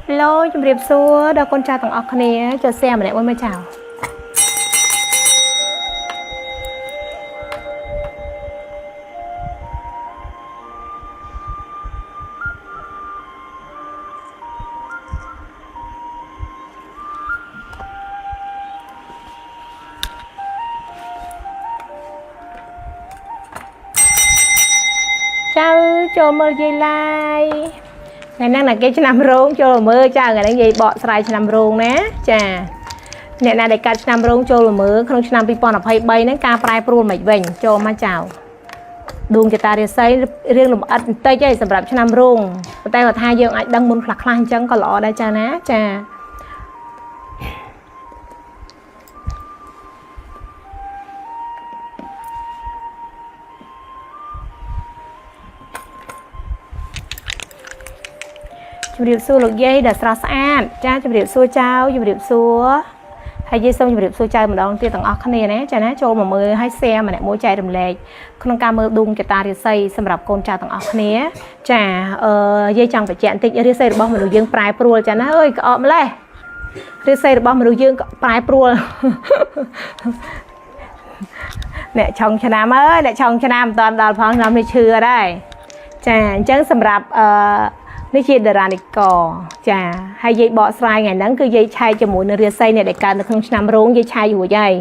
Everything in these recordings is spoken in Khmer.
Hello, chào điệp xua, đâu con trai thằng ốc này cho xem mà lại mới chào. Chào, cho mơ dây like. Ngày nay là cái năm rong cho mơ chào ngày nay gì bọ sài năm rong nè chà nè này để cắt năm rong cho mơ không năm pipon ở hay bay nè ca prai pro mày vệnh cho mà chào đuông cho ta để xây riêng làm ăn tay chơi sầm rạp cho năm rong tay vào thay dương anh đang muốn lạc lan chẳng có lọ đây cha ná chà chụp điệp xua lục dây đã sạch sẽ cha chụp điệp xua trao chụp điệp xua hay dây xong chụp điệp xua chơi một đòn tiêu tặng óc này nè cha nè cho mà mười hai xe mà lại mỗi chạy đầm lệ không cam mơ đung cho ta thì xây xâmรับcon cha tặng óc này cha dây chẳng phải chẹn tịnh dây xây được bao mình được dương prai pro cha nè ơi ọm lên dây xây được bao mình được dương prai pro nè chồng cha nam ơi nè chồng cha nam toàn đòn phong nam đi chưa đây cha chẳng xâmรับนี่คือดารานิกอจ้าให้ยัยบอสไลไงนั้นคือยัยชายจมูกในเรือไซเนี่ยเด็กการในเครื่องนำร้องยัยชายอยู่ยัย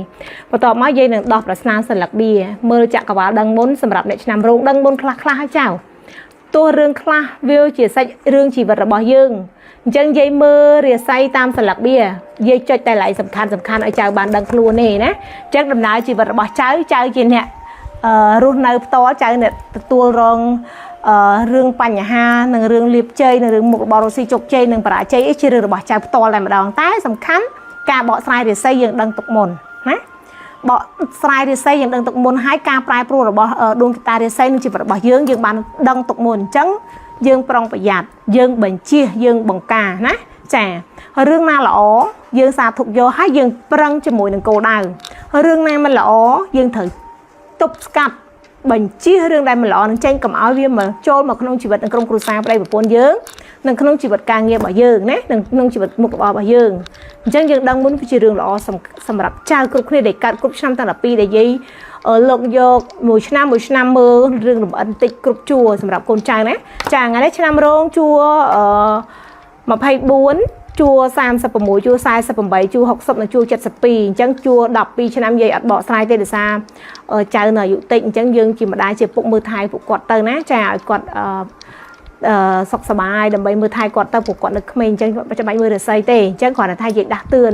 พอต่อมายัยหนึ่งดอกประสานสลักเบียเมื่อจักรวาลดังม้นสำหรับในนำร้องดังม้นคลาคลาให้เจ้าตัวเรื่องคลาวิวจีไซเรื่องชีวิตระบอบยึงจังยัยเมื่อเรือไซตามสลักเบียยัยจดแต่หลายสำคัญไอ้เจ้าบานดังครัวนี่นะจักดำน้ำชีวิตระบอบเจ้าจีเนี่ยรุ่นในตัวเจ้าเนี่ยตัวรองเรื่องปัญหาหนึ่งเรื่องลิบเจย์หนึ่งเรื่องหมกบอลซีจกเจย์หนึ่งปราเจย์ชื่อเรื่องบอกใจตัวอะไรมาดองแต่สำคัญการบอกสไลด์เรซัยยังดังตกมนนะบอกสไลด์เรซัยยังดังตกมนให้การปลายโปรหรือบอกดวงตาเรซัยนึกจีบบอกยืงยังบานดังตกมนจังยังปรองประหยัดยังเบ่งเชี่ยยังบังกานะแต่เรื่องน่าหล่อยังสาธุโยให้ยังปรังจมูกหนึ่งโกดาวเรื่องน่ามันหล่อยังถือตุบกับบัญชีเรื่องใดมันหล่อนั่งเจนกับเอาเวียมาโจมมาขนมชีวิตในกรมครูสาวไปแบบปนเยอะนั่งขนมชีวิตการเงียบบ่เยอะนะนั่งขนมชีวิตมุกบ่เยอะจังยังดังมุ้นพิจารณาหล่อสำหรับชาวกรุ๊ปนี้เด็กการกรุ๊ปชั้นตั้งแต่ปีเดียหลงโยกหมู่ชนะมือเรื่องหนุ่มอันติกรุ๊ปจัวสำหรับคนชายนะจางไงได้ชนะร้องจัวมาไพ่บุญจัวสามสับหมูจัวทรายสับใบจัวหกสับจัวเจ็ดสับปีจังจัวดับปีชนะใหญ่อัดบ่อทรายเตยซาใจหน่อยอยู่ติ่งจังยังจีมาได้เจ็บปุกมือไทยปุกกอดเตยนะจ่ากอดสกสบายดับใบมือไทยกอดเตยปุกกอดนึกเมนจังจะใบมือเดือดใส่เตยจังก่อนไทยใหญ่ดักเตือน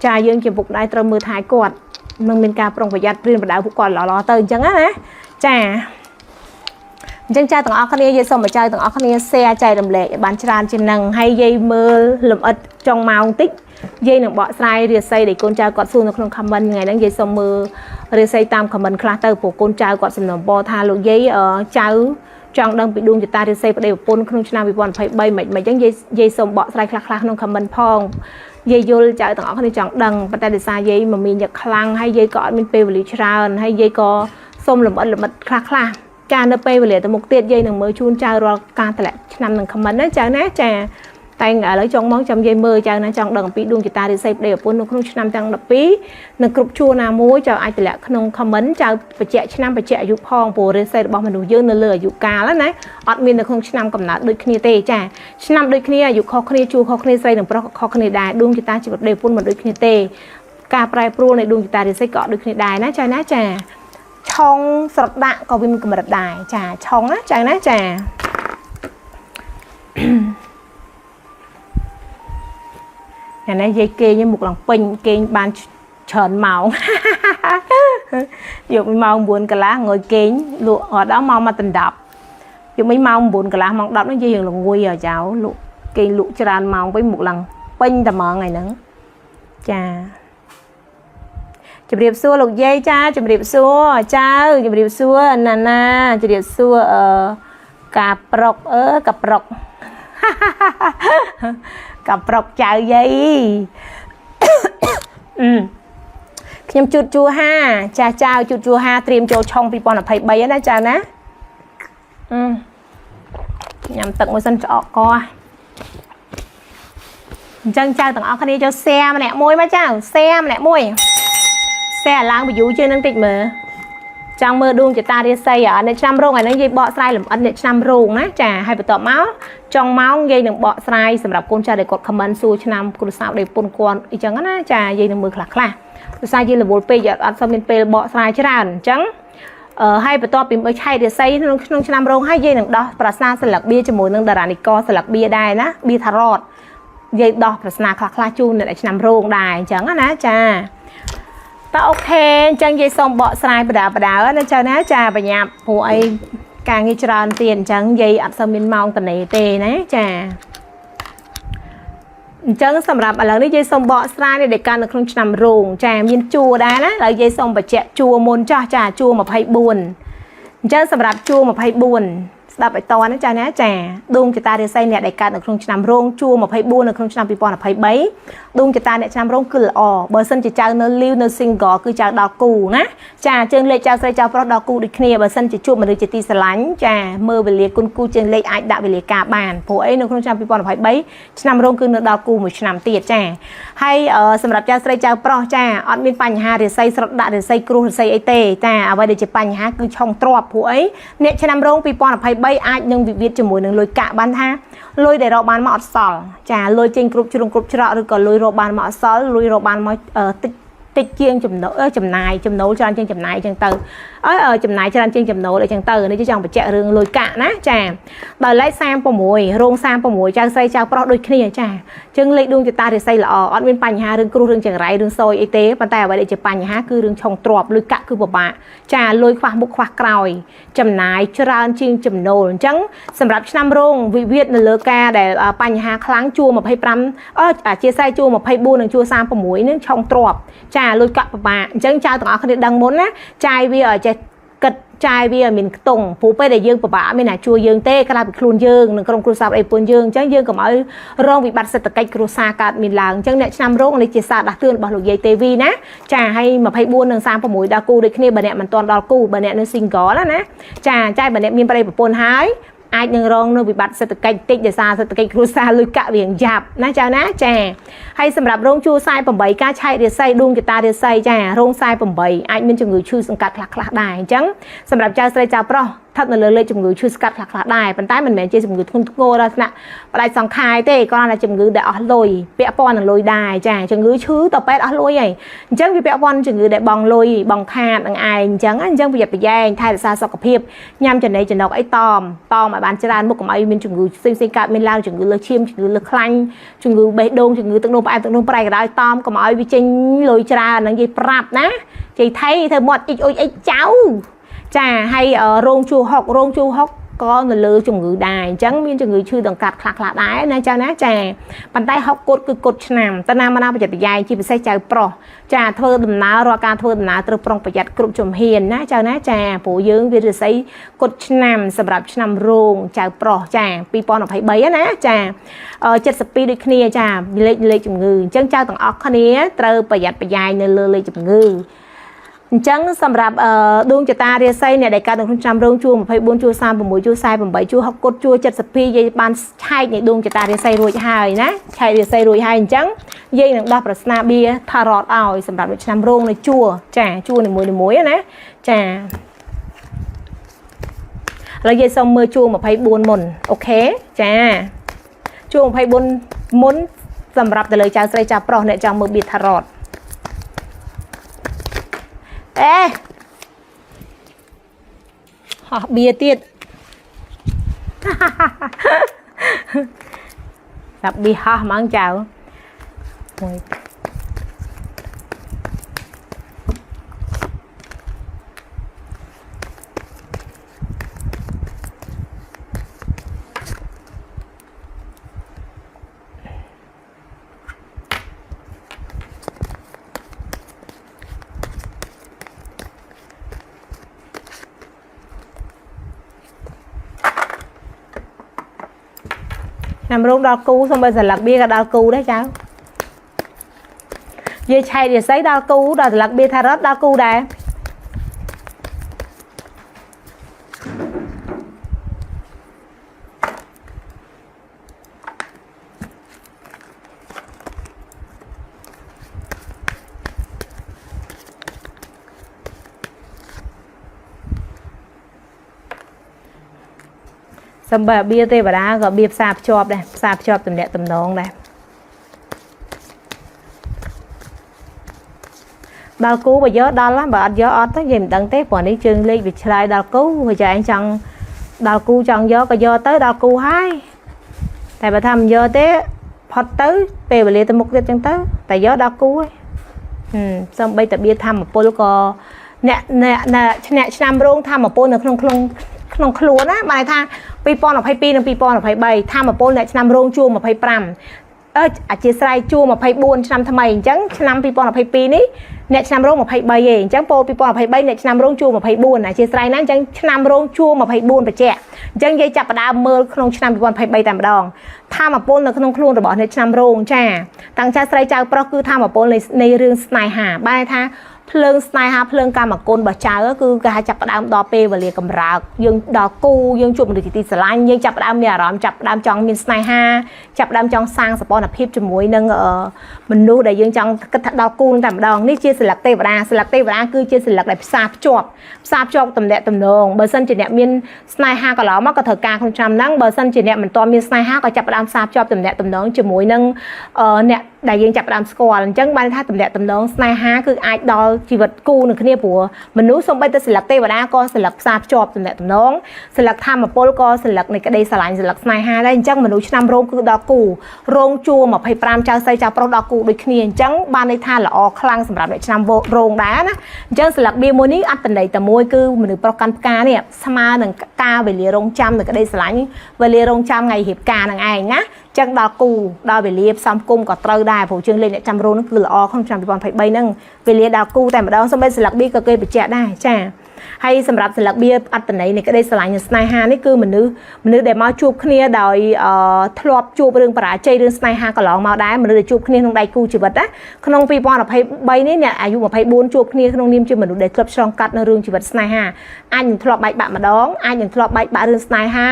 จ่ายังจีปุกได้เตยมือไทยกอดมันเป็นการปรองประหยัดเรียนประดาปุกกอดหล่อเตยจังนะจ่าจังใจต่างออกนี้ยัยส่งมาใจต่างออกนี้เสียใจดำเละบานชรานจินังให้ยัยมือหลุมอัดจงมาองติ๊กยัยหนึ่งบ่อทรายเรียไซเด็กคนใจกอดสู้ในขนมคำมันไงนั้นยัยส่งมือเรียไซตามคำมันคลาเตอร์ปกคนใจกอดสนมบอทาลุยัยเจ้าจังดังไปดวงจิตตาเรียไซประเดี๋ยวปนขนมชนะวิบวันไฟใบใหม่ยังยัยส่งบ่อทรายคลาขนมคำมันพองยัยโยลใจต่างออกนี้จังดังปัตตาดิซายัยมันมีอยากคลังให้ยัยกอดมันเปรี้ยวหรือชราให้ยัยก็ส้มหลุมอัดหลุมอัดคลาการเดินไปเวลาแต่มุกเตียดยัยหนึ่งมือชูนใจรอการแต่ละนำหนึ่งคำมันนั่นจ้านะจ้าแต่งอะไรจงมองจำยัยมือจ้านะจังดังปีดวงจิตตาดิเซปเดียวปุ่นนกนุ่งนำจังดับปีหนึ่งกรุบชูนามูจ้าไอแต่ละขนมคำมันจ้าไปเจาะนำไปเจาะยุพองปูดิเซปบอกมันดูเยอะเนื้ออยู่กาแล้วนะอดมีหนึ่งขนมนำกำนัดโดยคณีเตจ้านำโดยคณีอยู่คอคณีชูคอคณีใส่หนึ่งเพราะคอคณีได้ดวงจิตตาจิตเดียวปุ่นมันโดยคณีเตการปลายปลูในดวงจิตตาดิเซปเกาะโดยคณีได้นะจ้านะจ้าช่องสระด่างก็วิมกำลังได้จ่าช่องนะจ่านะจ่าอย่างนี้ยายเกย์ยังหมกหลังปิงเกย์บานเฉินเมาอยู่ไม่เมาบุญกันละngồiเกย์ลวกở đó mau mà tình đậpอยู่ไม่เมาบุญกันละมองดับนั่นยังหลงงุยở cháu lụเกย์ลวกจานเมาไปหมกหลังปิงแต่มองไงนั้นจ่าจะเรียบซัวลูกเย่จ้าจะเรียบซัวเจ้าจะเรียบซัวนาจะเรียบซัวกับปลอกกับปลอกกับปลอกเจ้าเย่ขยำจุดจูห้าจ้าเจ้าจุดจูห้าเตรียมโจช่องปีปอนอภัยใบนะจ้านะยำตักมือสันจะออกก้อ chân chào tầng óc này cho xe mà nè môi mà chào xe mà nè môi xe lang bị dụ chơi nâng tịch mở trong mơ đuông cho ta đi xây ở nơi trăm rong này nó dây bọ sai làm ăn nơi trăm rong á trà hay bị tọt máu trong máu dây đừng bọ saiสำหรับคนชาเด็กกดคอมเมนต์สู้ชนะคุณสาวเด็กปนกวนอีจังนะtrà dây đừngมือขลักขล่ะsai dây là bột pe giờ ăn xong bên pe bọ sai chứ nàoจังให้ไปต่อปีนไปใช้เดี๋ยวใส่น้องชนะรองให้ยีหนึ่งดอกปราศนาสลักเบียจมูกนึงดารานิกอสลักเบียได้นะเบียทารอดยีดอกปราศนาคลาคลาจูนเนี่ยชนะรองได้จังนะจ้าแต่โอเคจังยีส่งเบาะสายประดาประดานะจ้านะจ้าไปหยับหัวไอ้การยีจรานเตียนจังยีอัดสมินมองตันไหนเตนะจ้าจังสำหรับอะไรนี่ยีส่งเบาะสายในเด็กการในครั้งนำรงจ้ามีจูได้นะแล้วยีส่งไปเจาะจูมนจ้าจูมาไพ่บุญจังสำหรับจูมาไพ่บุญดับไปตอนนะจ้านะจ้าดวงจิตาเดซัยเนี่ยเด็กการในครั้งนำรงจูมาไพ่บุญในครั้งนำปีปอนไพ่ใบดวงจิตาเนี่ยนำรงคืออ๋อเบอร์ซันจะเจ้าเนื้อลิ้วเนื้อซิงก์คือเจ้าดอกกูนะจ้าเจิงเลยเจ้าใส่เจ้าเพราะดอกกูดิเคลียเบอร์ซันจะจูบมาดูจิตตีสลังจ้าเมื่อเวลีกุนกูเจิงเลยไอ้ดับเวลีกาบานผัวไอ้ในครั้งนำปีปอนไพ่ใบนำรงคือเนื้อดอกกูมือนำเตียจ้าให้สำหรับเจ้าใส่เจ้าเพราะจ้าอดมินปัญหาเดซัยสระดาเดซัยครูเดซัยไอเต้จ้าเอาไว้เดี๋ยวจะปัญหาคือช่องตรวจผัวไอ้เนี่ยนำรงปีปอนไพ่ใบไอ้ยังวิจมูกหนึ่งลอยกะบ้านท่าลอยได้รอบบ้านมาอัดสอลจ้าลอยจริงกรุบชุรงกรุบชระหรือก็ลอยรอบบ้านมาอัดสอลลอยรอบบ้านมาติดเชียงจำโนจำนายจำโนจานเชียงจำนายจังเตอจำนายจานเชียงจำโนเลยจังเตอนี่จะจังไปแจกเรื่องลอยกะนะจ้าโดยไล่แซมปมวยโรงแซมปมวยจ้าใส่จ้าเพราะโดยขี้จ้าจึงเลยดวงจิตตาเดี๋ยวใส่ละอดเป็นปัญหาเรื่องครูเรื่องจังไรเรื่องโซยไอเต้ปัญแต่ว่าเดี๋ยวจะปัญหาคือเรื่องช่องตรวจลอยกะคือบ่บะจ้าลอยควักบุกควักกลอยจำนายจานเชียงจำโนจังสำหรับนำรงวิเวียดในเลือกาแต่ปัญหาครั้งจัวมาให้ปรำเจี๊ยใส่จัวมาให้บูหนึ่งจัวแซมปมวยนึงช่องตรวจจ้าลอยกะบ่จังเจ้าต่างคนดังมนนะใจวิจะกระจายวิมินตรงผู้ไปได้ยืงป่าไม่น่าชัวยืงเต้กระลาบครูนยืงหนึ่งกรมครูสาวไอปุ่นยืงจังยืงกับเอารองวิบัติเศรษฐกิจครูซาการมินลางจังเนี่ยนำโรคในจิตศาสตร์ดักเตือนบอลลูกใหญ่เตวีนะจ่าให้มาให้บัวหนึ่งสามประมุยดากูได้ขี้บันเนี่ยมันตอนดากูบันเนี่ยในสิงก่อแล้วนะจ่าใจบันเนี่ยมีประเดี๋ยวปนหายไอ้ยังรองในวิบัติเศรษฐกิจติดเดซาเศรษฐกิจครูซาลุยกะเวียงจับนะเจ้านะแจให้สำหรับโรงชูทรายปั่มใบก้าใช้เดือดไส้ดวงจิตตาเดือดไส้แจโรงทรายปั่มใบไอ้มันจะงือชื่อสังกัดหลักๆได้จังสำหรับเจ้าใส่เจ้าเพราะถ้าเราเลยจมูกชื่อสกัดหลักๆได้ปัญหามันเหมือนเจจมูกทุ่งโง่แล้วนะอะไรสองคายเต้ก็อะไรจมูกได้อลอยเปียปอนลอยได้จ้าจมูกชื่อต่อไปอลอยไงจังวิเปียปอนจมูกได้บองลอยบองขาดไอ้จังประหยัดไปแย่งไทยแต่ซาสกปรกยำจนในจนดอกไอ้ตอมมาบานจรานบุกกับไอ้มินจมูกซิงกามินลาวจมูกเลือชิมจมูกเลือคลังจมูกเบดงจมูกตึงโนไปตึงโนไปก็ได้ตอมกับไอ้วิจิงลอยจราหนังยีปรับนะใจไทยเธอหมดไอ้เจ้าจ้าให้โรงชูฮอกก็เลือจมูกได้จังมีจมูกชื่อต่างกัดคลาได้นะเจ้านะจ้าปันใต้ฮอกกดคือกดฉนามตนามานาประหยัดใหญ่จีบใส่ใจปลอจ้าเธอดำน้ารอการเธอดำน้าตรึปรองประหยัดกรุบจมเฮียนนะเจ้านะจ้าผู้ยืงวิธีใส่กดฉนามสำหรับฉนามโรงจ้าปลอจ้าปีปอนออกไปใบนะจ้า70 ปีด้วยគ្នាจ้าเลยจมูกจังเจ้าต่างออกคนนี้เติมประหยัดใหญ่ในเลยจมูกจังสำหรับดวงจิตตาเรียไซเนี่ยได้การดำเนินจำเรื่องจูมาให้บุญจูซามปุ่มบุญจูไซปุ่มใบจูฮอกกดจู70 ปียัยบานใช่เนี่ยดวงจิตตาเรียไซรวยหายนะใช่เรียไซรวยหายจังยัยหนังดาปรัชนาเบียทารอดเอาสำหรับจำเรื่องในจั่วจ้าจั่วในมวยนะจ้าแล้วยัยส่งมือจูมาให้บุญมนโอเคจ้าจูมาให้บุญมุนสำหรับแต่เลยจ้าใส่จ้าปลอกเนี่ยจ้ามือบิดทารอดเบียร์ติดสับเบียร์มั้งเจ้า nằm rung đo cu xong bây giờ lật bia cả đo cu đấy cháu dây chay để sấy đo cu đo lật bia tha rớt đo cu đây សម្រាប់បៀទេវតាក៏បៀផ្សារភ្ជាប់ដែរផ្សារភ្ជាប់តំណាក់តំណងដែរដល់គូបើយកដល់បើអត់យកអត់ទៅនិយាយមិនដឹងទេព្រោះនេះជើងលេខវាឆ្លើយដល់គូវាចែងចង់ដល់គូចង់យកក៏យកទៅដល់គូហើយតែបើថាមិនយកទេផុតទៅពេលវេលាទៅមុខទៀតចឹងទៅតែយកដល់គូហើយសំបីតាបៀធម្មពលក៏អ្នកឆ្នាំរោងធម្មពលនៅក្នុងខ្លួនណាបានថា2022និង2023ធម្មពលអ្នកឆ្នាំរោងជួរ25អធិស្ឋានជួរ24ឆ្នាំថ្មីអញ្ចឹងឆ្នាំ2022នេះអ្នកឆ្នាំរោង23ឯងអញ្ចឹងពោល2023អ្នកឆ្នាំរោងជួរ24អធិស្ឋានហ្នឹងអញ្ចឹងឆ្នាំរោងជួរ24បច្ចៈអញ្ចឹងនិយាយចាប់ផ្ដើមមើលក្នុងឆ្នាំ2023តែម្ដងធម្មពលនៅក្នុងខ្លួនរបស់អ្នកឆ្នាំរោងចាតាំងចៅស្រីចៅប្រុសគឺធម្មពលនៃរឿងស្នេហាបានថាភ្លើងស្នេហាភ្លើងកាមគុណរបស់ចៅគឺគេហៅចាប់ផ្ដើមដល់ពេលវេលាកម្រើកយើងដល់គូយើងជួបមនុស្សទីស្រឡាញ់យើងចាប់ផ្ដើមមានអារម្មណ៍ចាប់ផ្ដើមចង់មានស្នេហាចាប់ផ្ដើមចង់សាងសម្ព័ន្ធភាពជាមួយនឹងមនុស្សដែលយើងចង់គិតថាដល់គូតែម្ដងនេះជាសិលឹកទេវតាគឺជាសិលឹកដែលផ្សារភ្ជាប់តំណាក់តំណងបើសិនជាអ្នកមានស្នេហាកន្លងមកក៏ត្រូវការក្នុងឆ្នាំហ្នឹងបើសិនជាអ្នកមិនទាន់មានស្នេហាក៏ចាប់ផ្ដើមផ្សារភ្ជាប់តំណាក់តំណងជាមួយនឹងអ្នកដែលយើងចាប់ផ្ដើមស្គាល់អញ្ចឹងបានថាតំណាក់តំណងស្នេហាគឺអាចដល់ជីវិតគូនឹងគ្នាព្រោះមនុស្សសំបីតែសិលឹកទេវតាក៏សិលឹកផ្សារភ្ជាប់តំណាក់តំណងសិលឹកធម្មពលក៏សិលឹកនៃក្តីស្រឡាញ់សិលឹកស្នេហាដែរអញ្ចឹងមនុស្សឆ្នាំរោងគឺដល់គូរោងជួរ25ចៅស្រីចៅប្រុសដល់គូដូចគ្នាអញ្ចឹងបានន័យថាល្អខ្លាំងសម្រាប់អ្នកឆ្នាំរោងដែរណាអញ្ចឹងសិលឹកបៀមួយនេះអត្តន័យតែមួយគឺមនុស្សប្រុសកាន់ផ្កានេះស្មើនឹងការវេលារោងចាំនៃក្តីស្រឡាញ់វេលារោងចាំថ្ងៃរៀបការនឹងឯងណាចឹងដល់គូដល់វេលាផ្សំគុំក៏ត្រូវដែរព្រោះជើងលេខអ្នកចាំរោងនឹងគឺល្អក្នុងឆ្នាំ2023ហ្នឹងវេលាដល់គូតែម្ដងសូម្បីសិលឹកបៀក៏គេបញ្ជាក់ដែរចាហើយសម្រាប់សិលឹកបៀអត្តន័យនៃក្តីស្រឡាញ់និងស្នេហានេះគឺមនុស្សដែលមកជួបគ្នាដោយធ្លាប់ជួបរឿងបរាជ័យរឿងស្នេហាកន្លងមកដែរមនុស្សដែលជួបគ្នាក្នុងដៃគូជីវិតណាក្នុង2023នេះអ្នកអាយុ24ជួបគ្នាក្នុងនាមជាមនុស្សដែលធ្លាប់ឆ្លងកាត់នៅរឿងជីវិតស្នេហាអាចនឹងធ្លាប់បែកបាក់ម្ដងអាចនឹងធ្លាប់បែកបាក់រឿងស្នេហា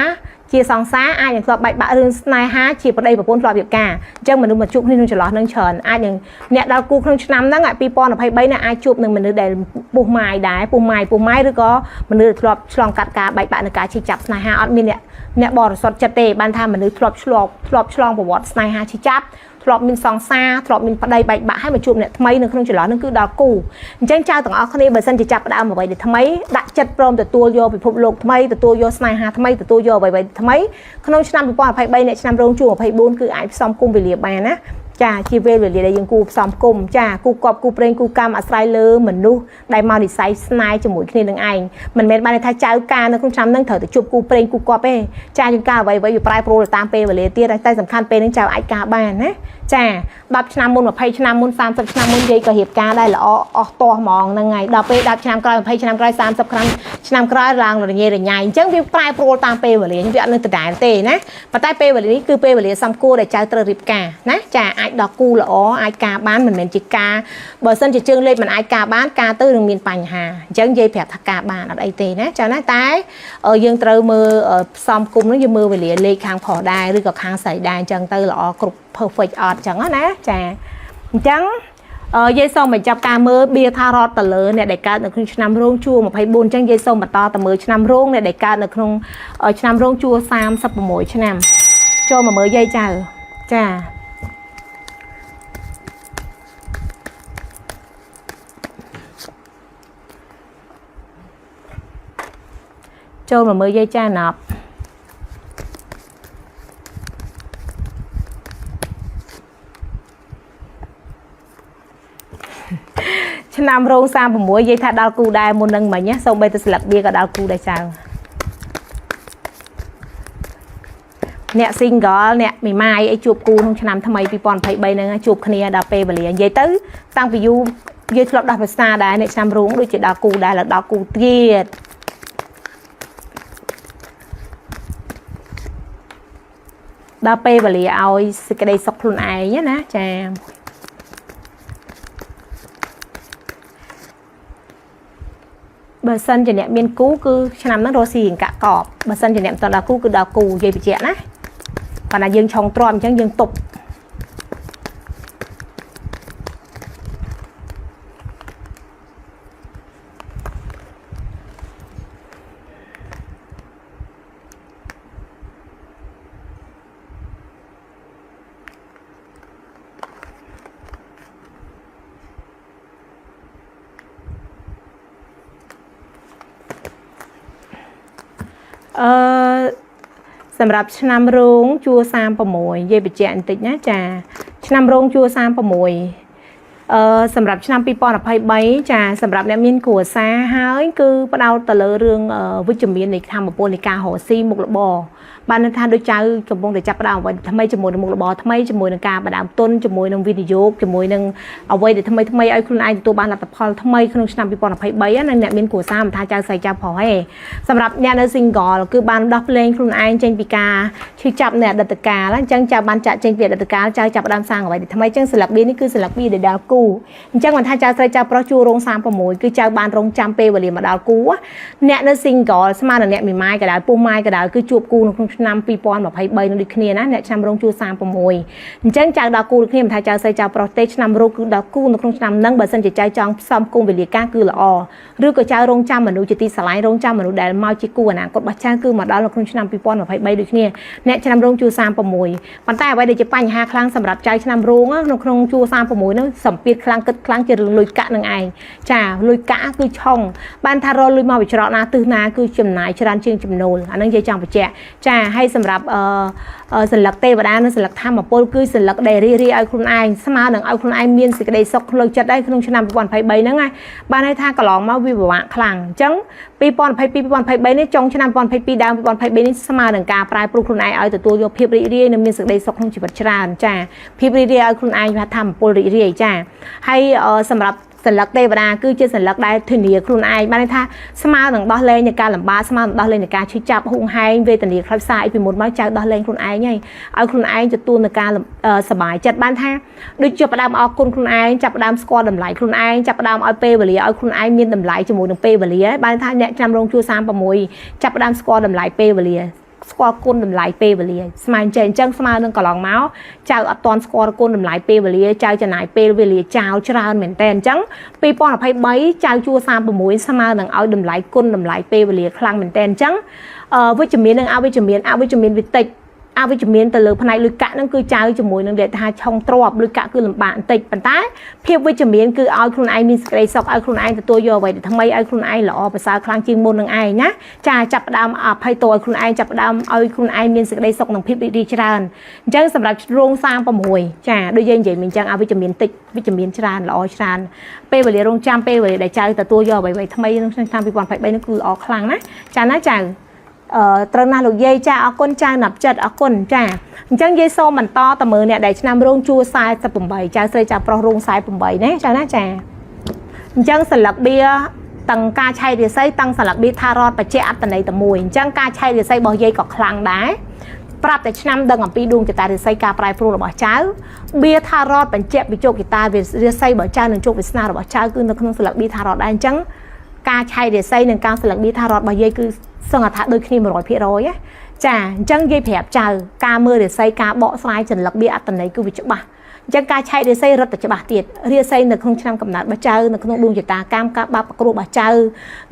ជាសង្សារអាចនឹងធ្លាប់បែកបាក់រឿងស្នេហាជាប្តីប្រពន្ធធ្លាប់រៀបការអញ្ចឹងមនុស្សមកជួបគ្នាក្នុងចន្លោះនឹងច្រើនអាចនឹងអ្នកដល់គូក្នុងឆ្នាំហ្នឹង2023នេះអាចជួបនឹងមនុស្សដែលពុះម៉ាយដែរពុះម៉ាយឬក៏មនុស្សដែលធ្លាប់ឆ្លងកាត់ការបែកបាក់នឹងការឈឺចាប់ស្នេហាអត់មានអ្នកបរិសុទ្ធចិត្តទេបានថាមនុស្សធ្លាប់ឆ្លងប្រវត្តិស្នេហាឈឺចាប់ធ្លាប់មានសង្សារធ្លាប់មានប្តីបែកបាក់ហើយមកជួបអ្នកថ្មីនៅក្នុងចន្លោះហ្នឹងគឺដល់គូអញ្ចឹងចៅទាំងអស់គ្នាបើសិនជាចាប់ផ្ដើមអ្វីដែលថ្មីដាក់ចិត្តព្រមទទួលយកពិភពលោកថ្មីទទួលយកស្នេហាថ្មីទទួលយកអ្វីថ្មីក្នុងឆ្នាំ2023អ្នកឆ្នាំរោងជួរ24គឺអាចផ្សំគុំវេលាបានណាចាជាពេលវេលាដែលយើងគូផ្សំគុំចាគូកប់គូប្រេងគូកម្មអាស្រ័យលើមនុស្សដែលមកនិស័យស្នេហ៍ជាមួយគ្នានឹងឯងមិនមែនបានថាចៅការនៅក្នុងឆ្នាំហ្នឹងត្រូវតែជួបគូប្រេងគូកប់ទេចាយើងការអ្វីវាប្រែប្រួលតាមពេលវេលាទៀតតែសំខាន់ពេលហ្នឹងចៅអាចការបានណាចា10ឆ្នាំមុន20ឆ្នាំមុន30ឆ្នាំមុនយាយក៏រៀបការដែរល្អអស់ទាស់ហ្មងហ្នឹងហើយដល់ពេល10ឆ្នាំក្រោយ20ឆ្នាំក្រោយ30ឆ្នាំក្រោយឡើងរញ៉េរញ៉ៃអញ្ចឹងវាប្រែប្រួលតាមពេលវេលាវាអត់នៅដដែលទេណាប៉ុន្តែពេលវេលានេះគឺពេលវេលាសំគួរដែលចៅត្រូវរៀបការណាចាអាចដល់គូល្អអាចការបានមិនមែនជាការបើសិនជាជើងលេខមិនអាចការបានការទៅនឹងមានបញ្ហាអញ្ចឹងនិយាយប្រាប់ថាការបានអត់អីទេណាចាណាតែយើងត្រូវមើលផ្សំគុំនឹងយើងមើលវេលាលេខខាងប្រុសដែរឬក៏ខាងស្រីដែរអញ្ចឹងទៅល្អគ្រប់ perfect អត់អញ្ចឹងណាចាអញ្ចឹងយាយសូមបញ្ចប់ការមើលបៀថារត់ទៅលើអ្នកដែលកើតនៅក្នុងឆ្នាំរោងជួរ24អញ្ចឹងយាយសូមបន្តទៅមើលឆ្នាំរោងអ្នកដែលកើតនៅក្នុងឆ្នាំរោងជួរ36ឆ្នាំចូលមកមើលយាយចៅចាចូលមកមើលយាយចាណាប់ឆ្នាំរោង36និយាយថាដល់គូដែរមុននឹងមិញសូម្បីតែស្លឹកបៀក៏ដល់គូដែរចៅអ្នក single អ្នកមីម៉ាយអីជួបគូក្នុងឆ្នាំថ្មី2023ហ្នឹងជួបគ្នាដល់ពេលវេលានិយាយទៅតាំងពីយូរយើងធ្លាប់ដោះភាសាដែរអ្នកឆ្នាំរោងដូចជាដល់គូដែរដល់គូទៀតដល់ពេលវេលាឲ្យសេចក្តីសុខខ្លួនឯងណាចាបើសិនជាអ្នកមានគូគឺឆ្នាំហ្នឹងរស់ស៊ីរៀងកាក់កបបើសិនជាអ្នកមិនតដល់គូគឺដល់គូនិយាយបញ្ជាក់ណាប៉ុន្តែយើងឆុងទ្រាំអញ្ចឹងយើងទប់ ำหรับឆ្នាំរោងជួរ36និយាយបញ្ជាក់បន្តិចណាចាឆ្នាំរោងជួរ36សម្រាប់ឆ្នាំ2023ចាសម្រាប់អ្នកមានគ្រួសារហើយគឺផ្ដោតទៅលើរឿងវិជ្ជមាននៃធម្មពលនៃការរកស៊ីមុខរបរបានថាដូចចៅកំពុងតែចាប់ផ្ដើមអ្វីថ្មីជាមួយនឹងមុខរបរថ្មីជាមួយនឹងការបណ្ដាំទុនជាមួយនឹងវិនិយោគជាមួយនឹងអ្វីដែលថ្មីថ្មីឲ្យខ្លួនឯងទទួលបានលទ្ធផលថ្មីក្នុងឆ្នាំ2023ណាអ្នកមានគ្រួសារមិនថាចៅស្រីចៅប្រុសទេសម្រាប់អ្នកនៅ single គឺបានដោះភ្លេងខ្លួនឯងចេញពីការឈឺចាប់នៅអតីតកាលអញ្ចឹងចៅបានចាក់ចេញពីអតីតកាលចៅចាប់ផ្ដើមសាងអ្វីដែលថ្មីអញ្ចឹងស្លឹកបៀនេះគឺស្លឹកបៀដែលដល់គូអញ្ចឹងមិនថាចៅស្រីចៅប្រុសជួររោង36គឺចៅបានរងចាំពេលវេលាមកដល់គូអ្នកនៅ single ស្មើនឹងអ្នកមីម៉ាយក៏ដោយពុះម៉ាយក៏ដោយគឺជួបគូនៅក្នុងឆ្នាំ2023នឹងដូចគ្នាណាអ្នកឆ្នាំរោងជួរ36អញ្ចឹងចៅដល់គូដូចគ្នាមិនថាចៅស្រីចៅប្រុសទេឆ្នាំរោងគឺដល់គូនៅក្នុងឆ្នាំហ្នឹងបើសិនជាចៅចង់ផ្សំគុំវេលាការគឺល្អឬក៏ចៅរងចាំមនុស្សជាទីស្រឡាញ់រងចាំមនុស្សដែលមកជាគូអនាគតរបស់ចៅគឺមកដល់នៅក្នុងឆ្នាំ2023ដូចគ្នាអ្នកឆ្នាំរោងជួរ36ប៉ុន្តែអ្វីដែលជាបញ្ហាខ្លាំងសម្រាប់ចៅឆ្នាំរោងក្នុងជួរ36ហ្នឹងសម្ពាធខ្លាំងគិតខ្លាំងជារឿងលុយកាក់នឹងឯងចាលុយកាក់គឺឆុងបានថារលុយមកវិច្រកណាទិសណាគឺចំណាយច្រើនជាងចំណូលអាហ្នឹងនិយាយចង់បញ្ជាក់ចាហើយសម្រាប់សន្លឹកទេវតានិងសន្លឹកធម្មពលគឺសន្លឹកដែលរីឲ្យខ្លួនឯងស្មើនឹងឲ្យខ្លួនឯងមានសេចក្តីសុខផ្លូវចិត្តដែរក្នុងឆ្នាំ2023ហ្នឹងហើយបានន័យថាកន្លងមកវាពិបាកខ្លាំងអញ្ចឹង2022 2023នេះចុងឆ្នាំ2022ដើម2023នេះស្មើនឹងការប្រែប្រួលខ្លួនឯងឲ្យទទួលយកភាពរីករាយនិងមានសេចក្តីសុខក្នុងជីវិតច្រើនចាភាពរីករាយឲ្យខ្លួនឯងថាធម្មពលរីករាយចាហើយសម្រាប់សន្លឹកទេវតាគឺជាសន្លឹកដែលធានាខ្លួនឯងបានន័យថាស្មើនឹងដោះលែងនៃការលំបាកស្មើនឹងដោះលែងនៃការឈឺចាប់ហួងហែងវេទនាខ្លោចផ្សាយពីមុនមកចៅដោះលែងខ្លួនឯងហើយឲ្យខ្លួនឯងទទួលនឹងការសប្បាយចិត្តបានថាដូចជាផ្ដើមអរគុណខ្លួនឯងចាប់ផ្ដើមស្គាល់តម្លៃខ្លួនឯងចាប់ផ្ដើមឲ្យពេលវេលាឲ្យខ្លួនឯងមានតម្លៃជាមួយនឹងពេលវេលាបានថាអ្នកចាំរងជួរ36ចាប់ផ្ដើមស្គាល់តម្លៃពេលវេលាស្គាល់គុណតម្លៃពេលវេលាស្មើអញ្ចឹងស្មើនឹងកន្លងមកចៅអត់ទាន់ស្គាល់គុណតម្លៃពេលវេលាចៅចំណាយពេលវេលាចោលច្រើនមែនតើអញ្ចឹង2023ចៅជួរ36ស្មើនឹងឲ្យតម្លៃគុណតម្លៃពេលវេលាខ្លាំងមែនតើអញ្ចឹងវិជ្ជមាននិងអវិជ្ជមានវិតិចអវិជ្ជមានទៅលើផ្នែកលុយកាក់ហ្នឹងគឺចៅជាមួយនឹងដែលថាឆុងទ្របលុយកាក់គឺលំបាកបន្តិចប៉ុន្តែភាពវិជ្ជមានគឺឲ្យខ្លួនឯងមានសេចក្តីសុខឲ្យខ្លួនឯងទទួលយកអ្វីដែលថ្មីឲ្យខ្លួនឯងល្អប្រសើរខ្លាំងជាងមុននឹងឯងណាចាចាប់ផ្ដើមអភ័យទោសឲ្យខ្លួនឯងចាប់ផ្ដើមឲ្យខ្លួនឯងមានសេចក្តីសុខនិងភាពរីករាយច្រើនអញ្ចឹងសម្រាប់រោង36ចាដូចយើងនិយាយមិញអញ្ចឹងអវិជ្ជមានតិចវិជ្ជមានច្រើនល្អច្រើនពេលវេលារងចាំពេលវេលាដែលចៅទទួលយកអ្វីៗថ្មីក្នុងឆ្នាំ2023នេះគឺល្អខ្លាំងណាចាណាចៅត្រូវណាស់លោកយាយចាអរគុណចៅណាប់ចិត្តអរគុណចាអញ្ចឹងយាយសូមបន្តតើមើលអ្នកដែលឆ្នាំរោងជួរ48ចៅស្រីចៅប្រុសរោង48ណាចាណាចាអញ្ចឹងសន្លឹកបៀទាំងការឆែករាសីទាំងសន្លឹកបៀថារតបច្ចៈអត្តន័យតែមួយអញ្ចឹងការឆែករាសីរបស់យាយក៏ខ្លាំងដែរប្រាប់តែឆ្នាំដឹងអំពីដួងចតារាសីការប្រែប្រួលរបស់ចៅបៀថារតបញ្ជាក់ពីជោគជតារាសីរបស់ចៅនិងជោគវាសនារបស់ចៅគឺនៅក្នុងសន្លឹកបៀថារតដែរអញ្ចឹងការឆែករាសីនិងការសន្លឹកបៀថារតរបស់យាយគឺសឹងថាដូចគ្នា100%ណាចាអញ្ចឹងយាយប្រាប់ចៅការមើលរាសីការបកស្រាយចន្លឹកបៀអត្តន័យគឺវាច្បាស់អញ្ចឹងការឆែករាសីរត់តែច្បាស់ទៀតរាសីនៅក្នុងឆ្នាំកំណើតរបស់ចៅនៅក្នុងដួងចតាកម្មការបាបប្រគ្រោះរបស់ចៅ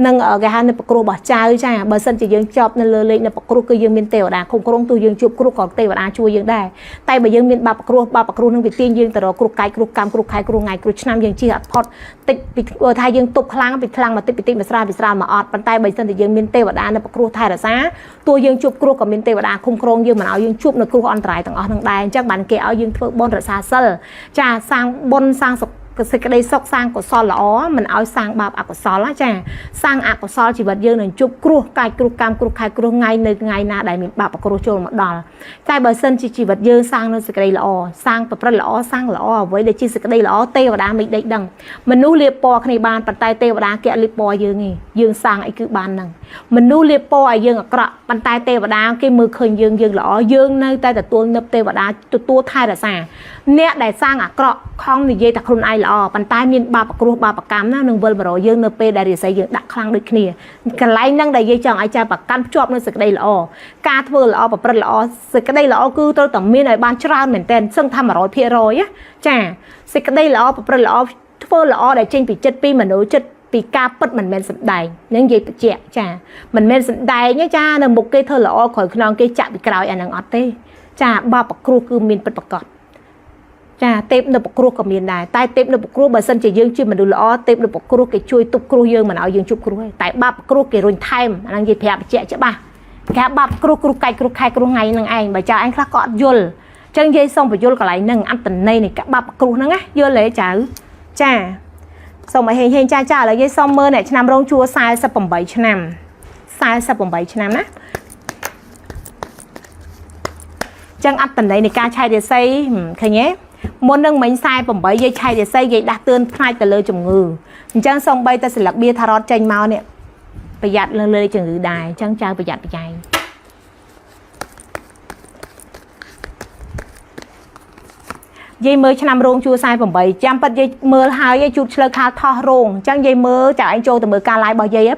និងគេហៅនៅប្រគ្រោះរបស់ចៅចាបើសិនជាយើងជាប់នៅលើលេខនៅប្រគ្រោះគឺយើងមានទេវតាគ្រប់គ្រងទោះយើងជួបគ្រោះក៏ទេវតាជួយយើងដែរតែបើយើងមានបាបប្រគ្រោះនឹងវាទាញយើងទៅរកគ្រោះកាយគ្រោះកម្មគ្រោះខែគ្រោះថ្ងៃគ្រោះឆ្នាំយើងជិះអត់ផុតតិចពីថាយើងទប់ខ្លាំងពីខ្លាំងមកតិចមកស្រាលមកអត់ប៉ុន្តែបើសិនជាយើងមានទេវតានៅប្រគ្រោះថែរក្សាទោះយើងជួបគ្រោះក៏មានទេវតាคุ้មគ្រងយើងមិនឲ្យយើងជួបនៅគ្រោះអន្តរាយទាំងអស់នឹងដែរអញ្ចឹងបានគេឲ្យយើងធ្វើបុណ្យរក្សាសិលចាសាងបុណ្យសាងសុខសេចក្តីសុខសាងកុសលល្អមិនឲ្យសាងបាបអកុសលចាសាងអកុសលជីវិតយើងនឹងជួបគ្រោះកាយគ្រោះកម្មគ្រោះខែគ្រោះថ្ងៃនៅថ្ងៃណាដែលមានបាបប្រគ្រោះចូលមកដល់តែបើសិនជាជីវិតយើងសាងនៅសេចក្តីល្អសាងប្រព្រឹត្តល្អសាងល្អអ្វីដែលជាសេចក្តីល្អទេវតាមិនដេកដឹងមនុស្សលៀបពណ៌គ្នាបានប៉ុន្តែទេវតាគេលៀបពណ៌យើងទេយើងសាងអីគឺបានហ្នឹងមនុស្សលៀបពណ៌ឲ្យយើងអាក្រក់ប៉ុន្តែទេវតាគេមើលឃើញយើងល្អយើងនៅតែទទួលនឹបទេវតាទទួលថែរក្សាអ្នកដែលសាងអាក្រក់ខំនិយាយតែខ្លួនឯងល្អប៉ុន្តែមានបាបប្រគ្រោះបាបកម្មណានឹងវិល100យើងនៅពេលដែលរាសីយើងដាក់ខ្លាំងដូចគ្នាកន្លែងហ្នឹងដែលយើងចង់ឲ្យចៅប្រកាន់ភ្ជាប់នៅសេចក្តីល្អការធ្វើល្អប្រព្រឹត្តល្អសេចក្តីល្អគឺត្រូវតែមានឲ្យបានច្រើនមែនតើសឹងថា100%ណាចាសេចក្តីល្អប្រព្រឹត្តល្អធ្វើល្អដែលចេញពីចិត្តពីមនុស្សចិត្តពីការពិតមិនមែនសម្ដែងនឹងនិយាយបញ្ជាក់ចាមិនមែនសម្ដែងទេចានៅមុខគេធ្វើល្អក្រោយខ្នងគេចាក់ពីក្រោយអាហ្នឹងអត់ទេចាបាបប្រគ្រោះគឺមានពិតប្រាកដចាទេពនៅប្រគ្រោះក៏មានដែរតែទេពនៅប្រគ្រោះបើសិនជាយើងជាមនុស្សល្អទេពនៅប្រគ្រោះគេជួយទប់គ្រោះយើងមិនឲ្យយើងជួបគ្រោះទេតែបាបប្រគ្រោះគេរុញថែមអាហ្នឹងនិយាយប្រាប់បញ្ជាក់ច្បាស់ cá bắp cru cru cay cru khai cru ngày nằng anh bà cho anh khác cọt dul chân dây xong phải dul cả lại nằng ăn tận này này cá bắp cru nằng á dul lấy cháo chà xong mà hình cha cha là dây xong mơ này năm rong chua sai sập bầm bảy năm sai sập bầm bảy năm á chân ăn tận này cá chai để xây khai nhé muốn nâng mình sai bầm bảy dây chai để xây dây đặt tương hai tờ lơ chồng ngừ chân xong bay ta sẽ lạc bia thà rót chanh mau nèประหยัดเลยจังหือได้จังจ้าประหยัดไปใจยัยมือชนำโรงชูทรายผมไปจำปัดยัยมือหายยัยจุดเชือกขาทอโรงจังยัยมือจากไอ้โจแต่มือการไล่บ่ยัย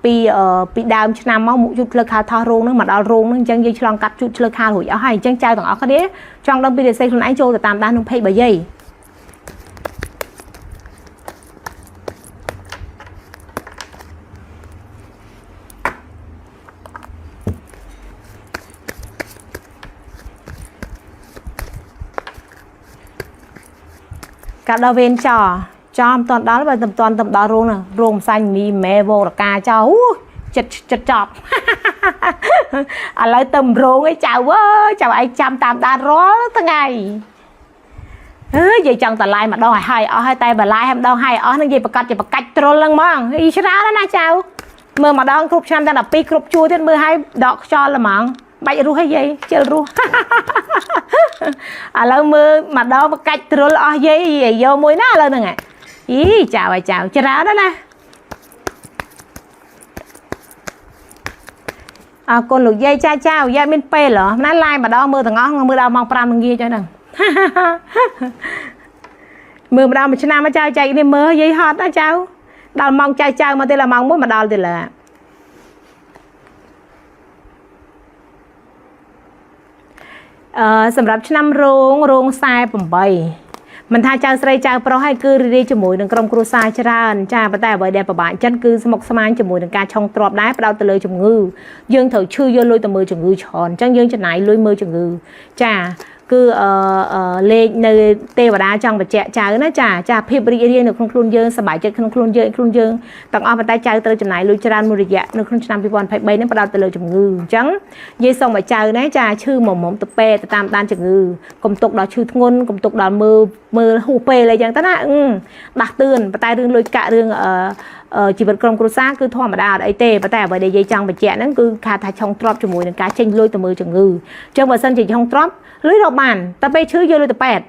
ปีดาวชนำมาหมุจุดเชือกขาทอโรงนึงมาดาวโรงนึงจังยัยฉลองกัดจุดเชือกขาหุ่ยเอาให้จังจ้าต้องเอาเขาเนี้ยจังต้องไปเดือดใส่คนไอ้โจแต่ตามด้านนุ่งเพย์บ่ยัยcả đào viên cho toàn đó là tầm đó luôn nè rồng xanh mi mẹ vô là ca cho chật chọp à lấy tầm rồng ấy chào anh chăm tam đàn rõทั้งngày vậy chẳng tà lai mà đau hai tay bà lai em đau hai nó gì bà cạch trôn lăng mong ý ra đó nè chào mưa mà đau cục chăm ta là pi cục chua thế mưa hai đọt cho là mong bay ru hay gì chơi ru à lâu mưa mà đó mà cách rồi lo gì vô mũi ná lên nè ý chào chơi ráo đó nè à con lục dây chào dây bên pe lỏ nó lai mà đó mưa thằng ngó mưa đâu mong pram kia cho nè mưa mà đâu mà chna mà chạy đi mưa dây hot đó cháu đào mong chào mà tên là mong muốn mà đào thì làสำหรับน้ำโรงทรายผมไปมันทาเจ้าใส่เจ้าเพราะให้คือเรียจมูกหนึ่งกรมครูทรายชราญจ้าประแต่ใบแดงประบาดจันคือสมกสมานจมูกหนึ่งการช่องตรอบได้ประดาวตะเลยจมูกยื่นเถอชื่อยื่นลอยตะมือจมูกชอนจังยื่นจะไหนลอยมือจมูกจ้าคือเลในเทวดาจังแบบแจ๋นะจ้าเพียบเรียนหนึ่งครุนยื่นสบายใจครุนยื่นต้องเอาประแต่เจ้าตะเลยจะไหนลอยจราญมุริยะหนึ่งครุนชนำพิบอลไพ่ใบนั้นประดาวตะเลยจมูกจังยี่ส่งแบบเจ้านะจ้าชื่อหม่อมตะเปตามด้านจมูกกลมตกดอกชื่องนกลมตกดอกมือหูเปอะไรอย่างนั้นนะดักเตือนประแต่เรื่องลอยกะเรื่องchỉ vật công cụ sáng cứ thoa mà đào ấy tê và tại vậy để dây chằng và chẹn nó cứ khá thà trong trọp cho mùi cá chênh lôi từ mưa chừng ngư trong vào sân chỉ trong trọp lưới đọc bàn ta bay chữ vô lưới tập bẹt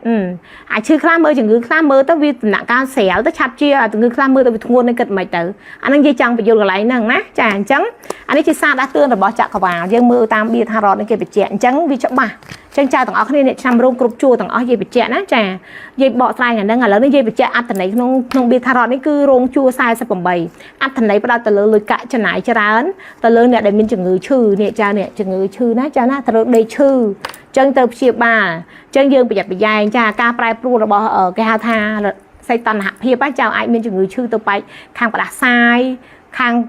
chữ khá mơ chừng ngư khá mơ ta vì nặng cao xẻo ta chặt chia từ ngư khá mơ ta vì thùng ngôn nên cật mày tử anh đang dây chằng phải vô lại nằng ná chàng trắng anh ấy chỉ xa đã tương là bỏ chặt vào dương mưa tam bia tha rọt nên kia phải chẹn trắng vì chậm bà chân cha tầng óc này chăm rong cục chua tầng óc dây bị chẹn á trà dây bọ sai ngày đang lớn dây bị chẹn ăn tầng này không biết thà rọt này cứ rong chua sai sập bầm bầy ăn tầng này bắt đầu tầng lớn cãi cho nải cho rán tầng lớn này để mình chừng người chư nè cha nè chừng người chư ná cha ná tầng lớn đây chư chân tờ chia ba chân dương bị giật bị dài cha ca prai pru là bọ ở cái ha tha xây tầng hạ hiệp á chào ai mình chừng người chư tờ bay khang bạc sai khang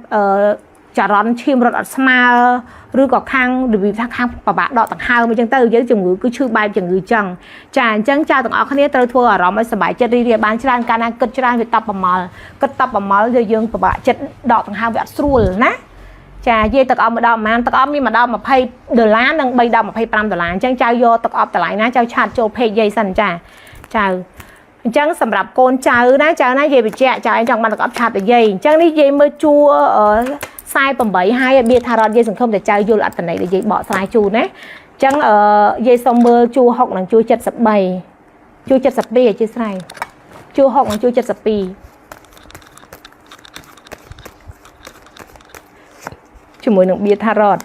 chả rón chim rọt smile rồi có khang được vì khang và bạn đọ tặng hao mới chân tư với chừng người cứ chư bài chừng người chừng chàng chân cha tặng áo khné tơ thua ở đó mới sờ bài chân đi bán chân can cất chân việc tập bằng mờ rồi dương và bạn chân đọ tặng hao vẹt xuôi ná chà dây tặng áo mà đọ mà tặng áo mi mà đọ mà pay $1 đang bay đọ mà pay $5 chân cha vô tặng áo tặng lại ná trao chặt cho pay dây sần chà chânสำหรับโกนเจ้านะเย่ไปแจกเจ้าไอ้จังมันตกอับชาติเย่จังนี่เย่เมื่อชัวsai bầm bẫy hai bia thà rọt dây sừng không để chơi vô lại tận này để dây bỏ sai chu nè chẳng dây xong mưa chu học là chu chật sập bầy chu chật sập bì chứ sai chu học là chu chật sập bì chu mùi nồng bia thà rọt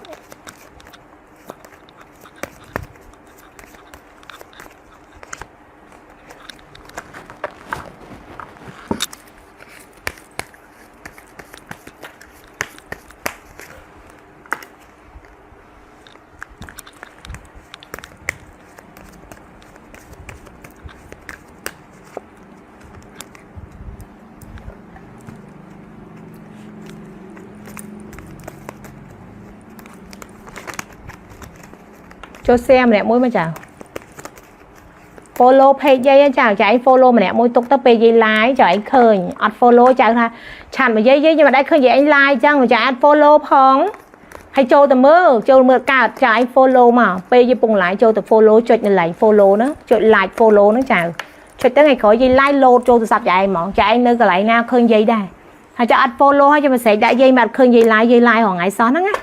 cho xem nè môi mà chào follow page dây chào chạy follow mà nè môi tục tao page dây like cho anh khơi ad follow chào ha chặn mà dây nhưng mà đây khơi vậy anh like chăng mà chạy ad follow phong hay châu từ mưa cả trái follow mà bây giờ bùng lại châu từ follow chọn lại follow nữa chọn lại follow nữa chào chọn tới ngày khỏi dây like load châu từ sập chạy mỏng chạy nơi cái lại nào khơi dây đây hay cho add follow hay cho mình sẽ đại dây mặt khơi dây like hoặc ngày xóa nó á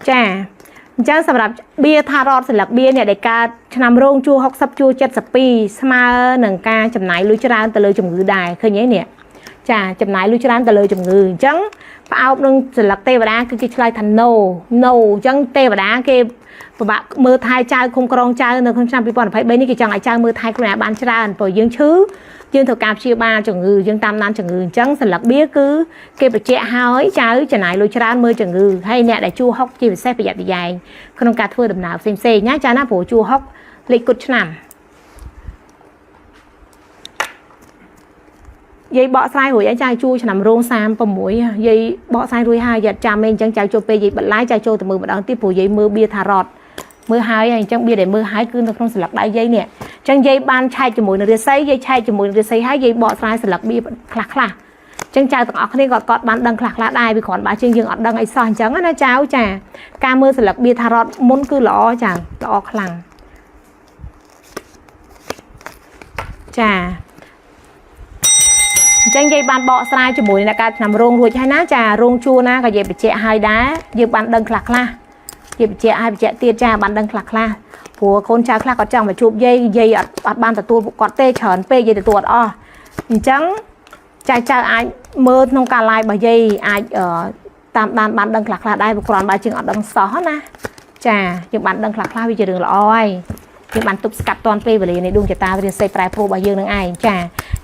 chà chẳngสำหรับเบียร์ทารอดสำหรับเบียร์เนี่ยได้การนำโรงชู60ชู70ปีสมาหนึ่งการจำหน่ายลุยจรานตะเลยจมือได้เคยเนี้ยเนี่ยจ้าจำหน่ายลุยจรานตะเลยจมือจังเอาหนึ่งสำหรับเตวดาคือกิจไลทันโนจังเตวดาเก็บปะมือไทยใจคงกรองใจในคนชาปีปอนไปเบนี่กิจจังไอใจมือไทยคนไหนบ้านจรานปล่อยยืงชื้อยืงถูกการเชียร์บาจมือยืงตามนั้นจมือจังสำหรับเบียร์คือเก็บไปเจ้าหอยใจจำหน่ายลุยจรานมือจมือให้เนี่ยได้ชู6จีบเซ่ประหยัดใหญ่ขนมกาทั่วดำหนาวเซ่ๆง่ายจ้าหน้าผู้ชู6ลิกุชนำยัยเบาทรายหัวยัยใจชูฉนำโรงซามปมวยยัยเบาทรายรวยหายยัดจามเองจังใจโจเปยัยบัดไล่ใจโจแต่มือบัดอังที่ผู้ยัยมือเบียร์ทารอดมือหายจังเบียร์ได้มือหายคือในครองสลักได้ยัยเนี่ยจังยัยบานชายจมูกในเรือไซยัยชายจมูกในเรือไซหายยัยเบาทรายสลักเบียร์คลาจังใจต้องออกนี่กอดบานดังคลาได้ไปขอนบาจึงยังอดดังไอซอนจังนะเจ้าจ้าการมือสลักเบียร์ทารอดมุนคือหล่อจ้าหล่อคลังจ้าจังยัยบานเบาทรายจมูกในการนำโรงรวยใช่นะจ้าโรงชูนะก็ยัยไปเจาะไฮด้ายัยบานดังคลายัยไปเจาะไฮไปเจาะเตี้ยจ้าบานดังคลาผัวคนชาคลาก็จังไปจูบยัยอัดบานแต่ตัวกอดเตะเฉินเป้ยัยแต่ตัวอ้อจังใจไอ้เมื่อน้องการไล่ใบยัยไอ้ตามบานดังคลาได้บุคคลใบจึงอัดดังซ้อนะจ้ายังบานดังคลาวิจารณ์ละอ้อยยังบานตุบสกัดตอนเป้ไปเลยในดวงจิตตาเรียนใส่ปลายโพใบยืนนั่งไอ้จ้า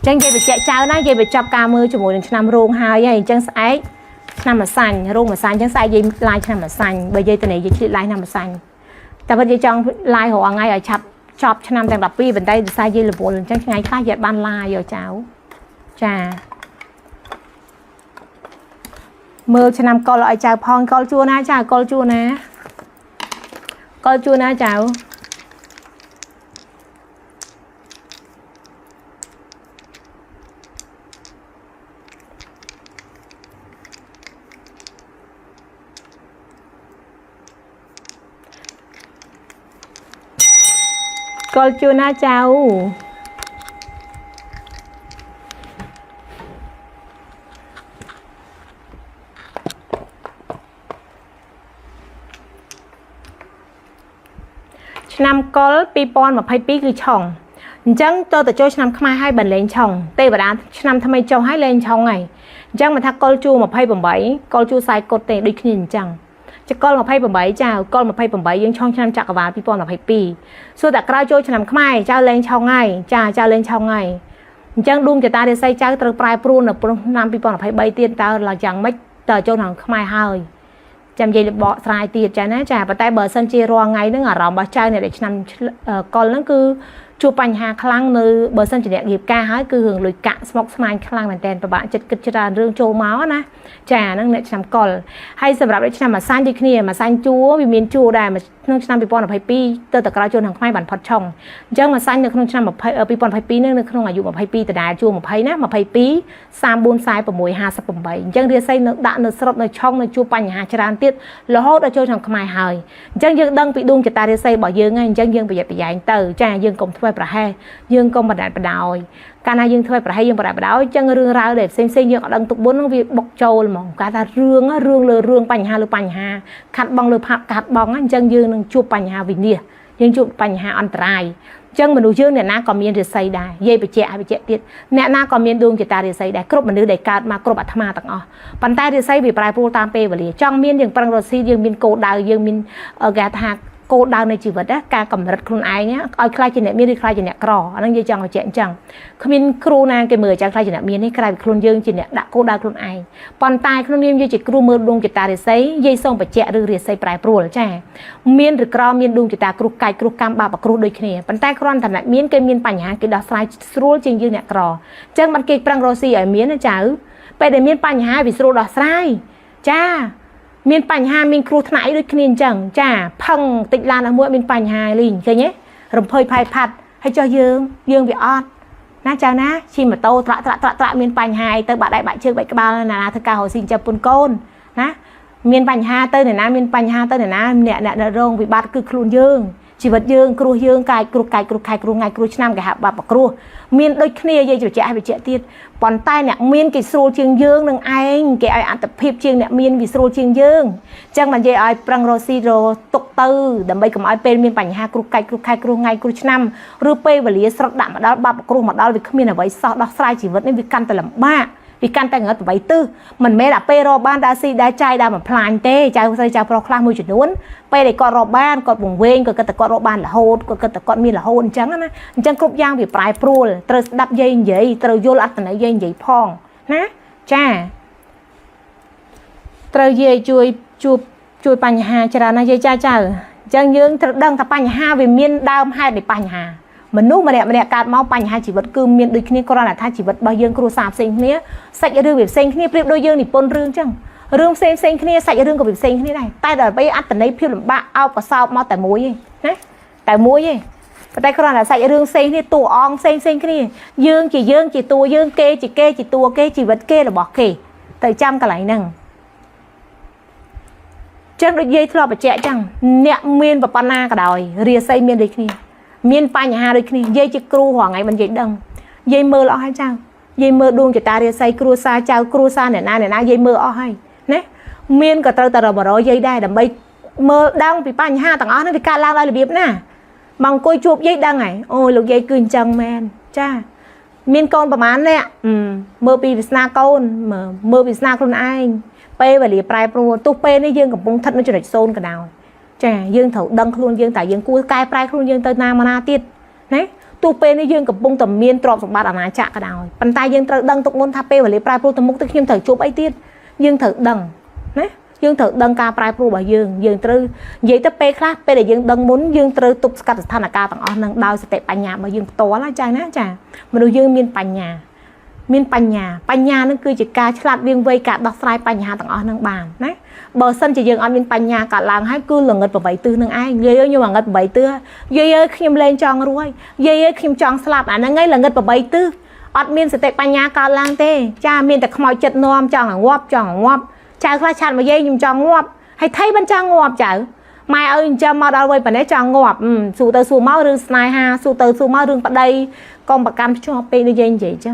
จังยัยไปเจาะเจ้านะยัยไปจับกามือจมูกนำโรงหายยัยจังไอ้นำมาสั่นโรงมาสั่นจังไอ้ยัยลายนำมาสั่นใบยัยตัวไหนยัยคิดลายนำมาสั่นแต่พอยัยจังลายหัวไงไอ้ชับชอบนำแต่แบบปีเป็นได้ใส่ยัยหรือโบนจังไงคล้ายยัยบานลายอยู่เจ้าจ้ามือฉันนำกอลอยจากพองกอลจูนะจ้ากอลจูนะเจ้ากอลจูนะเจ้านำกอลปีปอนมาไพ่ปีคือช่องจังตัวแต่โจชนำขมาให้บันเลนช่องเตะบดานชนำทำไมโจให้เลนช่องไงจังมาทักกอลจูมาไพ่บ่มใบกอลจูใส่กดเตะด้วยขนินจังจะกอลมาไพ่บ่มใบเจ้ากอลมาไพ่บ่มใบยังช่องชนำจักรวาลปีปอนมาไพ่ปีส่วนแต่กล้าโจชนำขมาเจ้าเลนช่องไงเจ้าเลนช่องไงจังดุงจะตาเดใส่เจ้าตระปลายปรุนนำปีปอนมาไพ่ใบเตียนตาเราจังไม่ต่อโจนำขมาให้จำใจเบาสายตีจ้านะจ้าปะแต่เบอร์สันเจรัวไงนึกอ่ะเราบ้าใจเนี่ยเด็กนำกอลนั่นคือชูปัญหาครั้งนึงเบอร์สันจะเนี่ยหยิบกาหายคือหึงลุยกะสมอกสมานครั้งเหมือนแต่ประบาจัดกิจการเรื่องโจม้านะจ้านั่งเนี่ยนำกอลให้สำหรับเด็กนำมาสันดีขึ้นมาสันจูวิมีนจูได้มานั่งนำปีปอนอภัยปีเตอร์ตะกร้าโจนทางไม้บันพอดช่องจังมาสันเนี่ยนำมาปีปอนอภัยปีนึงในขนมอายุมาภัยปีแต่ได้จูมาภัยนะมาภัยปี3 4สายประมวย5 10 8จังเรียใส่เนื้อด่าเนื้อสลบเนื้อช่องเนื้อจูปัญหาจรานติดแล้วเขาได้โจทางขมายหายจังยังดังปีดุงจะตาเรียใส่บ่อยยังไงจังยังประหยัดประหยัดเตอร์จ้ายังกลมถ้วยประแห่ยังกลมประดับประดอยการนายยังถ้วยประแห่ยังประดับประดอยจังเรื่องราวเด็ดเซ็งยังดังตุกบุญวิบกโจลมองการเรื่องปัญหาหรือปัญหาขัดบองหรือผักขัดบองนั่นจังยังนึงจูปัญหาวินเดียยังจูปัญหาอันตรายจังมันดูเชื่อเนี่ยนะก็มีเรื่องใส่ได้เย่ไปเจาะติดเนี่ยนะก็มีดวงจิตตาเรื่องใส่ได้ครบมันดูได้การมากรบอัตมาต่างอ๋อปัญไตเรื่องใส่บีปลายปูตามเปย์บริจังมีอย่างปรังรสซียังมีโกดาวยังมีกาทากโกดาวในชีวิตนะการกำลังครูไอ้เนี่ยเอาใครจะเนี่ยมีหรือใครจะเนี่ยกรอนั่นยังจังเอาเจาะจังขมิ้นครูนางเกมือจะใครจะเนี่ยมีนี่ใครครูยังจะเนี่ยดักโกดาวครูไอ้ปัญไตครูยังจะครูมือดวงจิตตาเรื่องใส่ยี่ส่งไปเจาะหรือเรื่องใส่ปลายปูหรือใช่มีหรือกรอมีดวงจิตตาครูไก่ครูกำบาปครูโดยเนี่ยปัญไตครูอันทำเนี่ยมีเกมีปัญหาเกิดดัชไลส์รู้จริงยืนเนี่ยกรอจังมันเกิดปรังรสซีไอ้มีนะจ๊ะไปได้มีปัญหาวิสรู้ดัชไลส์จ้ามีปัญหามีครูทนายด้วยคณินจังจ้าพังติดลานอมวยมีปัญหาลิงใช่ไหมรำเพยพายพัดให้เจ้ายืงไปออดนะเจ้านะชิมมาโตตระมีปัญหาเติมบะได้บะเชือกใบกระบาลนานาทกาหัวสิงจะปุ่นโกนนะ miền bành ha tới này ná miền bành ha tới này ná nè rong bị bắt cứ khuôn dương chỉ vật dương kêu dương cài ngày kêu năm cái hạt bạc kêu miền đôi kia dây chụp chạy bị chạy tiết còn tay nè miền cái sô chiên dương đừng anh cái ai ăn tập hiệp chiên nè miền vì sô chiên dương chẳng mà dây ai prang rosi ro tục tư đầm bay cầm ai bên miền bành ha kêu ngày kêu năm rupe và lìa sọt đạm mà đó bạc kêu mà đó vì miền là vậy sọt đó sai chỉ vật nên vì căn ta làm ba vì căn ta ngất vậy tư mình mẹ là pero ban đa si đa chai đa mà plan tê chai say chai pro khlang môi chuyển nuốn pe để con rò ban con vùng ven con cái con rò ban là hôn con con miên là hôn trắng á trắng cục giang vì prai pro từ đập dây vậy từ vô lát từ nãy dây vậy phong ná cha từ dây chui bành hà chả là dây cha chẳng dương đăng thà bành hà vì miên đau hai để bành hà mình nuốt mà đẹp cạt máu bành hai chỉ vật cư miền đôi khi con là thay chỉ vật bao dương kêu sạp sinh kia sạch ở đường việc sinh kia biết đôi dương thì pôn rương chăng rương sinh kia sạch ở đường của việc sinh kia này tay đời bây ăn từ đấy phiêu làm bạ ao và sao mau tại muối gì đấy tại muối gì tay con là sạch ở đường sinh kia tù ong sinh kia dương chỉ tua dương kê chỉ tua kê chỉ vật kê là bỏ kê tại trăm cả lại nằng chân đôi dây thọ bạch trẻ chăng nẹt miên và pana cả đời rìa xây miên đấy kia miền Pành Hà đây kia dây chiếc cừu hoàng ngày mình dậy đằng dây mơ lo hay sao dây mơ đuông cho ta đi xây cừu sa chào cừu sa này na dây mơ o hay nè miền cả tơ mà rồi dây đây đầm bay mơ đang bị Pành Hà tầng ó nó bị ca lao là biếp nè bằng côi chụp dây đằng này ôi lục dây cừu chăng men cha miền conประมาณ nè mơ bị sna con mơ bị sna con ai pe và lìa prai pro tu pe nó dươngกับ pung thật nó cho đạch xôn cả nào chà dương thấu đăng luôn dương tại dương cua cai prai luôn dương tới nam mana tiết đấy tu pe này dươngกับ pung tầm miên trọp sọc bát ở nhà chạ cả nào bàn tay dương tới đăng tục môn tháp pe và lấy prai pro tầm mục tới khiêm thời chụp ấy tiết dương thấu đăng đấy dương thấu đăng ca prai pro bà dương tới vậy tới pe khác pe để dương đăng muốn dương tới tục cắt thành là ca tặng on năng đào sẽ tệ bành nhà mà dương to lá chai ná chà mà đồ dương miên bành nhà nó cứ chỉ ca chặt viên vây cả đọc sai bành nhà tặng on năng bàn đấy bờ sân chỉ dừng ăn miên bành nhà cả làng hai cứ là ngật vào bảy tư nương ai ghê ơi nhưng mà ngật bảy tư ghê ơi khiêm lên tròn ruồi ghê ơi khiêm tròn slap nó ngay là ngật vào bảy tư ọt miên sẽ tệ bành nhà cả làng tê cha miên tại mọi chật nom tròn là ngóp cha khai chặt mà dây nhưng tròn ngóp hay thấy bên tròn ngóp chở mai ơi cha mà đào vây bản đấy tròn ngóp sù tơ sù máu rương snai ha sù tơ sù máu rương bắt đây con bạc cam cho pe nó dây vậy chứ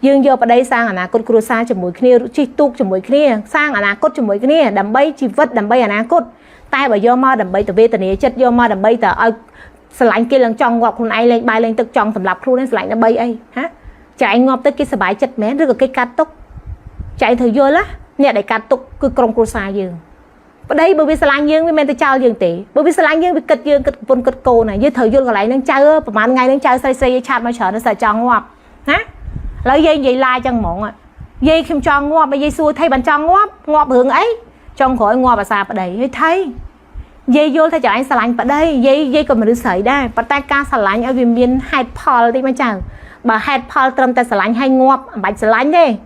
dương vô ở đây sang là cốt cua sa cho mỗi kia chi tuộc cho mỗi kia sang là cốt cho mỗi kia đầm bay chi vất đầm bay là cốt tay bà vô ma đầm bay từ về từ này chất vô ma đầm bay từ sải kia lần tròn ngọc con ai lên bay lên tức tròn sầm lập luôn đấy sải nó bay ấy hả chạy ngọc tới cái sải chất mé rồi cái cát túc chạy thử vô lá nè để cát túc cứ còng cua sa dương ở đây bởi vì sải dương với men tới trao dương tỷ bởi vì sải dương với cật dương cật bồn cật cô này với thử vô còn lại nó chơiประมาณ ngày nó chơi say chặt mà chờ nó sải tròn ngọc hả lấy dây vậy lai chân mộng à dây khi cho ngọt bây dây xua thay bàn cho ngọt hưởng ấy trong khỏi ngọt và xà ở đây thấy dây vô thay cho anh xà lạnh ở đây dây còn mà được sợi đây và tay ca xà lạnh ở vùng miền hạt Paul đi mà chào bà hạt Paul trầm tay xà lạnh hay ngọt bạch xà lạnh đi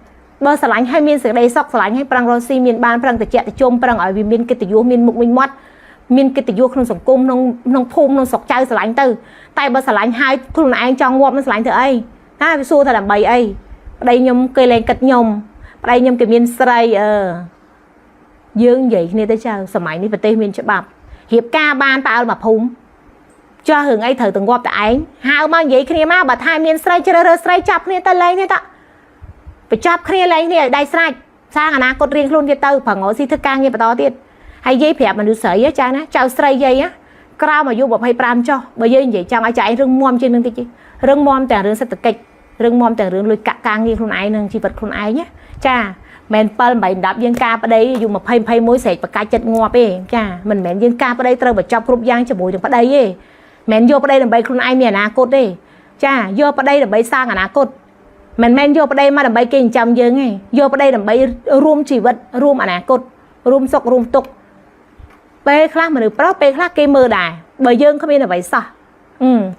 bơ xà lạnh hay miền xà đây sọc xà lạnh hay prang rosi miền ban prang tự chẹt chôm prang ở vùng miền kia tự vô miền mục miền mót miền kia tự vô không sòng cung nông phum nông sọc chơi xà lạnh từ tay bơ xà lạnh hai thun anh cho ngọt nó xà lạnh từ ấy ha xua thật là bầy ấy đây nhom cây lên cật nhom đây nhom cái miên sray dương vậy nên tới chào sớm này phải tê miên cho bạp hiệp ca ban tạo mà phúng cho hưởng ấy thử từng quạt tại anh hao mang vậy khi mà bà thay miên sray chơi sray chập nên ta lấy nên ta phải chập khi lấy này đây sray sang à cột riêng luôn cho tao phải ngồi si thức cang như bà to tiết hay dây phèo mà được sợi á cha nó chào sray dây á cao mà vô bọc hay pram cho bởi dây vậy chăng ai chạy rừng muom trên nương tí rừng muomแต่ rừng sẽ tự kịch rừng momแต่ rừng lùi cạ càng như con ai nương chỉ vật con ai nhé cha men pal bảy đạp dương ca ở đây dùng một phay muối sệt và cá chật ngọt ấy cha mình men dương ca ở đây trâu bật chọc rụp giang cho bụi được ở đây ấy men vô ở đây là bảy con ai miền cốt đi cha vô ở đây là bảy sang cốt men vô ở đây mà là bảy kinh chậm dương ấy vô ở đây là bảy room chỉ vật room cốt room sọc room tục pe khác mà được pro pe khác cây mơ đài bởi dương không biết là bảy sao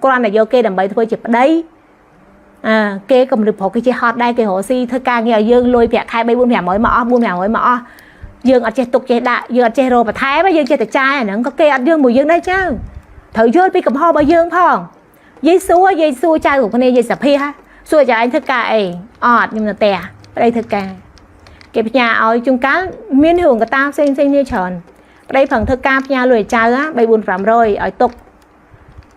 con này vô cây làm bảy thôi chụp ở đây kê cầm được một cái chơi hot đây cái hồ si thơ ca nghe dương lôi bẹt hai bay buôn mèo mới mỏ dương ở chơi tục chơi đại dương ở chơi rồi mà thái mà dương chơi tại trai nó có kê ăn dương mùi dương đây chứ thử chơi bị cầm ho bao dương phong dây xua trai của con này dây sập hi ha xua cho anh thơ ca ấy nhưng mà tè ở đây thơ ca គេផ្ញើឲ្យជួនកាលមានរឿងកតាផ្សេងៗនេះច្រើនប្តីប្រឹងធ្វើការផ្ញើលុយចៅ3 4 500ឲ្យទុក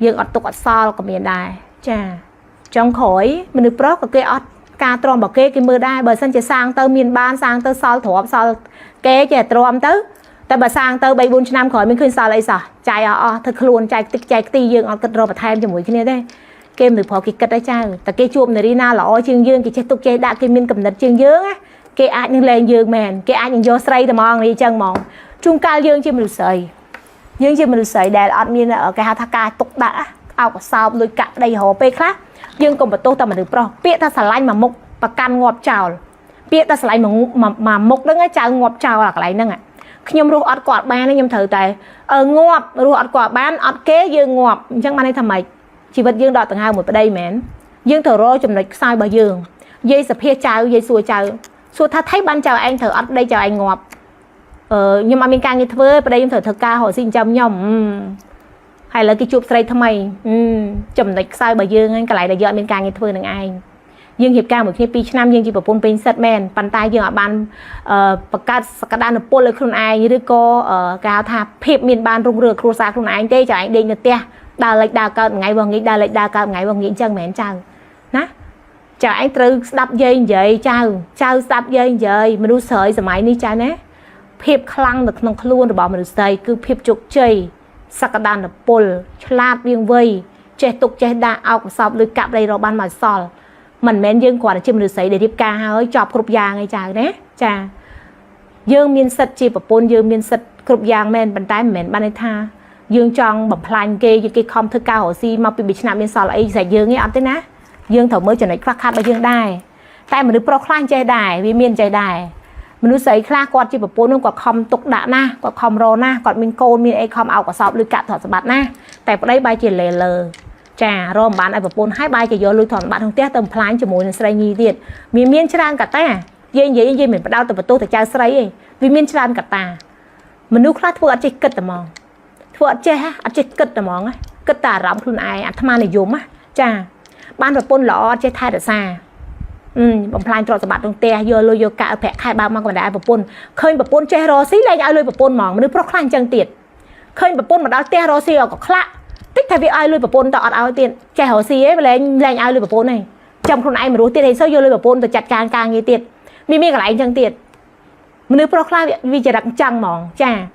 យើងអត់ទុកអត់សល់ក៏មានដែរចាចុងក្រោយមនុស្សប្រុសក៏គេអត់ការទ្រាំរបស់គេមើលដែរបើសិនជាសាងទៅមានបានសាងទៅសល់ទ្រាំសល់គេចេះទ្រាំទៅតែបើសាងទៅ3 4ឆ្នាំក្រោយមានឃើញសល់អីសោះចាយអស់ធ្វើខ្លួនចាយតិចចាយខ្ទីយើងអត់គិតរកបន្ថែមជាមួយគ្នាទេគេមនុស្សប្រុសគេគិតឲ្យចៅតែគេជួបនារីណាល្អជាងយើងគេចេះទុកចេះដាក់គេមានកំណត់ជាងយើងណាគេអាចនឹងលែងយើងមែនគេអាចនឹងយកស្រីតែហ្មងនេះចឹងហ្មងជួនកាលយើងជាមនុស្សស្រីយើងជាមនុស្សស្រីដែលអត់មានគេហៅថាការទុកដាក់អោបកសោបលុយកាក់ដីរហពេលខ្លះយើងកុំបន្ទោសតែមនុស្សប្រុសពាក្យថាស្រឡាញ់មួយមុខប្រកាន់ងាប់ចោលពាក្យថាស្រឡាញ់មួយមុខហ្នឹងចៅងាប់ចោលអាកន្លែងហ្នឹងខ្ញុំរស់អត់គាត់បានខ្ញុំត្រូវតែងាប់រស់អត់គាត់បានអត់គេយើងងាប់អញ្ចឹងបានន័យថាម៉េចជីវិតយើងដកដង្ហើមមួយប្តីមែនយើងត្រូវរកចំណុចខ្សោយរបស់យើងយាយសភាចៅយាយសួរចៅសួរថាថៃបានចៅឯងត្រូវអត់ប្តីចៅឯងងាប់ខ្ញុំអត់មានការងារធ្វើប្តីខ្ញុំត្រូវធ្វើការរកស៊ីចិញ្ចឹមខ្ញុំហើយឥឡូវគេជួបស្រីថ្មីចំណុចខ្សោយរបស់យើងហ្នឹងកន្លែងដែលយើងអត់មានការងារធ្វើនឹងឯងយើងរៀបការមួយគ្នា2ឆ្នាំយើងជាប្រពន្ធពេញសិទ្ធមែនប៉ុន្តែយើងអាចបានបង្កើតសក្តានុពលឲ្យខ្លួនឯងឬក៏គេហៅថាភាពមានបានរុងរឿងគ្រួសារខ្លួនឯងទេចៅឯងដេកនៅផ្ទះដើរលេចដើរកើតថ្ងៃវងងាយដើរលេចដើរកើតថ្ងៃវងងាយអញ្ចឹងមែនចៅណាចៅឯងត្រូវស្ដាប់យាយនិយាយចៅស្ដាប់យាយនិយាយមនុស្សស្រីសម័យនេះចៅណាភាពខ្លាំងនៅក្នុងខ្លួនរបស់មនុស្សស្រីគឺភាពជោគជ័យសក្តានុពលឆ្លាតវាងវៃចេះទុកចេះដាក់អោបកសោបលុយកាក់ដីរកបានមកសល់មិនមែនយើងគ្រាន់តែជាមនុស្សស្រីដែលរៀបការហើយចប់គ្រប់យ៉ាងឯងចៅណាចាយើងមានសិទ្ធិជាប្រពន្ធយើងមានសិទ្ធិគ្រប់យ៉ាងមែនប៉ុន្តែមិនមែនបានន័យថាយើងចង់បំផ្លាញគេខំធ្វើការរកស៊ីមកពី2ឆ្នាំមានសល់អីស្រេចយើងឯងអត់ទេណាយើងត្រូវមើលចំណុចខ្វះខាតរបស់យើងដែរតែមនុស្សប្រុសខ្លះចេះដែរវាមានចេះដែរមនុស្សស្រីខ្លះគាត់ជាប្រពន្ធនោះគាត់ខំទុកដាក់ណាគាត់ខំរណាគាត់មានកូនមានអីខំអោបកសោបលុយកាក់ទ្រព្យសម្បត្តិណាតែប្តីបែរជាលេលើចារមបានឲ្យប្រពន្ធហើយបែរជាយកលុយទ្រព្យសម្បត្តិក្នុងផ្ទះទៅបំផ្លាញជាមួយនឹងស្រីញីទៀតមានច្រើនកត្តាយើងនិយាយមិនបដោតទៅបន្ទោសទៅចៅស្រីទេវាមានច្រើនកត្តាមនុស្សខ្លះធ្វើអត់ចេះគិតតែហ្មងធ្វើអត់ចេះគិតតែហ្មងគិតតែអារម្មណ៍ខ្លួនឯងអាត្មានិយមចាបានប្រពន្ធល្អអត់ចេះថែរក្សាបំផ្លាញទ្រព្យសម្បត្តិក្នុងផ្ទះយកលុយយកកាក់ប្រាក់ខែបើមកក៏មិនដែរប្រពន្ធឃើញប្រពន្ធចេះរកស៊ីលែងឲ្យលុយប្រពន្ធហ្មងមនុស្សប្រុសខ្លះអញ្ចឹងទៀតឃើញប្រពន្ធមកដល់ផ្ទះរកស៊ីក៏ខ្លាក់តិចតែវាឲ្យលុយប្រពន្ធទៅអត់ឲ្យទៀតចេះរកស៊ីឯងលែងឲ្យលុយប្រពន្ធឯងចាំខ្លួនឯងមិនរស់ទៀតឯងសូវយកលុយប្រពន្ធទៅចាត់ការងារទៀតមានកន្លែងអញ្ចឹងទៀតមនុស្សប្រុសខ្លះវាចរិតអញ្ចឹងហ្មងចា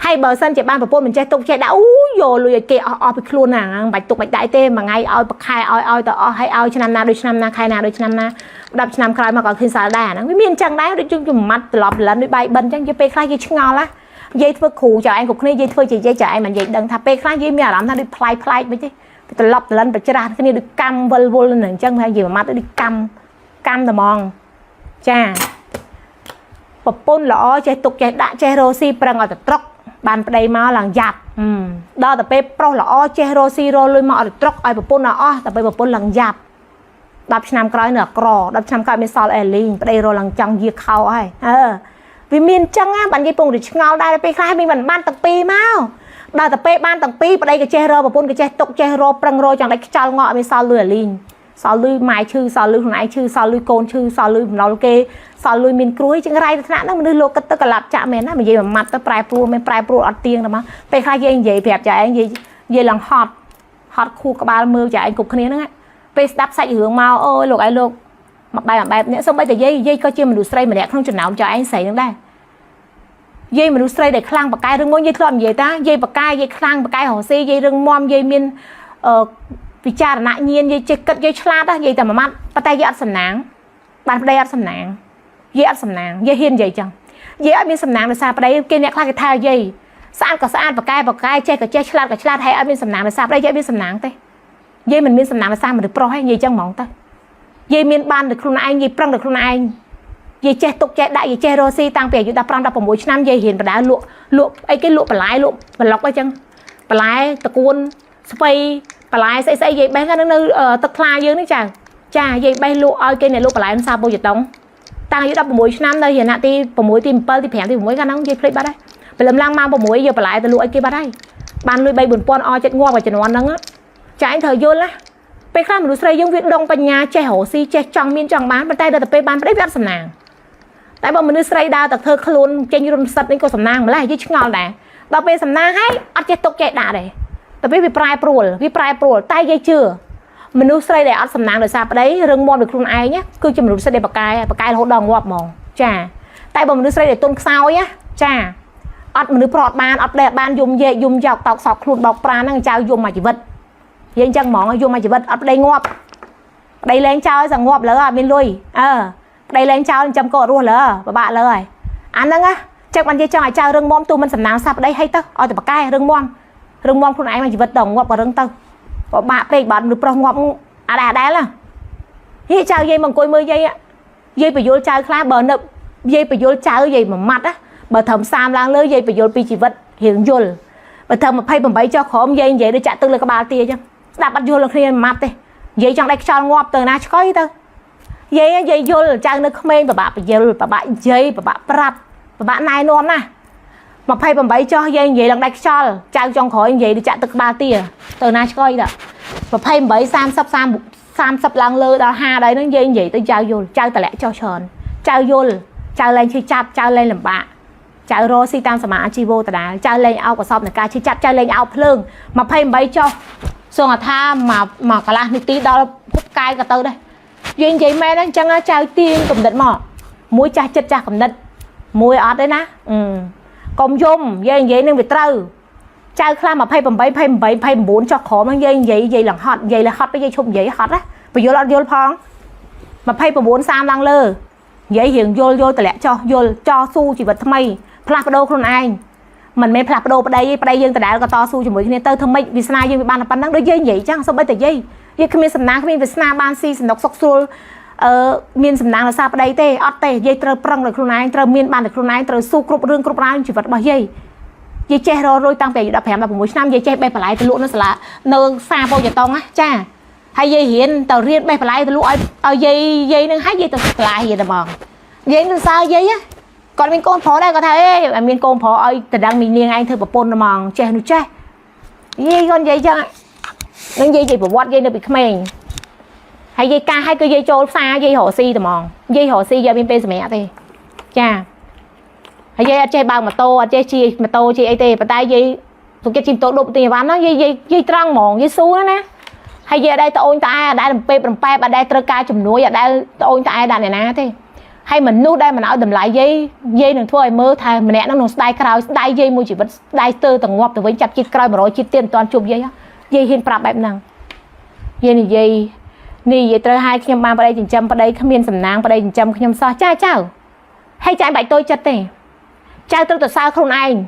ហើយបើសិនជាបានប្រពន្ធមិនចេះទុកចេះដាក់អូយកលុយឲ្យគេអស់ពីខ្លួនណាមិនបាច់ទុកបាច់ដាក់ទេមួយថ្ងៃឲ្យប្រខែឲ្យទៅអស់ហើយឲ្យឆ្នាំណាដូចឆ្នាំណាខែណាដូចឆ្នាំណា10ឆ្នាំក្រោយមកក៏ឃើញសាល់ដែរហ្នឹងវាមានអញ្ចឹងដែរដូចជំមាត់ត្រឡប់លិនដូចបាយបិណ្ឌអញ្ចឹងជាពេលខ្លះយើងឆ្ងល់ណានិយាយធ្វើគ្រូចៅឯងគ្រប់គ្នានិយាយធ្វើជានិយាយចៅឯងមិននិយាយដឹងថាពេលខ្លះយើងមានអារម្មណ៍ថាដូចប្លែកមិនទេត្រឡប់លិនប្រច្រាស់គ្នាដូចកម្មវល់នឹងអញ្ចឹងហើយនិយាយមួយម៉ាត់ដូចកម្មតែហ្មងចាប្រពន្ធល្អចេះទុកចេះដាក់ចេះរកស៊ីប្រឹងឲ្យទៅត្រកបានប្តីមកឡើងយ៉ាប់ដល់ទៅពេលប្រុសល្អចេះរកស៊ីរកលុយមកឲ្យត្រកឲ្យប្រពន្ធអស់តែពេលប្រពន្ធឡើងយ៉ាប់10ឆ្នាំក្រោយនៅអាក្រ10ឆ្នាំក្រោយមានសល់អេលីងប្តីរកឡើងចង់យាខោហើយវាមានចឹងណាបាននិយាយពងរីឆ្ងល់ដែរពេលខ្លះមានបានទាំងពីរមកដល់ទៅពេលបានទាំងពីរប្តីក៏ចេះរកប្រពន្ធក៏ចេះទុកចេះរកប្រឹងរកចង់តែខ្ចល់ងក់មានសល់លុយអេលីងសល់លុយម៉ែឈឺសល់លុយខ្លួនឯងឈឺសល់លុយកូនឈឺសល់លុយបំណុលគេសល់លុយមានគ្រួយចឹងរាយថ្នាក់ហ្នឹងមនុស្សលោកគិតទៅកលាប់ចាក់មែនណានិយាយមួយម៉ាត់ទៅប្រែប្រួលមែនប្រែប្រួលអត់ទៀងតែមកពេលខ្លះយើងនិយាយប្រាប់ចាឯងនិយាយឡើងហត់ខួរក្បាលមើលចាឯងគ្រប់គ្នាហ្នឹងពេលស្ដាប់សាច់រឿងមកអូយលោកឯងលោកមកបែបនេះសូម្បីតែយាយក៏ជាមនុស្សស្រីម្នាក់ក្នុងចំណោមចាឯងស្រីហ្នឹងដែរយាយមនុស្សស្រីដែលខ្លាំងបកកាយរឹងមាំយាយធ្លាប់និយាយតាយាយបកកាយយាយខ្លាំងបកកាយរស់ស៊ីយាយរឹងមាំយាយមានពិចារណញ្ញាណយាយចេះគិតយាយឆ្លាតយាយតែមួយម៉ាត់ប៉ុន្តែយាយអត់សំណាងបានប្តីអត់សំណាងយាយអត់សំណាងយាយហ៊ាននិយាយចឹងយាយអត់មានសំណាងដោយសារប្តីគេអ្នកខ្លះគេថាយាយស្អាតក៏ស្អាតបកកាយចេះក៏ចេះឆ្លាតក៏ឆ្លាតហើយអត់មានសំណាងដោយសារប្តីយាយមានសំណាងទេយាយមិនមានសំណាងដោយសារមនុស្សប្រុសទេយាយចឹងហ្មងទៅយាយមានបានតែខ្លួនឯងយាយប្រឹងតែខ្លួនឯងយាយចេះទុកចេះដាក់យាយចេះរកស៊ីតាំងពីអាយុ15 16ឆ្នាំយាយរៀនបដាលក់អីគេលក់បន្លែលក់ប្លុកអីចឹងបន្លែតកួនស្ពៃបន្លែស្អីយាយបេះនៅទឹកថ្លាយើងនេះចាយាយបេះលក់ឲ្យគេអ្នកលក់បន្លែនៅសាបូជតុងតាំងអាយុ16ឆ្នាំនៅរយៈទី6ទី7ទី5ទី6កាលហ្នឹងយាយភ្លេចបាត់ហើយព្រលឹមឡើងមក6យកបន្លែទៅលក់ឲ្យគេបាត់ហើយបានលុយ3 4,000អចិត្តងាប់ឲ្យជំនាន់ហ្នឹងចាឯងត្រូវយល់ណាពេលខ្លះមនុស្សស្រីយើងវាដងបញ្ញាចេះរកស៊ីចេះចង់មានចង់បានប៉ុន្តែដល់ទៅពេលបានប្តីវាអត់សំណាង tại bọn mình nước sấy đào tật thơ khôn trên run sật nên có sầm nang mà lại với ngon nè đào về sầm nang hay ăn chết tục chạy đà đấy tại vì prai pruol tay dây chưa mình nước sấy để ăn sầm nang rồi sao đấy rừng mòn được luôn ai nhá cứ cho mình nước sấy để bạc cài hỗ đòn ngọt mòn chà tại bọn mình nước sấy để tôn sao nhá chà ăn mình nước prọt ban ăn đẹp ban dùng về dùng dọc tọc sọc luôn bọc pra năng trao dùng mà chỉ vật vậy chẳng mỏng dùng mà chỉ vật ăn đây ngọt đây lên trao rằng ngọt lỡ à bên lui đây lên trao chấm cọ luôn lỡ và bạn lỡ rồi ăn đó á chắc bạn chơi cho ai trao rừng mom tu mình sầm nang sao đây hay tớ ở từ bạc cài rừng mom luôn ai mà chỉ vật đồng ngọt và rừng tơ và bạn đây bạn được pro ngọt đá là như trao dây bằng cối mưa dây á dây phải vô trao khá bờ nợ dây phải vô trao dây mà mặt á bờ thầm sam lang lưới dây phải vô pi chỉ vật hiện vô bờ thầm mà phay bầm bấy cho khóm dây vậy để chặt tư là các bà tia chứ đạp bắt vô là khi mặt đi dây trong đây cho ngọt từ na coi tơ dây vô là trao nước mê và bạn dây và bạn prap và bạn này luôn nè mà phay bầm bấy cho dây vậy lần đây cho trao trong khỏi vậy để chặt từ các bà tia từ na coi đó và phay bấy sam sắp lang lơ đó ha đấy nó dây vậy tôi trao vô trao tại lẽ cho tròn trao vô trao lên chơi chặt trao lên làm bạ trao rô si tam sma chi vô ta đá trao lên ao của sọp này ca chơi chặt trao lên ao phượng mà phay bấy cho xong là tha mà cả là tí đó phút cay cả tơ đây duyên vậy mẹ đó chẳng á trao tiên cầm địch mỏ muối cha chết cha cầm địch muối ọt đấy ná công dung dây vậy nên bị trâu trao khla mà phay bầm bốn cho khó mang dây vậy là hot cái dây chung vậy hot á bây giờ là vô phong mà phay bầm bốn sam lang lơ vậy hiện vô tại lẽ cho su chỉ vật tham mày plak đô con anh mình mới plak đô đây dương tại đã có to su chỉ mỗi khi tơ tham mày vì sao dương ban là ban năng đối dây vậy chẳng sao bây tại dây không biết sầm nang không biết vì sao ban si sầm độc sọc xul miền sầm nang là sao đây tê ọt tê dây trơ prăng được con anh trơ miền ban được con anh trơ su cướp rương cướp rang chỉ vật bao dây che rồi tăng về đập hẻm là mỗi năm dây che bay phải lại từ lũ nó là nơ xa bao giờ tông á cha hay dây hiện tàu riêng bay phải lại từ lũ ở dây nó hái dây tàu lại vậy là mòn dây nó sao dây á còn mình con phó đây có thấy mình con phó ơi từ đang mình liền anh thưa bà pôn mòn che nó che dây con dây cho nó dây gì của dây nó bị khmeng hay dây ca hay cái dây trôi xa dây hồ si từ mòn dây hồ si giờ bên bên mẹ thì cha dây chơi bao mà tô chơi chi mà tô chi ấy và tay dây tụi cái chim tô đụng tiền bán nó dây trăng mòn dây xu đó nè hay giờ đây tôi ta đã làm pe bà đây trơ ca chùm núi ở đây tôi ta đàn này nè thế hay mình nuốt đây mà nói đầm lại dây đừng thôi mơ thà mình nè nó đai cào đai dây mua chỉ vật đai tơ tầng ngọc từ với chặt chi cào mà rồi chi tiền toàn chụp dây hiền prap bẹp năng dây nì trơ hai khi em mang vào đây chỉnh châm vào đây không miên sầm nang vào đây chỉnh châm khi em so chào hay trái bạch tôi chặt này trai tôi từ sao không anh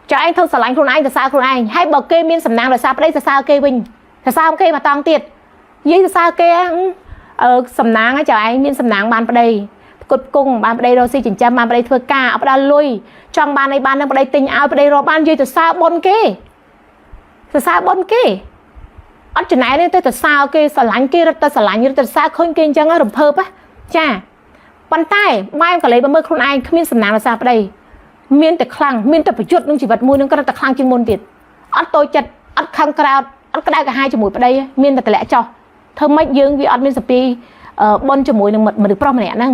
cho anh không sợ lạnh không anh từ sao không anh hay bờ kê miên sầm nang rồi sao đây từ sao kê bình từ sao kê mà toàn tiệt với từ sao kê sầm nang á chào anh miên sầm nang ban vào đây cột cung ban vào đây rồi si chỉnh châm ban vào đây thưa ca ở đây lui trong ban này ban vào đây tinh áo vào đây rồi ban dưới từ sao bon kê từ sao bon kê ở chỗ này nên tôi từ sao kê sợ lạnh kê rất sợ lạnh như từ sao không kê chẳng ở đồng phớp á cha bàn tay mai còn lấy bơm không anh không miên sầm nang là sao vào đây miênแต่คลั่งmiênแต่ประยุทธ์นึงชีวิตมวยนึงก็แต่คลั่งจนมนติดอัดตัวจัดอัดข้างกราวอัดก็ได้กับ2จมูกไปได้miênแต่แหละจอเธอไม่ยืงวิอัดmiênสปีบนจมูกนึงมันđược pro mà nèนั่ง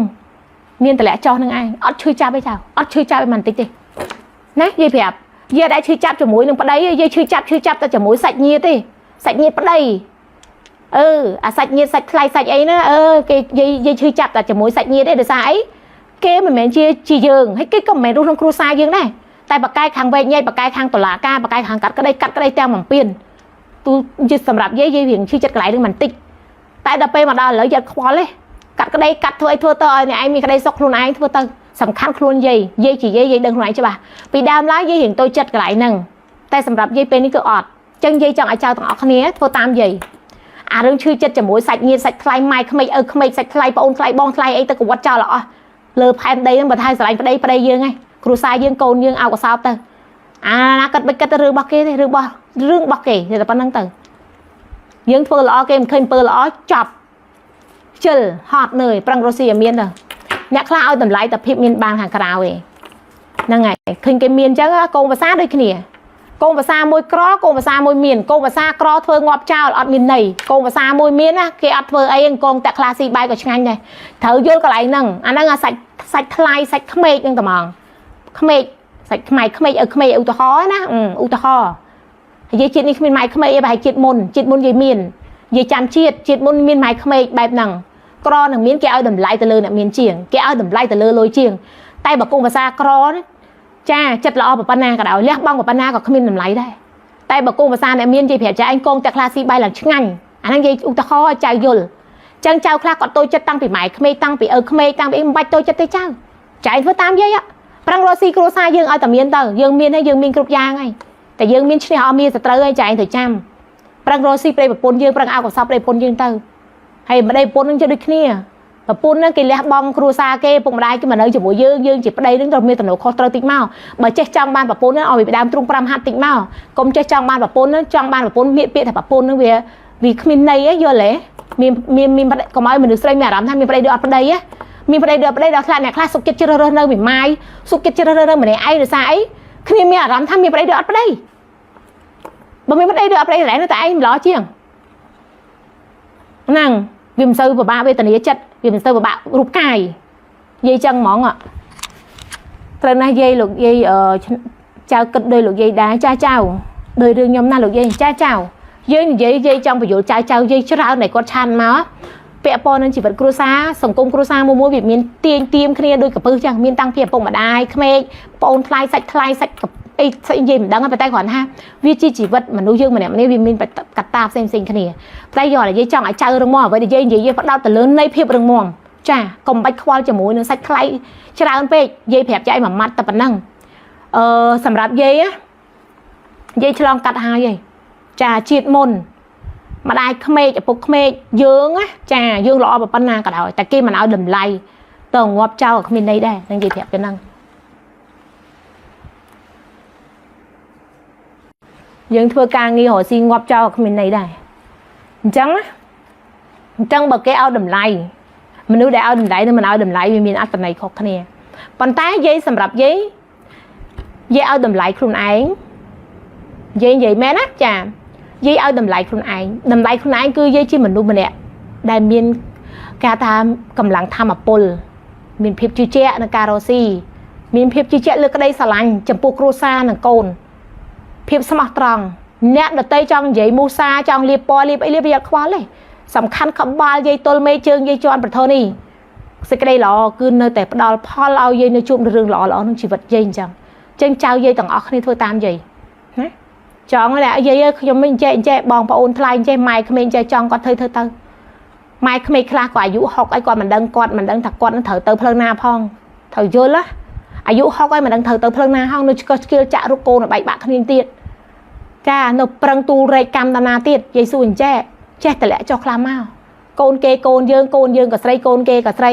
miênแต่แหละจอนึงไอ้อัดช่วยจับไปเจ้าอัดช่วยจับไปมันติดดินะยี่เพียบยี่ได้ช่วยจับจมูกนึงไปได้ยี่ช่วยจับแต่จมูกsạch nhiệtดิsạch nhiệtไปได้sạch nhiệt sạchคลาย sạch ấy nữa cáiยี่ช่วยจับแต่จมูกsạch nhiệt đấy được sao ấy kê mình chia chỉ dường hay cái công mẹ luôn trong cua sai dường này tại bạc cai khang về nhây bạc cai khang tổ lá ca bạc cai khang cắt cái đây teo mỏng tiền tu chỉ sầm rạp dây hiện chi chặt lại được mình tích tại đập pe mà đo lỡ giật khó lấy cắt cái đây cắt thôi thua tơi này anh mi cái đây sọc luôn anh thua tơi sầm khăn luôn dây chỉ dây đừng lại cho bà vì đam lá dây hiện tôi chặt lại nằng tại sầm rạp dây pe ní cứ ọt chân dây chọn ai trao tặng ọt khné thua tam dây đừng chui chặt chở mũi sạch nhiệt sạch khai mai không mày sạch khai bon khai ấy ta cũng quát cho lọ lơ phèn đây mà thay sải vào đây dương ngay cù sai dương côn dương ao của sao tơ cất bạch cất rương bọc kê rương bọc kê thì là ban năng tơ dương phơi lọ kem khơi phơi lọ chọc chل hot nơi prang rosi miên rồi nhạc khla ao tầm lại tập hiệp miên bang hàng cào ấy năng ngày khơi cái miên chắc con và sát đây kia កូនភាសាមួយក្រកូនភាសាមួយមានកូនភាសាក្រធ្វើងាប់ចោលអត់មានន័យកូនភាសាមួយមានណាគេអត់ធ្វើអីកងតាក់ខ្លះស៊ីបាយក៏ឆ្ងាញ់ដែរត្រូវយល់កន្លែងហ្នឹងអាហ្នឹងសាច់ថ្លៃសាច់ក្មេកហ្នឹងតែហ្មងក្មេកសាច់ខ្មែរក្មេកឲ្យក្មេកឧទាហរណ៍ណាឧទាហរណ៍និយាយជាតិនេះគ្មានម៉ែក្មេកអីបែរជាតិមុននិយាយមាននិយាយចាំជាតិមុនមានម៉ែក្មេកបែបហ្នឹងក្រនឹងមានគេឲ្យតម្លៃទៅលើអ្នកមានជាងគេឲ្យតម្លៃទៅលើលុយជាងតែបើកូនភាសាក្រណាចាចិត្តល្អប៉ុណ្ណាក៏ដោយលះបង់ប៉ុណ្ណាក៏គ្មានតម្លៃដែរតែបើកូនភាសាអ្នកមាននិយាយប្រាប់ចាឯងកងតាក់ខ្លះស៊ីបាយឡើងឆ្ងាញ់អាហ្នឹងនិយាយឧទាហរណ៍ឲ្យចៅយល់ចឹងចៅខ្លះគាត់តូចចិត្តតាំងពីម៉ែក្មេកតាំងពីឪក្មេកតាំងពីមិនបាច់តូចចិត្តទេចៅឯងធ្វើតាមយាយប្រឹងរកស៊ីគ្រួសារយើងឲ្យតែមានទៅយើងមានហើយយើងមានគ្រប់យ៉ាងហើយតែយើងមានឈ្នះអត់មានសត្រូវហើយចែងទៅចាំប្រឹងរកស៊ីប្តីប្រពន្ធយើងប្រឹងឲ្យកសបប្តីប្រពន្ធយើងទៅហើយម្ដីប្រពន្ធនឹងជិតដូចគ្នាប្រពន្ធហ្នឹងគេលះបង់គ្រួសារគេពុកម្ដាយគេមកនៅជាមួយយើងជាប្តីនឹងត្រូវមានទំនួលខុសត្រូវតិចមកបើចេះចង់បានប្រពន្ធហ្នឹងឲ្យពីដើមទ្រូង5ហាត់តិចមកកុំចេះចង់បានប្រពន្ធហ្នឹងចង់បានប្រពន្ធមានពាក្យថាប្រពន្ធហ្នឹងវាគ្មានន័យយល់ទេមានកុំឲ្យមនុស្សស្រីមានអារម្មណ៍ថាមានប្តីដូចអត់ប្តីមានប្តីដូចអត់ប្តីដល់ខ្លះអ្នកខ្លះសុខចិត្តជ្រើសរើសនៅមួយម៉ាយសុខចិត្តជ្រើសរើសម្នាក់ឯងដោយសារអីគ្នាមានអារម្មណ៍ថាមានប្តីដូចអត់ប្តីបើមានប្តីដូចអត់ប្តីតែឯងនៅតែឯងម្លោះជាងហ្នឹងវាមិនសូវពិបាកវេទនាចិត្តវាមិនសូវពិបាករូបកាយយាយចឹងហ្មងត្រូវណាស់យាយលោកយាយចៅគិតដោយលោកយាយដែរចាចៅដោយរឿងខ្ញុំណាលោកយាយចាចៅយើងនិយាយយាយចង់បញ្យល់ចៅយាយច្រើនតែគាត់ឆានមកពាក់ព័ន្ធនឹងជីវិតគ្រួសារសង្គមគ្រួសារមួយវាមានទាញទាមគ្នាដូចកពឹសចឹងមានតាំងពីឪពុកម្ដាយក្មេកប្អូនថ្លៃសាច់អីស្អីនិយាយមិនដឹងតែគ្រាន់ថាវាជាជីវិតមនុស្សយើងម្នាក់ៗវាមានកត្តាផ្សេងគ្នាតែយកតែនិយាយចង់ឲ្យចៅរឹងមាំអ្វីដែលនិយាយផ្ដោតទៅលើនៃភាពរឹងមាំចាកុំបាច់ខ្វល់ជាមួយនឹងសាច់ថ្លៃច្រើនពេកនិយាយប្រាប់ចៅមួយម៉ាត់តែប៉ុណ្ណឹងសម្រាប់យាយឆ្លងកាត់ហើយចាជាតិមុនម្ដាយក្មេកឪពុកក្មេកយើងចាយើងល្អប៉ុណ្ណាក៏ដោយតែគេមិនឲ្យតម្លៃទៅងាប់ចោលគ្មានន័យដែរនឹងនិយាយប្រាប់ទៅហ្នឹងយើងធ្វើការងាររកស៊ីងាប់ចោលគ្មានន័យដែរអញ្ចឹងបើគេឲ្យតម្លៃមនុស្សដែលឲ្យតម្លៃនិងមិនឲ្យតម្លៃវាមានអត្ថន័យខុសគ្នាប៉ុន្តែយាយសម្រាប់យាយឲ្យតម្លៃខ្លួនឯងយាយនិយាយមែនណាចាយាយឲ្យតម្លៃខ្លួនឯងតម្លៃខ្លួនឯងគឺយាយជាមនុស្សម្នាក់ដែលមានការថាកម្លាំងធម៌ពលមានភាពជឿជាក់ក្នុងការរកស៊ីមានភាពជឿជាក់លើក្តីស្រឡាញ់ចំពោះគ្រួសារនិងកូនភាពស្មោះត្រង់អ្នកដតីចង់និយាយមូសាចង់លៀបពណ៌លៀបអីលៀបវាអត់ខ្វល់ទេសំខាន់ក្បាលយាយទល់មេជើងយាយជន់ប្រធននេះសេចក្តីល្អគឺនៅតែផ្ដល់ផលឲ្យយាយនៅជួបរឿងល្អក្នុងជីវិតយាយអញ្ចឹងចៅយាយទាំងអស់គ្នាធ្វើតាមយាយណាចង់តែយាយខ្ញុំមិនចេះបងប្អូនថ្លៃចេះម៉ែក្មេងចេះចង់គាត់ធ្វើទៅម៉ែក្មេងខ្លះក៏អាយុ60ឲ្យគាត់មិនដឹងថាគាត់នឹងត្រូវទៅផ្លូវណាផងត្រូវយល់ណាអាយុ60ឲ្យមិនដឹងត្រូវទៅផ្លូវណាហងនៅឆ្កឹះឆ្កៀលចាក់រុកកូនឲ្យបែកបាក់គ្នាទៀតចានៅប្រឹងទូលរែកកម្មតាណាទៀតយាយសួរអញ្ចេះចេះតម្លាក់ចុះខ្លះមកកូនគេកូនយើងក៏ស្រីកូនគេក៏ស្រី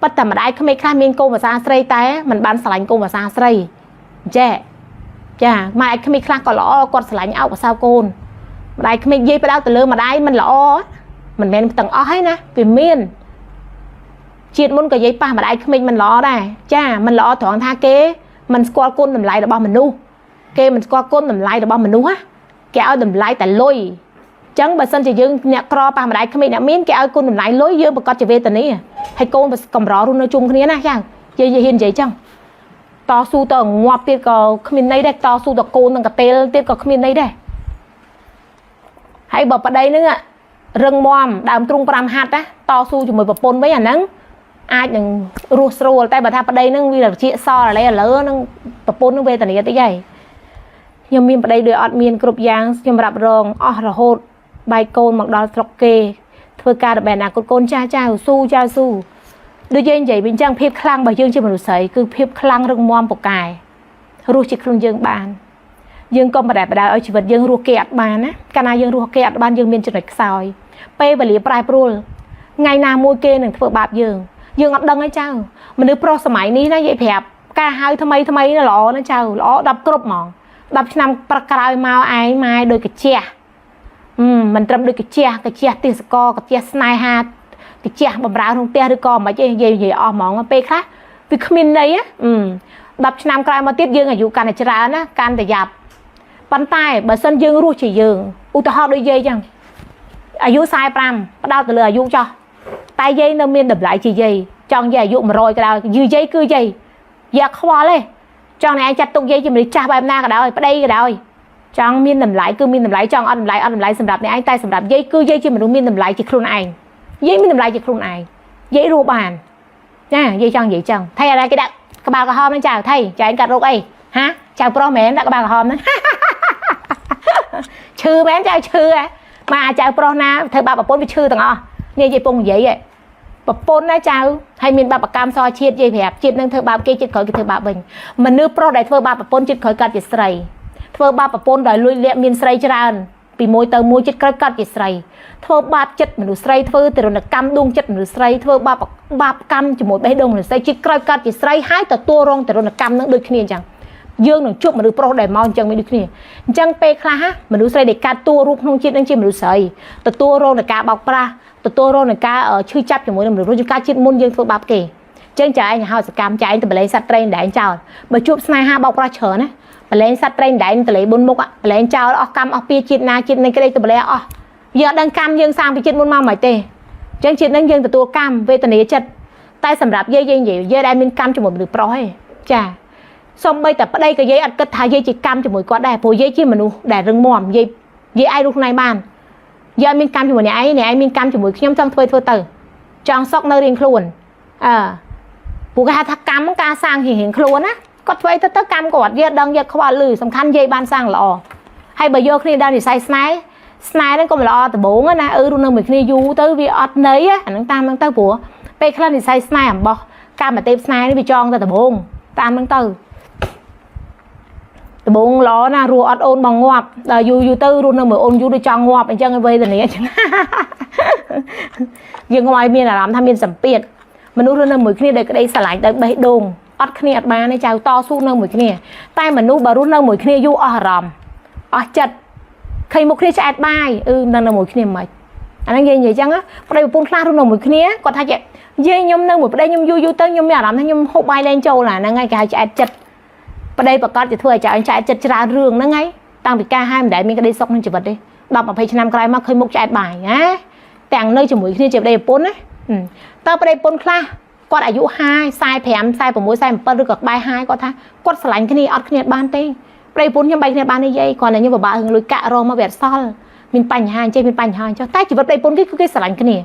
ប៉ុន្តែម្ដាយក្មេងខ្លះមានកូនភាសាស្រីតែមិនបានស្រឡាញ់កូនភាសាស្រីអញ្ចេះចាម៉ែក្មេងខ្លះក៏ល្អគាត់ស្រឡាញ់អោបភាសាកូនម្ដាយក្មេងយាយផ្ដោតទៅលើម្ដាយមិនល្អមិនមែនទាំងអស់ហើយណាវាមានជាតិមុនក៏យាយប៉ះម្ដាយក្មេងមិនល្អដែរចាមិនល្អត្រង់ថាគេមិនស្គាល់គុណតម្លៃរបស់មនុស្សគេមិនស្គាល់គុណតម្លៃរបស់មនុស្សគេឲ្យតម្លៃតែលុយអញ្ចឹងបើសិនជាយើងអ្នកក្រប៉ះម្ដាយក្មេងអ្នកមានគេឲ្យគុណតម្លៃលុយយើងប្រកាសជាវេទនាហើយកូនកម្ររស់នៅជុំគ្នាណាចាយាយហ៊ាននិយាយចឹងតស៊ូទៅងាប់ទៀតក៏គ្មានន័យដែរតស៊ូទៅកូននឹងកតេលទៀតក៏គ្មានន័យដែរហើយបើប្តីនឹងរឹងមាំដើមទ្រូង5ហាត់ណាតស៊ូជាមួយប្រពន្ធវិញអាហ្នឹងអាចនឹងរស់ស្រួលតែបើថាប្តីនឹងវាជាសល់ឥឡូវនឹងប្រពន្ធនឹងវេទនាតិចហើយខ្ញុំមានប្តីដូចអត់មានគ្រប់យ៉ាងខ្ញុំរាប់រងអស់រហូតបែកកូនមកដល់ស្រុកគេធ្វើការរបេអនាគតកូនចាស់ស៊ូដូចយើងនិយាយវិញចឹងភាពខ្លាំងរបស់យើងជាមនុស្សស្រីគឺភាពខ្លាំងរឹងមាំពូកែរស់ជាខ្លួនយើងបានយើងក៏បដែបដៅឲ្យជីវិតយើងរស់គេអត់បានណាកាលណាយើងរស់គេអត់បានយើងមានចំណុចខ្សោយពេលវេលាប្រែប្រួលថ្ងៃណាមួយគេនឹងធ្វើបាបយើងអត់ដឹងទេចៅមនុស្សប្រុសសម័យនេះណានិយាយប្រាប់ការហៅថ្មីល្អណាចៅល្អ10គ្រប់ហ្មង10ឆ្នាំប្រក្រោយមកឯងម៉ែដូចកាជះមិនត្រឹមដូចកាជះទេសកកាជះស្នេហាកាជះបំរើក្នុងផ្ទះឬក៏មិនអីនិយាយអស់ហ្មងពេលខ្លះវាគ្មានន័យ10ឆ្នាំក្រោយមកទៀតយើងអាយុកាន់តែច្រើនណាកាន់តែយ៉ាប់ ប៉ុន្តែបើសិនយើងរស់ជាយើងឧទាហរណ៍ដូចយាយចឹងអាយុ45ផ្ដោតទៅលើអាយុចោះតែយាយនៅមានតម្លៃជាយាយចង់យាយអាយុ100ក៏ដោយយាយគឺយាយយ៉ាខ្វល់ទេចង់អ្នកឯងចាត់ទុកយាយជាមនុស្សចាស់បែបណាក៏ដោយប្តីក៏ដោយចង់មានតម្លៃគឺមានតម្លៃចង់អត់តម្លៃអត់តម្លៃសម្រាប់អ្នកឯងតែសម្រាប់យាយគឺយាយជាមនុស្សមានតម្លៃជាខ្លួនឯងយាយមានតម្លៃជាខ្លួនឯងយាយរស់បានចាយាយចង់និយាយចឹងថៃอะไรគេដាក់ក្បាលក្រហមហ្នឹងចៅថៃចៅឯងកាត់រោគអីហាចៅប្រុសមែនដាក់ក្បាលក្រហមហ្នឹងឈឺមែនចៅឈឺហ៎មកអាចៅប្រុសណាធ្វើបាបប្រពន្ធវាឈឺទាំងអស់នេះយាយពងនិយាយហ៎ប្រពន្ធណាចៅហើយមានបាបកម្មសជាតិយាយប្រាប់ជាតិនឹងធ្វើបាបគេជាតិក្រោយគេធ្វើបាបវិញមនុស្សប្រុសដែលធ្វើបាបប្រពន្ធជាតិក្រោយកាត់ជាស្រីធ្វើបាបប្រពន្ធដោយលួចលាក់មានស្រីច្រើនពីមួយទៅមួយជាតិក្រោយកាត់ជាស្រីធ្វើបាបចិត្តមនុស្សស្រីធ្វើទរណកម្មដួងចិត្តមនុស្សស្រីធ្វើបាបកម្មជាមួយបេះដូងមនុស្សស្រីជាតិក្រោយកាត់ជាស្រីហើយទទួលរងទរណកម្មនឹងដូចគ្នាអញ្ចឹងយើងនឹងជួបមនុស្សប្រុសដែលមកអញ្ចឹងមិនដូចគ្នាអញ្ចឹងពេលខ្លះមនុស្សស្រីដែលកាត់តួរូបក្នុងជាតិនឹងជាមនុស្សស្រីទទួលរងនឹងការបោកប្រាស់ទទួលរងនឹងការឈឺចាប់ជាមួយនឹងមនុស្សរយការជាតិមុនយើងធ្វើបាបគេអញ្ចឹងចែងហោសកម្មចែងទៅបលែងសត្វត្រេងដែងចោលបើជួបស្នេហាបោកប្រាស់ច្រើនណាបលែងសត្វត្រេងដែងតលេបុនមុខបលែងចោលអស់កម្មអស់ពៀជាតិណាជាតិនឹងក្តីទៅបលែអស់យើងអត់ដឹងកម្មយើងសាងពីជាតិមុនមកមិនទេអញ្ចឹងជាតិនឹងយើងទទួលកម្មវេទនាចិត្តតែសម្រាប់យាយនិយាយយាយដែលមានកម្មជាមួយមនុស្សប្រុសទេចាសូម្បីតែប្តីក៏យាយអត់គិតថាយាយជាកម្មជាមួយគាត់ដែរព្រោះយាយជាមនុស្សដែលរឹងមាំយាយអាចរស់ខ្លួនឯងបានយាយមានកម្មជាមួយអ្នកឯងមានកម្មជាមួយខ្ញុំចង់ធ្វើទៅចង់សុកនៅរៀងខ្លួនព្រោះគេហៅថាកម្មការសាងរៀងខ្លួនណាគាត់ធ្វើទៅកម្មគាត់យាយដឹងយាយខ្វល់លឺសំខាន់យាយបានសាងល្អហើយបើយកគ្នាដល់និស័យស្នេហ៍ហ្នឹងក៏មិនល្អដំបូងណារស់នៅមួយគ្នាយូរទៅវាអត់ន័យអាហ្នឹងតាមហ្នឹងទៅព្រោះពេលខ្លះនិស័យស្នេហ៍អំបោះកម្មទេពស្នេហ៍នេះវាចងទៅដំបូងតាមហ្នឹងទៅដំបងល្អណារស់អត់អូនមកងាប់ដល់យូរទៅរស់នៅមួយអូនយូរដូចចង់ងាប់អញ្ចឹងវេទនាអញ្ចឹងយើងកុំឲ្យមានអារម្មណ៍ថាមានសម្ពាធមនុស្សរស់នៅមួយគ្នាដោយក្តីស្រឡាញ់ដោយបេះដូងអត់គ្នាអត់បានទេចៅតស៊ូនៅមួយគ្នាតែមនុស្សបើរស់នៅមួយគ្នាយូរអស់អារម្មណ៍អស់ចិត្តឃើញមុខគ្នាឆ្អែតបាយនៅមួយគ្នាមិនអាហ្នឹងនិយាយអញ្ចឹងប្តីប្រពន្ធខ្លះរស់នៅមួយគ្នាគាត់ថាយាយខ្ញុំនៅមួយប្តីខ្ញុំយូរទៅខ្ញុំមានអារម្មណ៍ថាខ្ញុំហូបបាយលែងចូលហ្នឹងហើយគេហៅឆ្អែតចិត្តប្តីប្រកាសជាធ្វើឲ្យចៅឆ្អែតចិត្តច្រើនរឿងហ្នឹងហើយតាំងពីការហាមមិនដែលមានក្តីសុខក្នុងជីវិតទេ10 20ឆ្នាំក្រោយមកឃើញមុខឆ្អែតបាយណាទាំងនៅជាមួយគ្នាជាប្តីប្រពន្ធណាតើប្តីប្រពន្ធខ្លះគាត់អាយុ45 46 47ឬក៏ក្បែរ50គាត់ថាគាត់ស្រឡាញ់គ្នាអត់គ្នាបានទេប្តីប្រពន្ធខ្ញុំបែកគ្នាបានទេយាយគាត់តែខ្ញុំពិបាករឿងលុយកាក់រងមកវាអត់សល់មានបញ្ហាអញ្ចឹងមានបញ្ហាអញ្ចឹងតែជីវិតប្តីប្រពន្ធគឺគេស្រឡាញ់គ្ន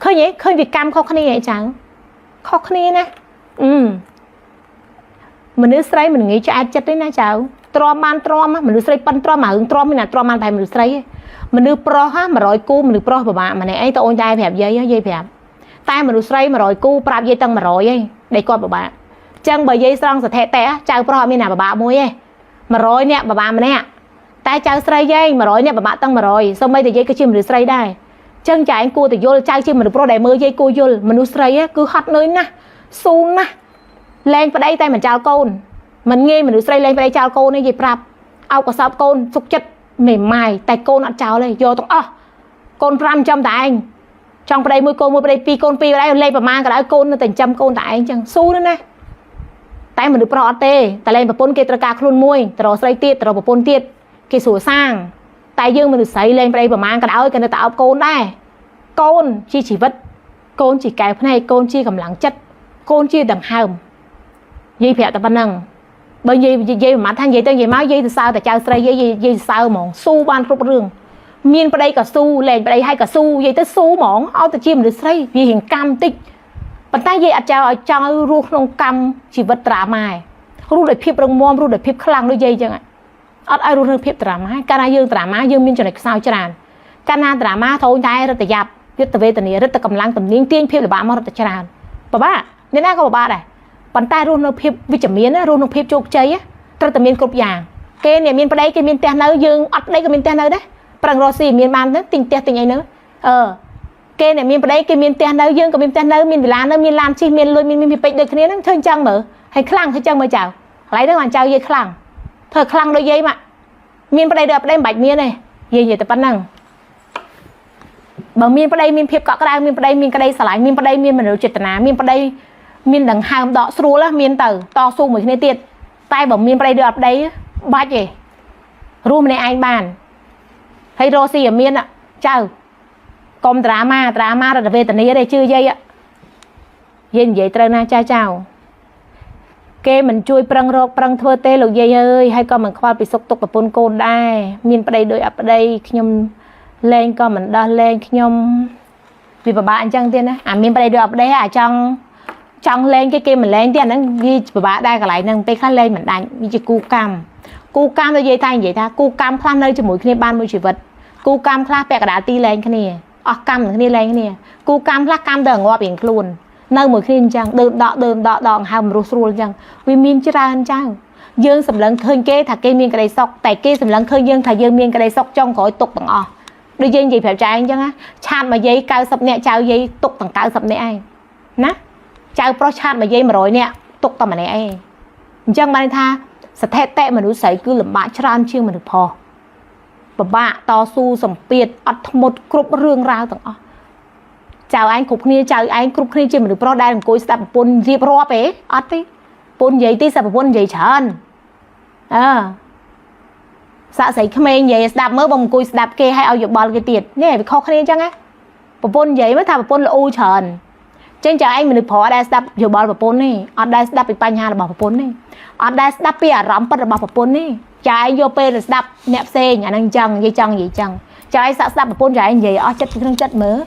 ាឃើញទេឃើញវាកម្មខុសគ្នាអីចឹងខុសគ្នាណាមនុស្សស្រីមិនងាយឆ្អែតចិត្តទេណាចៅទ្រាំបានទ្រាំមនុស្សស្រីប៉ិនទ្រាំមករឿងទ្រាំមានតែទ្រាំបានតែមនុស្សស្រីមនុស្សប្រុស100គូមនុស្សប្រុសពិបាកម្នាក់អីតើអូនតែប្រាប់យាយប្រាប់តែមនុស្សស្រី100គូប្រាប់យាយតាំង100ឯងដែលគាត់ពិបាកអញ្ចឹងបើយាយស្រង់សថេតេចៅប្រុសអត់មានណាពិបាកមួយទេ100នាក់ពិបាកម្នាក់តែចៅស្រីយាយ100នាក់ពិបាកតាំង100សូម្បីតែយាយក៏ជាមនុស្សស្រីដែរអញ្ចឹងចៅឯងគួរតែយល់ចៅជាមនុស្សប្រុសដែលមើលយាយគួរយល់មនុស្សស្រីគឺហត់នឿយណាស់ស៊ូណាស់លែងប្តីតែមិនចោលកូនមិនងាយមនុស្សស្រីលែងប្តីចោលកូននេះនិយាយប្រាប់អោបកសោបកូនសុខចិត្តមេម៉ាយតែកូនអត់ចោលទេយកទាំងអស់កូន5ចាំតែឯងចង់ប្តីមួយកូនមួយប្តី2កូន2ប្តីលេខប្រមាណក៏ដោយកូននៅតែចាំកូនតែឯងចឹងស៊ូណាស់តែមនុស្សប្រុសអត់ទេតែលែងប្រពន្ធគេត្រូវការខ្លួនមួយទៅរកស្រីទៀតទៅរកប្រពន្ធទៀតគេស្រួលសាងតែយើងមនុស្សស្រីលែងប្តីប្រមាណក៏ដោយក៏នៅតែអោបកូនដែរកូនជាជីវិតកូនជាកែវភ្នែកកូនជាកម្លាំងចិត្តកូនជាដង្ហើមយាយប្រាប់តែប៉ុណ្ណឹងបើយាយមិនថានិយាយទៅនិយាយមកយាយទៅសើតែចៅស្រីយាយសើហ្មងស៊ូបានគ្រប់រឿងមានប្តីក៏ស៊ូលែងប្តីហើយក៏ស៊ូយាយទៅស៊ូហ្មងឲ្យទៅជាមនុស្សស្រីវារៀងកម្មតិចប៉ុន្តែយាយអត់ចោលឲ្យចង់រស់ក្នុងកម្មជីវិតត្រាម៉ែរស់ដោយភាពរឹងមាំរស់ដោយភាពខ្លាំងដូចយាយចឹងអត់ឲ្យរស់ក្នុងភាពត្រាម៉ែកាលណាយើងត្រាម៉ែយើងមានចំណុចខ្សោយច្រើនកាលណាត្រាម៉ែត្រូវតែរត់យ៉ាប់យុទ្ធវេទនារត់កម្លាំងទំនាញទាញភាពលំបាកមករត់ទៅច្រើនពិបាកអ្នកណាក៏ពិបាកដែរប៉ុន្តែរស់នៅភាពវិជ្ជមានរស់នៅភាពជោគជ័យត្រូវតែមានគ្រប់យ៉ាងគេអ្នកមានប្តីគេមានផ្ទះនៅយើងអត់ប្តីក៏មានផ្ទះនៅដែរប្រឹងរស់ស៊ីមានបានទៅទិញផ្ទះទិញអីនៅគេអ្នកមានប្តីគេមានផ្ទះនៅយើងក៏មានផ្ទះនៅមានវិឡានៅមានឡានជិះមានលុយមានពេជ្រដូចគ្នាហ្នឹងធ្វើអញ្ចឹងមើលហើយខ្លាំងធ្វើអញ្ចឹងមើលចៅកន្លែងហ្នឹងបានចៅយាយខ្លាំងធ្វើខ្លាំងដូចយាយមកមានប្តីដូចប្តីមិនបាច់មានទេយាយនិយាយតែប៉ុណ្ណឹងបើមានប្តីមានភាពកក់ក្ដៅមានប្តីមានក្តីស្រឡាញ់មានប្តីមានមនោចេតនាមានប្តីមានដង្ហើមដកស្រួលមានទៅតស៊ូមួយគ្នាទៀតតែបើមានប្តីដូចអត់ប្តីបាច់ទេ រួមម្នាក់ឯងបានហើយរស់ស៊ីឲ្យមានចៅកុំត្រាម៉ារដ្ឋវេទនាទេជឿយាយនិយាយត្រូវណាចៅគេមិនជួយប្រឹងរកប្រឹងធ្វើទេលោកយាយអើយហើយក៏មិនខ្វល់ពីសុខទុក្ខប្រពន្ធកូនដែរមានប្តីដោយអប្តីខ្ញុំលែងក៏មិនដោះលែងខ្ញុំវាពិបាកអញ្ចឹងទៀតណាអាមានប្តីដោយអប្តីអាចង់លែងគេមិនលែងទេអាហ្នឹងវាពិបាកដែរកន្លែងហ្នឹងពេលខ្លះលែងមិនដាច់វាជាគូកម្មដូចយាយតែនិយាយថាគូកម្មខ្លះនៅជាមួយគ្នាបានមួយជីវិតគូកម្មខ្លះពាក់កណ្ដាលទីលែងគ្នាអស់កម្មនឹងគ្នាលែងគ្នាគូកម្មខ្លះកម្មទៅងាប់រៀងខ្លួននៅមួយគ្នាអញ្ចឹងដើមដកហើមរស់ស្រួលអញ្ចឹងវាមានច្រើនចៅយើងសម្លឹងឃើញគេថាគេមានក្តីសុខតែគេសម្លឹងឃើញយើងថាយើងមានក្តីសុខចង់ក្រោយទុកទាំងអស់ដូចយើងនិយាយប្រាប់ចៅអញ្ចឹងណាឆាតមកយាយ90នាក់ចៅយាយទុកទាំង90នាក់ឯងណាចៅប្រុសឆាតមកយាយ100នាក់ទុកតែម្នាក់ឯងអញ្ចឹងបានថាស្ថិតិមនុស្សស្រីគឺលំបាកច្រើនជាងមនុស្សប្រុសពិបាកតស៊ូសម្ពាធអត់ធ្មត់គ្រប់រឿងរ៉ាវទាំងអស់ចៅឯងគ្រប់គ្នាចៅឯងគ្រប់គ្នាជាមនុស្សប្រុសដែលអង្គុយស្ដាប់ប្រពន្ធរៀបរាប់ទេអត់ទេប្រពន្ធនិយាយទីស្ដាប់ប្រពន្ធនិយាយច្រើនសាក់ស្រីក្មេងនិយាយស្ដាប់មើលបើអង្គុយស្ដាប់គេឲ្យយោបល់គេទៀតនេះវាខុសគ្នាអញ្ចឹងណាប្រពន្ធនិយាយមកថាប្រពន្ធល្អច្រើនចឹងចៅឯងមនុស្សប្រុសដែលស្ដាប់យោបល់ប្រពន្ធនេះអត់ដែលស្ដាប់ពីបញ្ហារបស់ប្រពន្ធនេះអត់ដែលស្ដាប់ពីអារម្មណ៍ពិតរបស់ប្រពន្ធនេះចៅឯងយកពេលទៅស្ដាប់អ្នកផ្សេងអាហ្នឹងអញ្ចឹងនិយាយចង់និយាយចឹងចៅឯងសាក់ស្ដាប់ប្រពន្ធចៅឯងនិយាយអស់ចិត្តក្នុងចិត្តមើល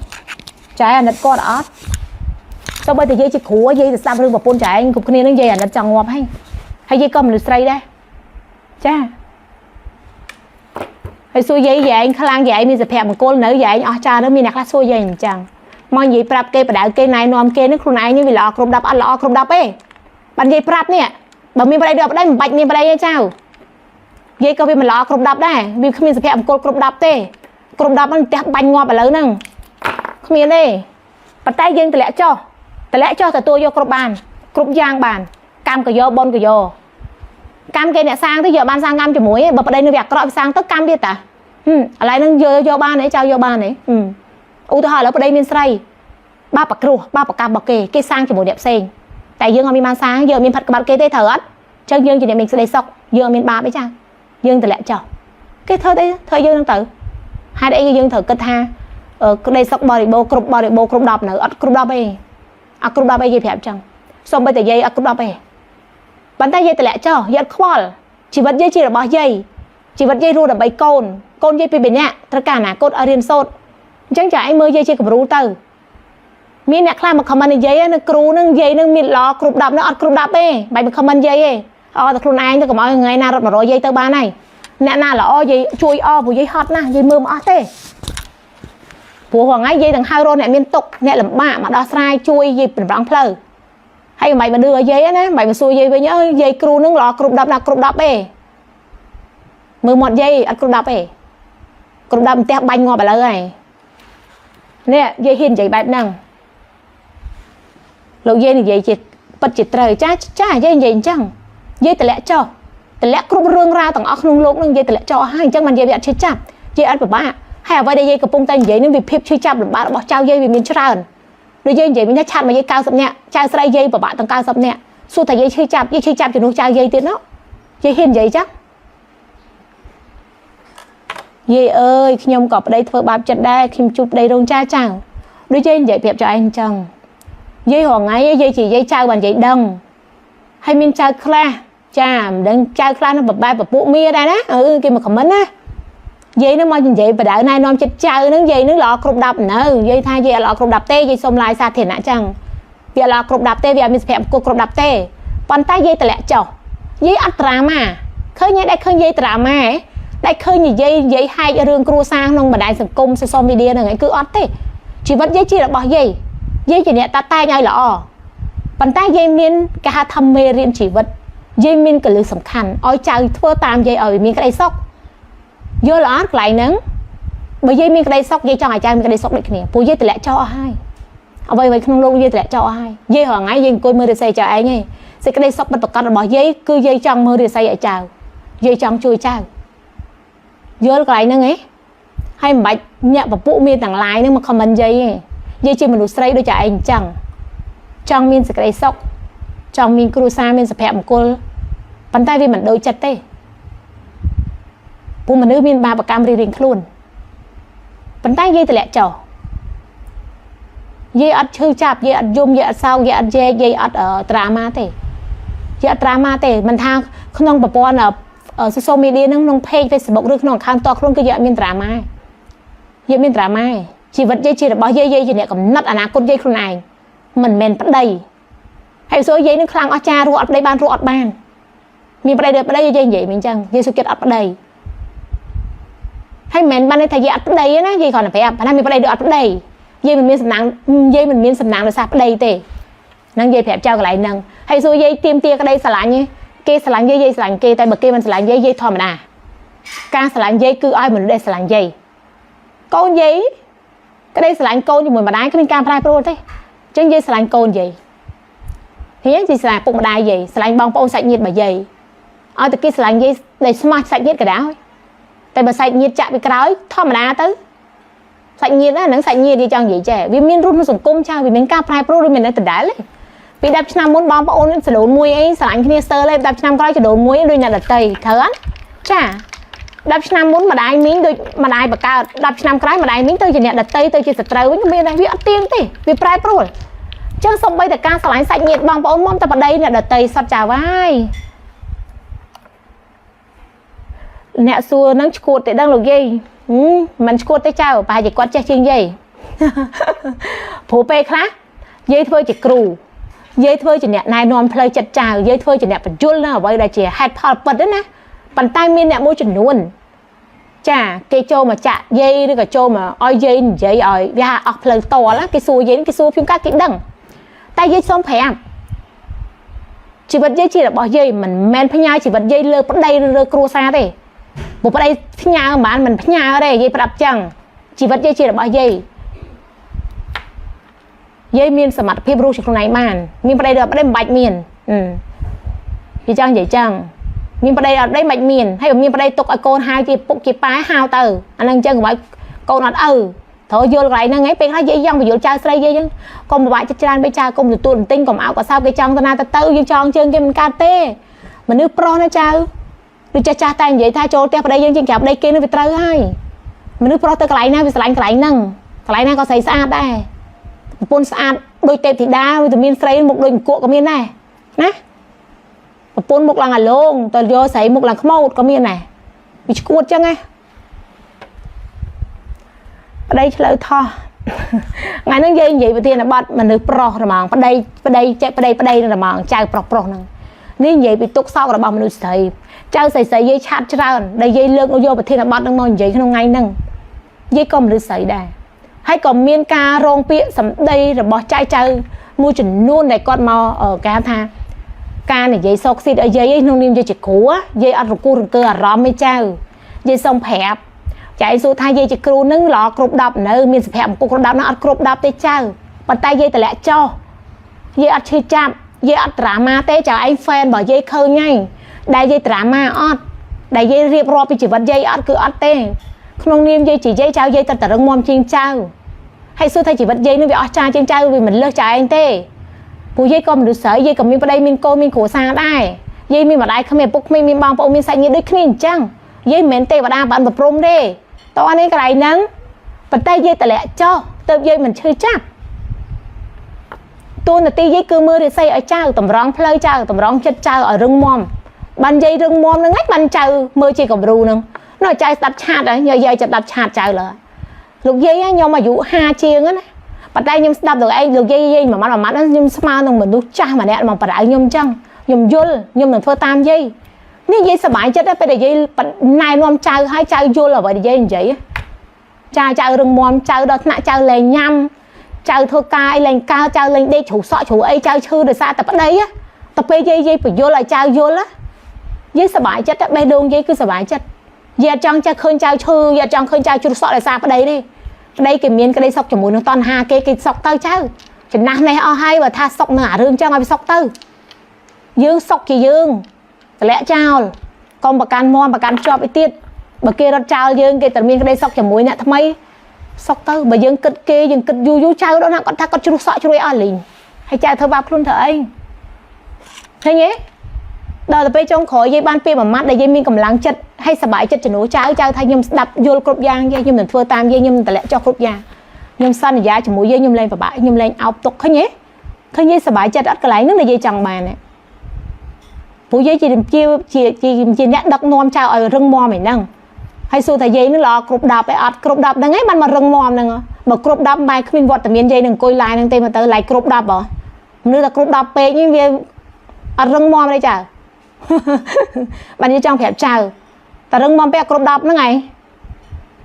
ចៅអាណិតគាត់អត់សូម្បីតែយាយជាគ្រូយាយទៅស្ដាប់រឿងប្រពន្ធចៅឯងគ្រប់គ្នានឹងយាយអាណិតចង់ងាប់ហើយយាយក៏មនុស្សស្រីដែរចាហើយសួរយាយឯងខ្លាំងយាយមានសុភមង្គលនៅយាយឯងអស់ចាទៅមានអ្នកខ្លះសួរយាយអញ្ចឹងមកនិយាយប្រាប់គេបដៅគេណែនាំគេនឹងខ្លួនឯងនេះវាល្អគ្រប់10អត់ល្អគ្រប់10ទេបាននិយាយប្រាប់នេះបើមានប្តីដល់ប្តីមិនបាច់មានប្តីទេចៅយាយក៏វាមិនល្អគ្រប់10ដែរវាគ្មានសុភមង្គលគ្រប់10ទេគ្រប់10ហ្នឹងផ្ទះបាញ់ងាប់ឥឡូវហ្នឹងគ្មានទេប៉ុន្តែយើងតម្លាក់ចុះទទួលយកគ្រប់បានគ្រប់យ៉ាងបានកម្មក៏យកបុណ្យក៏យកកម្មគេអ្នកសាងទៅយកបានសាងកម្មជាមួយបើប្តីនៅវាអាក្រក់វាសាងទៅកម្មវាតាឥឡូវហ្នឹងយកបានទេចៅយកបានទេឧទាហរណ៍ឥឡូវប្តីមានស្រីបាបគ្រោះបាបកម្មរបស់គេសាងជាមួយអ្នកផ្សេងតែយើងអត់មានបានសាងយើងអត់មានផាត់ក្បាត់គេទេត្រូវអត់អញ្ចឹងយើងជាអ្នកមានក្តីសុខយើងអត់មានបាបទេចាយើងតម្លាក់ចុះគេធ្វើទេធ្វើយើងនឹងទៅហេតុអីយើងត្រូវគិតថាក្តីសុខបរិបូរគ្រប់10នៅអត់គ្រប់10ទេអត់គ្រប់10ទេគេប្រាប់អញ្ចឹងសូម្បីតែយាយអត់គ្រប់10ទេប៉ុន្តែយាយតម្លាក់ចុះយាយអត់ខ្វល់ជីវិតយាយជារបស់យាយជីវិតយាយរស់ដើម្បីកូនយាយពីរនាក់ត្រូវការអនាគតឲ្យរៀនសូត្រអញ្ចឹងចាឯងមើលយាយជាគំរូទៅមានអ្នកខ្លះមកខមមិននិយាយនឹងគ្រូនឹងយាយនឹងមានល្អគ្រប់10នឹងអត់គ្រប់10ទេបាច់មកខមមិនយាយទេតែខ្លួនឯងទៅកុំឲ្យថ្ងៃណារត់100យាយទៅបានហើយអ្នកណាល្អយាយជួយព្រោះយាយហត់ណាស់យាយមើលមិនអស់ទេព្រោះហងៃយាយនឹងហៅរកអ្នកមានទុកអ្នកលំបាកមកដោះស្រាយជួយយាយប្រំផ្លូវហើយមិនបាច់មកឌឺឲ្យយាយណាមិនបាច់មកសួរយាយវិញយាយគ្រូនឹងល្អគ្រប់10ណាគ្រប់10ទេមើលមាត់យាយអត់គ្រប់10ទេគ្រប់10ផ្ទះបាញ់ងាប់ឥឡូវហើយនេះយាយហ៊ាននិយាយបែបហ្នឹងលោកយាយនិយាយជាពិតជាត្រូវចាយាយនិយាយអញ្ចឹងយាយតម្លាក់ចុះតម្លាក់គ្រប់រឿងរ៉ាវទាំងអស់ក្នុងโลกហ្នឹងយាយតម្លាក់ចុះហើយអញ្ចឹងមិនយាយវាអត់ឈឺចាប់យាយអត់ពិបាកហើយអ្វីដែលយាយកំពុងតែនិយាយហ្នឹងវាភាពឈឺចាប់លំបាករបស់ចៅយាយវាមានច្រើនដូចយាយនិយាយវិញថាឆាត់មកយាយ90នាក់ចៅស្រីយាយពិបាកទាំង90នាក់សួរថាយាយឈឺចាប់ជំនួសចៅយាយទៀតណោះយាយហ៊ាននិយាយចាយាយអើយខ្ញុំក៏ប្តីធ្វើបាបចិត្តដែរខ្ញុំជួបប្តីរោងចៅដូចយាយនិយាយប្រាប់ចៅឯងអញ្ចឹងយាយរងថ្ងៃយាយជាយាយចៅបានយាយដឹងហើយមានចៅខ្លះចាមិនដឹងចៅខ្លះនឹងបបែបពពួកមាដែរណាគេមកខមមិនណាយាយនឹងមកនិយាយបដៅណែនាំចិត្តចៅនឹងយាយនឹងល្អគ្រប់10នៅយាយថាយាយអត់ល្អគ្រប់10ទេយាយសុំឡាយសាធារណៈចឹងវាល្អគ្រប់10ទេវាអត់មានសុភមង្គលគ្រប់10ទេប៉ុន្តែយាយតម្លាក់ចុះយាយអត់ត្រាម៉ាឃើញតែឃើញយាយត្រាម៉ាតែឃើញនិយាយហែករឿងគ្រួសារក្នុងបណ្ដាញសង្គមsocial media ហ្នឹងឯងគឺអត់ទេជីវិតយាយជារបស់យាយជាអ្នកតាតែងឲ្យល្អប៉ុន្តែយាយមានគេហៅថាមេរៀនជីវិតយាយមានកលឹះសំខាន់ឲ្យចៅធ្វើតាមយាយឲ្យមានក្តីសុខយល់អត់កន្លែងហ្នឹងបើយាយមានក្តីសុខយាយចង់ឲ្យចៅមានក្តីសុខដូចគ្នាព្រោះយាយតម្លាក់ចោលអស់ហើយអ្វីក្នុងលោកយាយតម្លាក់ចោលអស់ហើយយាយរងថ្ងៃយាយអង្គុយមើលរាសីចៅឯងឯងសេចក្តីសុខពិតប្រាកដរបស់យាយគឺយាយចង់មើលរាសីឲ្យចៅយាយចង់ជួយចៅយល់កន្លែងហ្នឹងឯងហើយមិនបាច់ញាក់ពពួកមានទាំងឡាយហ្នឹងមកខមមិនយាយឯងយាយជាមនុស្សស្រីដូចចៅឯងអញ្ចឹងចង់មានសេចក្តីសុខចង់មានគ្រួសារមានសុភមង្គលប៉ុន្តែវាមិនដូចចិត្តទេ ពុំមនុស្សមានបាបកម្មរៀងៗខ្លួនប៉ុន្តែយាយតម្លាក់ចោលយាយអត់ឈឺចាប់យាយអត់យំយាយអត់សោកយាយអត់យាយអត់ត្រាម៉ាទេយាយអត់ត្រាម៉ាទេមិនថាក្នុងប្រព័ន្ធsocial media ហ្នឹងក្នុង page Facebook ឬក្នុង account តខ្លួនគឺយាយអត់មានត្រាម៉ាយាយមានត្រាម៉ាជីវិតយាយជារបស់យាយជាអ្នកកំណត់អនាគតយាយខ្លួនឯងមិនមែនប្តីហើយសួរយាយនឹងខ្លាំងអស្ចារ្យរស់អត់ប្តីបានរស់អត់បានមានប្តីដូចប្តីយាយនិយាយមិនអញ្ចឹងយាយសុខចិត្តអត់ប្តីហើយមិនមែនបានថាយាយអត់ប្តីណាយាយគ្រាន់តែប្រាប់ថាមានប្តីដូចអត់ប្តីយាយមិនមានសំណាងយាយមិនមានសំណាងដោយសារប្តីទេហ្នឹងយាយប្រាប់ចៅកន្លែងហ្នឹងហើយសួរយាយទៀមទាក្តីស្រឡាញ់គេស្រឡាញ់យាយស្រឡាញ់គេតែបើគេមិនស្រឡាញ់យាយធម្មតាការស្រឡាញ់យាយគឺឲ្យមនុស្សដែលស្រឡាញ់យាយកូនយាយក្តីស្រឡាញ់កូនជាមួយម្ដាយគ្មានការប្រែប្រួលទេអញ្ចឹងយាយស្រឡាញ់កូនយាយហៀងយាយស្រឡាញ់ពុកម្ដាយយាយស្រឡាញ់បងប្អូនសាច់ញាតិរបស់យាយឲ្យតែគេស្រឡាញ់យាយដែលស្មោះសាច់ញាតិក៏ដោយតែបើសាច់ញាតិចាក់ពីក្រោយធម្មតាទៅសាច់ញាតិហ្នឹងសាច់ញាតិយាយចង់និយាយចេះវាមានរស់នៅសង្គមចាវាមានការប្រែប្រួលឬមានតែដដែលទេពី10ឆ្នាំមុនបងប្អូនសឡូនមួយអីស្រឡាញ់គ្នាស្ទើរលេ10ឆ្នាំក្រោយចដូនមួយដូចអ្នកដតីត្រូវអត់ចា10ឆ្នាំមុនម្ដាយមីងដូចម្ដាយបកើត10ឆ្នាំក្រោយម្ដាយមីងទៅជាអ្នកដតីទៅជាសត្រូវវិញក៏មានដែរវាអត់ទៀងទេវាប្រែប្រួលអញ្ចឹងសូម្បីតែការស្រឡាញ់សាច់ញាតិបងប្អូនមុំតែប្តីអ្នកដតីសត្វចាវាយអ្នកសួរនឹងឈួតទេដឹងលោកយាយមិនឈួតទេចៅប្រហែលជាគាត់ចេះជាងយាយព្រោះពេលខ្លះយាយធ្វើជាគ្រូយាយធ្វើជាអ្នកណែនាំផ្លូវចិត្តចៅយាយធ្វើជាអ្នកបញ្យលនៅអ្វីដែលជាហេតុផលពិតណាប៉ុន្តែមានអ្នកមួយចំនួនចាគេចូលមកចាក់យាយឬក៏ចូលមកឲ្យយាយនិយាយឲ្យវាអស់ផ្លូវតលគេសួរយាយគេសួរខ្ញុំកាត់គេដឹងតែយាយសូមប្រាប់ជីវិតយាយជារបស់យាយមិនមែនផ្ញើជីវិតយាយលើប្តីឬលើគ្រួសារទេព្រោះប្តីផ្ញើមិនផ្ញើទេយាយប្រាប់ចឹងជីវិតយាយជារបស់យាយយាយមានសមត្ថភាពរស់ជាខ្លួនឯងបានមានប្តីឬអត់ប្តីមិនបាច់មានយាយចង់និយាយចឹងមានប្តីអត់ប្តីមិនមានហើយបើមានប្តីទុកឲ្យកូនហៅជាពុកជាប៉ែហៅទៅអានឹងចឹងកុំឲ្យកូនអត់ឪត្រូវយល់កន្លែងហ្នឹងឯងពេលខ្លះយាយយ៉ាងបញ្យល់ចៅស្រីយាយចឹងកុំពិបាកចិត្តច្រើនបីចៅកុំទទួលបន្ទិញកុំអោបកសោបគេចង់ទៅណាទៅយើងចង់ជើងគេមិនកើតទេមនុស្សប្រុសណាចៅឬចាស់តែនិយាយថាចូលផ្ទះប្តីយើងជាងក្រាបប្តីគេនឹងវាត្រូវហើយមនុស្សប្រុសទៅកន្លែងណាវាស្រឡាញ់កន្លែងហ្នឹងកន្លែងណាក៏ស្រីស្អាតដែរប្រពន្ធស្អាតដូចទេពធីតាវិតាមីនស្រីមុខដូចអង្គក់ក៏មានដែរណាប្រពន្ធមុខឡើងអាឡងទៅយកស្រីមុខឡើងខ្មោចក៏មានដែរវាឈួតចឹងណាប្តីឆ្លើយថោះថ្ងៃហ្នឹងយាយនិយាយប្រធានបទមនុស្សប្រុសហ្មងប្តីចេះប្តីនឹងហ្មងចៅប្រុសហ្នឹងនេះនិយាយពីទុកសោករបស់មនុស្សស្រីចៅស្រីយាយឆាតច្រើនដែលយាយលើកយកប្រធានបទហ្នឹងមកនិយាយក្នុងថ្ងៃហ្នឹងយាយក៏មនុស្សស្រីដែរហើយក៏មានការរងពាក្យសម្ដីរបស់ចៅមួយចំនួនដែលគាត់មកគេថាការនិយាយសោកស៊ីតឲ្យយាយក្នុងនាមយាយជាគ្រូយាយអត់រង្គោះរង្គើអារម្មណ៍ទេចៅយាយសុំប្រាប់ចៅសួរថាយាយជាគ្រូនឹងល្អគ្រប់10នៅមានសុភមង្គលគ្រប់10នោះអត់គ្រប់10ទេចៅប៉ុន្តែយាយតម្លាក់ចោះយាយអត់ឈឺចាប់យាយអត់ត្រាម៉ាទេចៅឯង fan របស់យាយឃើញហើយដែលយាយត្រាម៉ាអត់ដែលយាយរៀបរាប់ពីជីវិតយាយអត់គឺអត់ទេក្នុងនាមយាយជាយាយចៅយាយទៅតែរឹងមាំជាងចៅហើយសួរថាជីវិតយាយនឹងវាអស្ចារ្យជាងចៅវាមិនលើសចៅឯងទេព្រោះយាយក៏មនុស្សស្រីយាយក៏មានប្តីមានកូនមានគ្រួសារដែរយាយមានម្ដាយគ្មានឪពុកគ្មានមានបងប្អូនមានសាច់ញាតិដូចគ្នាអញ្ចឹងយាយមិនមែនទេវតាបានប្រព្រំទេតោះអានេះកន្លែងហ្នឹងប៉ុន្តែយាយតម្លាក់ចោះទៅយាយមិនឈឺចាប់តួនាទីយាយគឺមើលរិស័យឲ្យចៅតម្រង់ផ្លូវចៅតម្រង់ចិត្តចៅឲ្យរឹងមាំបានយាយរឹងមាំហ្នឹងឯងបានចៅមើលជាគំរូហ្នឹងនោះចៅស្ដាប់ឆាតហើយយាយចិត្តស្ដាប់ឆាតចៅលើលោកយាយខ្ញុំអាយុ50ជាងណាប៉ុន្តែខ្ញុំស្ដាប់លោកឯងលោកយាយមួយម៉ាត់ខ្ញុំស្មើនឹងមនុស្សចាស់ម្នាក់មកប្រដៅខ្ញុំអញ្ចឹងខ្ញុំយល់ខ្ញុំនឹងធ្វើតាមយាយនេះយាយសប្បាយចិត្តពេលដែលយាយណែនាំចៅឲ្យចៅយល់អ្វីដែលយាយនិយាយចៅរឹងមាំចៅដល់ថ្នាក់ចៅលែងញ៉ាំចៅធ្វើការអីលែងកើចៅលែងដេកជ្រូសក់ជ្រូអីចៅឈឺដោយសារតែប្តីតែពេលយាយបញ្យល់ឲ្យចៅយល់យាយសប្បាយចិត្តបេះដូងយាយគឺសប្បាយចិត្តយាយអត់ចង់ឃើញចៅឈឺយាយអត់ចង់ឃើញចៅជ្រូសក់ដោយសារប្តីទេប្តីគេមានក្តីសុខជាមួយនឹងតណ្ហាគេសុខទៅចៅចំណាស់នេះអស់ហើយបើថាសុខនឹងអារឿងចឹងឲ្យវាសុខទៅយើងសុខជាយើងតម្លាក់ចោលកុំប្រកាន់មមប្រកាន់ជាប់ឯទៀតបើគេរត់ចោលយើងគេតែមានក្តីសុខជាមួយអ្នកថ្មីសុខទៅបើយើងគិតគេយើងគិតយូរចៅដល់ណាគាត់ថាគាត់ជ្រុះសក់ជ្រួយអស់លីងហើយចៅធ្វើបាបខ្លួនធ្វើអីឃើញទេដល់ទៅពេលចុងក្រោយយាយបានពីមួយម៉ាត់ដែលយាយមានកម្លាំងចិត្ត hay sờ bãi chất nổ cháu thay nhung đập vô cột giang dây nhung mình phơi tam dây nhung tạt lẹ cho cột giang nhung xanh giá chỉ mũi dây nhung lên và bãi nhung lên áo tục khơi nhé sờ bãi chất ắt cái lấy nước là dây chẳng bàn này phụ dây chỉ nhặt đập nom cháu ở rừng mò mày năng hay xu thầy dây nó lò cột đập ở cột đập đang ấy mà rừng mò năng mà cột đập bài khuyên vọt từ miền dây đừng coi lại năng tây mà tới lại cột đập bỏ nữa là cột đập pe như về ở rừng mò đây chả bạn như trong phép chào ta rừng mò pe cột đập nó ngày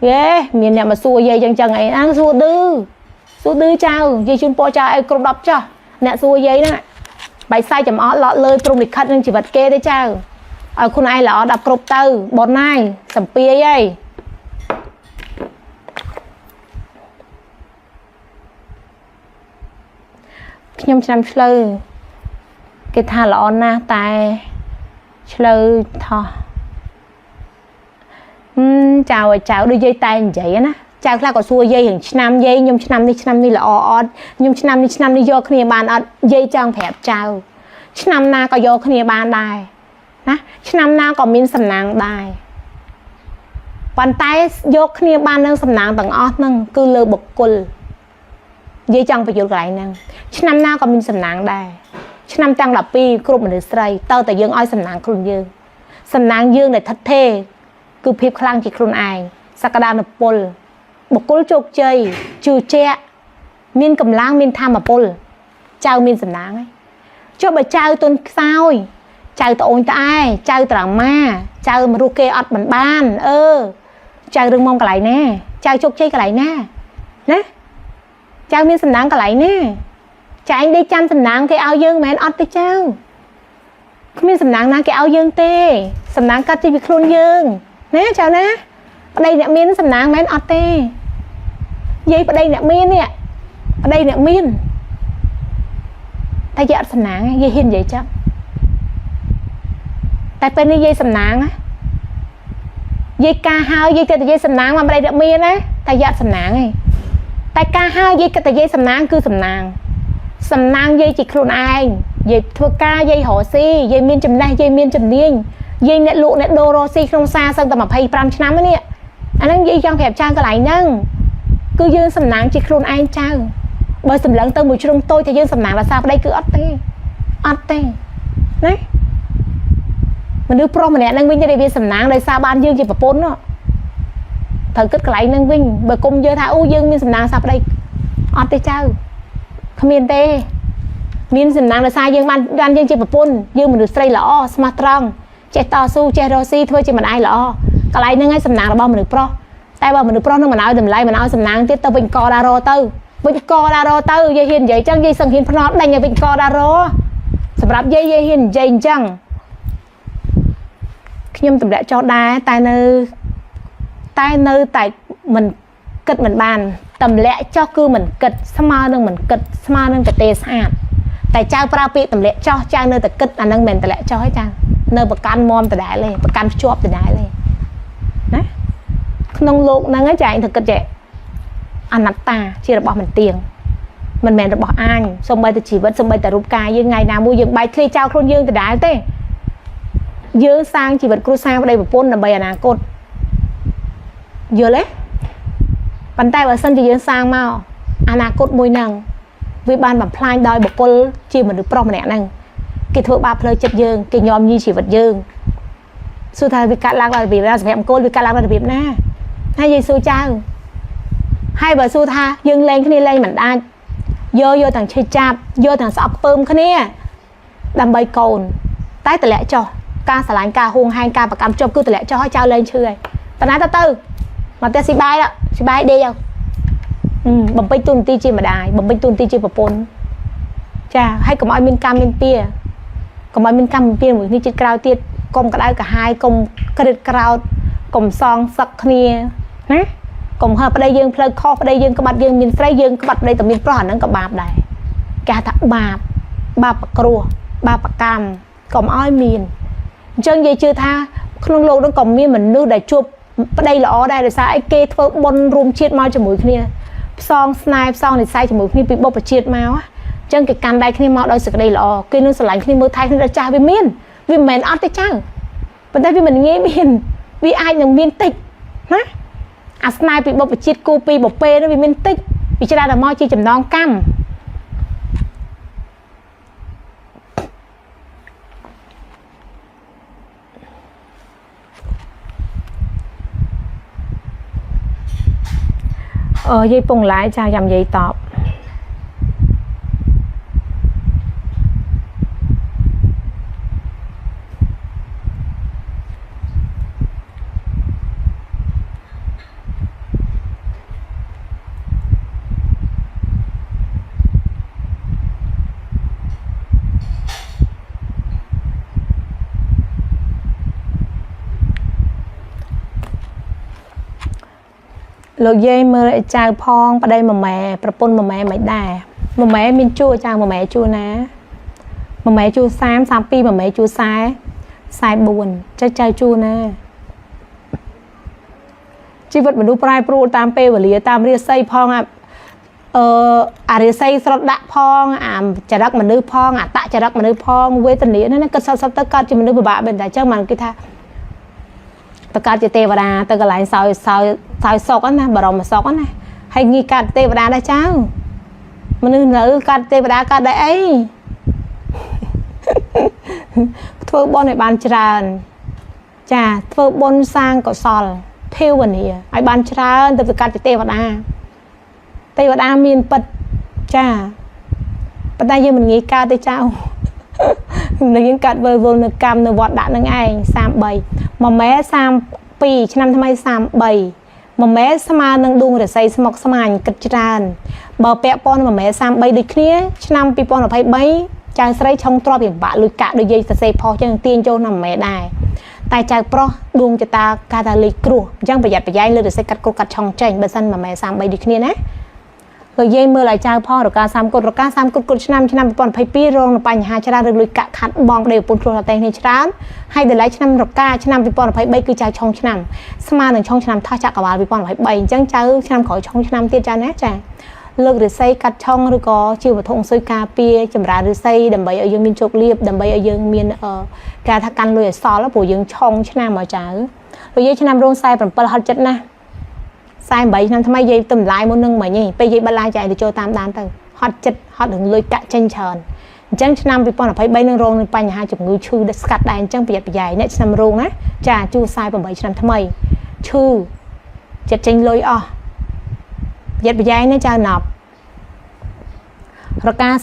ghê miền này mà xua dây chẳng ngày ăn xua đư chào dây chun po chào ai cột đập cho nè xua dây đó bài sai chấm ó lọ lơi prom lịch khát nhưng chỉ vật kê đấy chào ở khu này là đập cột từ bọn này sầm pia ấy nhom chăm chơi cái thà là on na tài chơi thò chào đôi dây tay vậy á chào là có xua dây hình năm dây nhom năm đi là on nhom năm đi vô kia bàn dây trang phép chào năm na có vô kia bàn đàiนะឆ្នាំណាក៏មានសំណាងដែរប៉ុន្តែយកគ្នាបាននឹងសំណាងទាំងអស់ហ្នឹងគឺលើបុគ្គលនិយាយចង់បញ្យល់កន្លែងហ្នឹងឆ្នាំណាក៏មានសំណាងដែរឆ្នាំទាំង12គ្រប់មនុស្សស្រីតើតែយើងឲ្យសំណាងខ្លួនយើងសំណាងយើងដែលថិតថេរគឺភាពខ្លាំងជាខ្លួនឯងសក្តានុពលបុគ្គលជោគជ័យជឿជាក់មានកម្លាំងមានធម៌ពលចៅមានសំណាងហើយចុះបើចៅទុនខ្សោយចៅតអូនតឯចៅត្រង់ម៉ាចៅមរុះគេអត់មិនបានចៅរឿងមកកន្លែងណាចៅជោគជ័យកន្លែងណាណាចៅមានសំណាងកន្លែងណាចៅឯងដេកចាំសំណាងគេឲ្យយើងមិនមែនអត់ទេចៅគ្មានសំណាងណាគេឲ្យយើងទេសំណាងកាត់ពីខ្លួនយើងណាចៅណាប្តីអ្នកមានសំណាងមិនមែនអត់ទេនិយាយប្តីអ្នកមាននេះប្តីអ្នកមានតែយកអត់សំណាងនិយាយហ៊ាននិយាយចឹងតែពេលនេះយាយសំណាងយាយការហើយយាយគិតតែយាយសំណាងមកប្តីអ្នកមានណាតែយកសំណាងឯងតែការហើយយាយគិតតែយាយសំណាងគឺសំណាងយាយជាខ្លួនឯងយាយធ្វើការយាយរកស៊ីយាយមានចំណេះយាយមានជំនាញយាយអ្នកលក់អ្នកដូររកស៊ីក្នុងផ្សារសឹងតែ25ឆ្នាំនេះអាហ្នឹងយាយចង់ប្រាប់ចៅកន្លែងហ្នឹងគឺយើងសំណាងជាខ្លួនឯងចៅបើសម្លឹងទៅមួយជ្រុងតូចតែយើងសំណាងដល់សារប្តីគឺអត់ទេណាមនុស្សប្រុសម្នាក់នឹងវិញតែវាសំណាងដោយសារបានយើងជាប្រពន្ធត្រូវគិតកន្លែងនឹងវិញបើគុំយើងថាអូយើងមានសំណាងសារប្តីអត់ទេចៅគ្មានទេមានសំណាងដោយសារយើងបានយើងជាប្រពន្ធយើងមនុស្សស្រីល្អស្មោះត្រង់ចេះតស៊ូចេះរកស៊ីធ្វើជាម្ដាយល្អកន្លែងហ្នឹងឯងសំណាងរបស់មនុស្សប្រុសតែបើមនុស្សប្រុសនឹងមិនឲ្យតម្លៃមិនឲ្យសំណាងទៀតទៅវិញកដារទៅវិញកដារទៅយាយហ៊ាននិយាយចឹងយាយសឹងហ៊ានភ្នត់ដេញឲ្យវិញកដារសម្រាប់យាយហ៊ាននិយាយអញ្ចឹងខ្ញុំទម្លាក់ចោលដែរតែមិនគិតមិនបានទម្លាក់ចោះគឺមិនគិតស្មើនឹងមិនគិតស្មើនឹងប្រទេសស្អាតតែចៅប្រើពាក្យទម្លាក់ចោះចៅនៅតែគិតអានឹងមិនទម្លាក់ចោះទេចៅនៅប្រកាន់មមដដែលទេប្រកាន់ភ្ជាប់ដដែលទេណាក្នុងโลกហ្នឹងឯងចៅឯងទៅគិតចេះអនត្តាជារបស់មិនទៀងមិនមែនរបស់អាញសូម្បីតែជីវិតសូម្បីតែរូបកាយយើងថ្ងៃណាមួយយើងបែកធ្លាយចោលខ្លួនយើងដដែលទេយើងសាងជីវិតគ្រួសារប្តីប្រពន្ធដើម្បីអនាគតយល់ទេប៉ុន្តែបើសិនជាយើងសាងមកអនាគតមួយហ្នឹងវាបានបំផ្លាញដោយបុគ្គលជាមនុស្សប្រុសម្នាក់ហ្នឹងគេធ្វើបាបផ្លូវចិត្តយើងគេញោមញីជីវិតយើងសួរថាវាកាត់ឡើងដល់របៀបណាសម្រាប់អង្គវាកាត់ឡើងដល់របៀបណាហើយយាយសួរចៅហើយបើសួរថាយើងលែងគ្នាលែងមិនអាចយកទាំងឈើចាប់យកទាំងស្អប់ពើមគ្នាដើម្បីកូនតែតម្លាក់ចោះការឆ្លាញ់ការហួងហែងការប្រកម្មជាប់គឺតម្លាក់ចោះឲ្យចៅលែងឈឺហើយប៉ុន្តែទៅមកផ្ទះស៊ីបាយដេកបំពេញទូនាទីជាម្ដាយបំពេញទូនាទីជាប្រពន្ធចាហើយកុំឲ្យមានកម្មមានពៀកុំឲ្យមានកម្មមានពៀមួយនេះចិត្តក្រោយទៀតកុំក្តៅកាហាយកុំក្រិតក្រោតកុំសងសឹកគ្នាណាកុំហើប្តីយើងផ្លូវខុសប្តីយើងក្បាត់យើងមានស្រីយើងក្បាត់ប្តីតែមានប្រុសអាហ្នឹងក៏បាបដែរគេថាបាបប្រគ្រោះបាបប្រកម្មកុំឲ្យមានអញ្ចឹងនិយាយជឿថាក្នុងโลกហ្នឹងក៏មានមនុស្សដែលជួបប្តីល្អដែរដោយសារអីគេធ្វើបុណ្យរួមជាតិមកជាមួយគ្នាផ្សងស្នេហ៍ផ្សងនិស្ស័យជាមួយគ្នាពីបុព្វជាតិមកអញ្ចឹងគេកាន់ដៃគ្នាមកដោយសេចក្តីល្អគេនឹងស្រឡាញ់គ្នាមើលថែគ្នាដល់ចាស់វាមានវាមិនមែនអត់ទេចៅប៉ុន្តែវាមិនងាយមាន vì ai đừng miên tịch hả à snai bị bộc chết cô pi bộc pê nó bị miên tịch vì cho ra là moi chi chầm non cam dây bùng lại chào dầm dây tọp lột dây mơ lại chào phong ở đây mà mẹ propon mà mẹ đà mà mẹ mình chua chào mà mẹ chua ná mà mẹ chua xám xám pi mà mẹ chua sai sai buồn chơi chua nè chi vật mình đu prai pro tam pe và lìa tam ria xây phong à ria xây sọt đạ phong chả đắc mình đưa phong tạ chả đắc mình đưa phong quê tình nghĩa nó cất sao tất cả chỉ mình đưa bà bên tại chắc mà cái tha tất cả chỉ tê vào đà tất cả lại sao sọc á nè bà rồng mà sọc á nè hay nghi cắt tê vào đà đây cháu mình nữ cắt tê vào đà cắt đấy ấy thôi bon này bàn tràn chà thôi bon sang cỏ sòl theo vần nè ai bàn tràn từ cắt tê vào đà miền bật chà bắt tay giờ mình nghĩ cắt tê cháu những cắt vơi vô nước cam nước vọt đã nước ai sam bầy mà mé sam pi năm thay sam bầy mà mé sama nâng đuông để xây mọc sama cật tràn bờ pẹ pon mà mé sam bầy được kia năm pi pon ở phải bấy chàng xây trong trò biển bạ lùi cả đôi dây xây phò cho tiên châu nằm mẹ đài tại chàng pro đuông cho ta Catholic cru chẳng phải giặt phải dây lên để xây cắt cô cắt trong tranh bên sân mà mẹ sam bầy được kia nè rồi dây mưa lại chàoพ่อrồi ca sam cột năm còn phải pi rong bành hai chả được lùi cả khát bong đều pun rồi tay này chán hay để lấy năm rồi ca năm còn phải bay cứ chào trong năm sama đừng trong năm tha chặt cả vào còn phải bay chẳng chào năm khỏi trong năm tiên cha nét chàng lực để xây cắt trong rồi có chiều và thùng xây cà pia chầm ra để xây đầm bấy ở dương miền trục liệp đầm bấy ở dương miền ca thắc căn lùi xò là bộ dương trong năm mà chả rồi dây năm rong sai bằng bờ hot chất na sai bảy năm thay dây tầm lại một nâng mà nhỉ bây giờ ba la chạy thì cho tam đàn từ hot chất hot đừng lôi cạn chân tròn chẳng năm vì bọn phải bay nâng rong bay nhà hai chục người chư để cắt đàn chẳng bây giờ dài nét năm rong á trà chu sai bằng bảy năm thay chư chật chân lôi giật bây giờ nó chào nộp rồi ca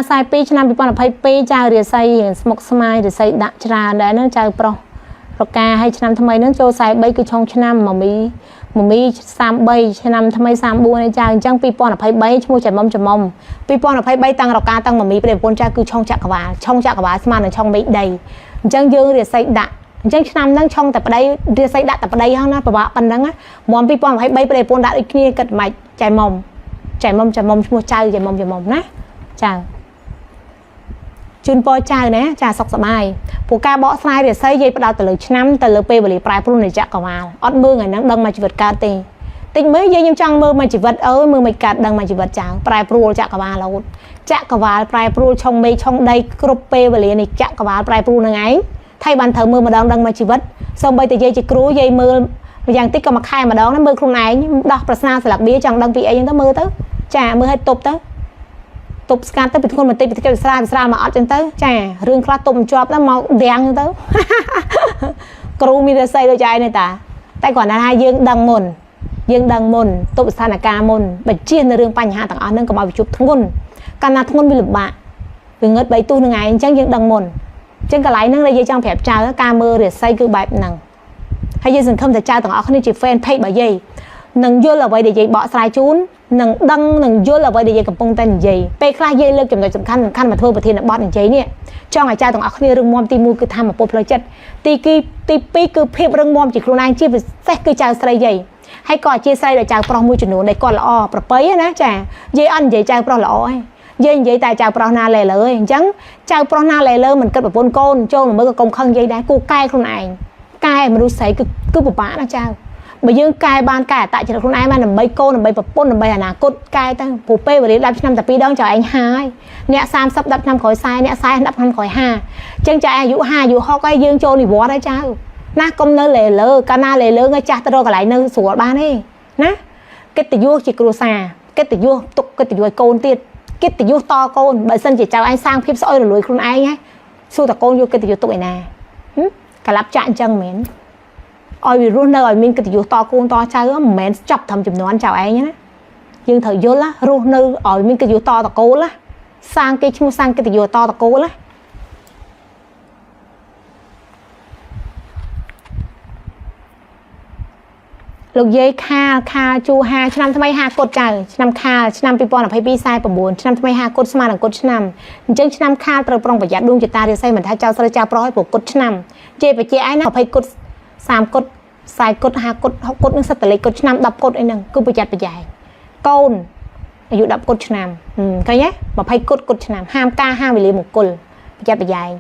sai pi năm vì bọn phải pi chào để xây một smile để xây đặt trà để nó chào pro rồi ca hay năm thay nó cho sai bay cứ trong năm mà mi sam bay năm thay sam buôn này chào chẳng pi bọn phải bay mua chả mông pi bọn phải bay tăng rồi ca tăng mà mi để buôn cha cứ trong chạc và smile ở trong mi đầy chẳng dương để xây đặt chẳng năm đang trong tập ở đây để xây đặt tập ở đây không nó bà bạn đó á món pi bọn phải bay để buôn đã kia cật mạch chảy mông mua chai chảy mông nè chào chun po chai nè chà sọc sầm ai phụ ca bỏ sai để xây dây bắt đầu từ năm từ pe và lì prai pru này chặt cả vào ót mưa ngày nắng đằng mà chỉ vật ca tê tinh mới dây nhưng trăng mưa mà chỉ vật ơi mưa mày cạt đằng mà chỉ vật chả prai pru chặt cả vào là chặt cả vào prai pru trong mây trong đây crop pe và lì này chặt cả vào prai pru này ấy thay bàn thờ mưa mà đằng mà chỉ vật xong bây từ dây chỉ cru dây mưa dàn tích còn mặc hai mà đó nó mưa không này đọc prasna sẽ lạc bía chẳng đằng bị ấy nhưng nó mưa tới chả mưa hay tục tới tục scan tới bị con mà tê bị cái sao mà ở trên tới chà rương khá tụm chọp nó màu đen tới cru mi ra xây đôi trái này ta tay còn là hai dương đằng mồn tụm san là ca mồn bạch chiên là rương panh hạ tặng ăn nâng có bao chụp thun cana thun bị lụm bạ vì ngất bảy tu ngày chẳng dương đằng mồn trên cả lái nâng đây dây trong phép trà ca mơ để xây cứ bài nằng hay dây dừng không thể trao tặng ở không chỉ fan pay bởi dây nâng vô là vậy để dây bỏ sai chún nâng đăng nâng vô là vậy để dây cầm bông tay dây pe khai dây lên chừng ngày sầm khăn mà thôi mà thiên là bọt dây nè cho ngày trai tặng ở không rừng mom ti mu cứ tham mà pop lời chất ti pi cứ phep rừng mom chỉ kêu này chia về xét cứ chào say dây hay coi chia say là chào pro môi trường nụ đây còn là o pro pấy á chà dây ăn dây chào pro là o dây tài chào pro na lè lơi chẳng chào pro na lè lơi mình cất vào bồn côn cho mà mới có công khăn dây đá cô cai không này cai mà đu sấy cứ bộc bã nó chào bởi dương cai ban cai tại trường ai mà làm bay cô làm bay bập bôn làm bay là cốt cai ta phụ pe và đến làm năm tập pi đón chào anh hai nè sam sắp đập năm khỏi sai nè sai đập năm khỏi hà chân trai dụ hà dụ ho coi dương châu thì bó đấy cháu ណាកុំនៅលេលើកាលណាលេលើឲ្យចាស់ទៅរកកន្លែងនៅស្រួលបានទេណាកិត្តិយសជាគ្រួសារកិត្តិយសទុកកិត្តិយសឲ្យកូនទៀតកិត្តិយសតកូនបើសិនជាចៅឯងសាងភាពស្អុយរលួយខ្លួនឯងហ៎សួរតកូនយកកិត្តិយសទុកឯណាកលាប់ចាក់អញ្ចឹងមែនឲ្យវារស់នៅឲ្យមានកិត្តិយសតកូនតចៅមិនមែនចាប់ត្រឹមចំនួនចៅឯងណាយើងត្រូវយល់ណារស់នៅឲ្យមានកិត្តិយសតកូលណាសាងគេឈ្មោះសាងកិត្តិយសតកូលណាលោកយាយខាលជួ5ឆ្នាំថ្មី50កុដចៅឆ្នាំខាលឆ្នាំ2022 49ឆ្នាំថ្មី50កុដស្មើនឹងកុដឆ្នាំអញ្ចឹងឆ្នាំខាលត្រូវប្រុងប្រយ័ត្នដួងចតារាសីមិនថាចៅស្រីចៅប្រុសឲ្យព្រោះកុដឆ្នាំជេបជាឯណា20កុដ30កុដ40កុដ50កុដ60កុដនឹងសិតតលេខកុដឆ្នាំ10កុដអីហ្នឹងគឺប្រយ័ត្នប្រយែងកូនអាយុ10កុដឆ្នាំឃើញទេ20កុដឆ្នាំហាមការហាមវេលាមង្គលប្រយ័ត្នប្រយែង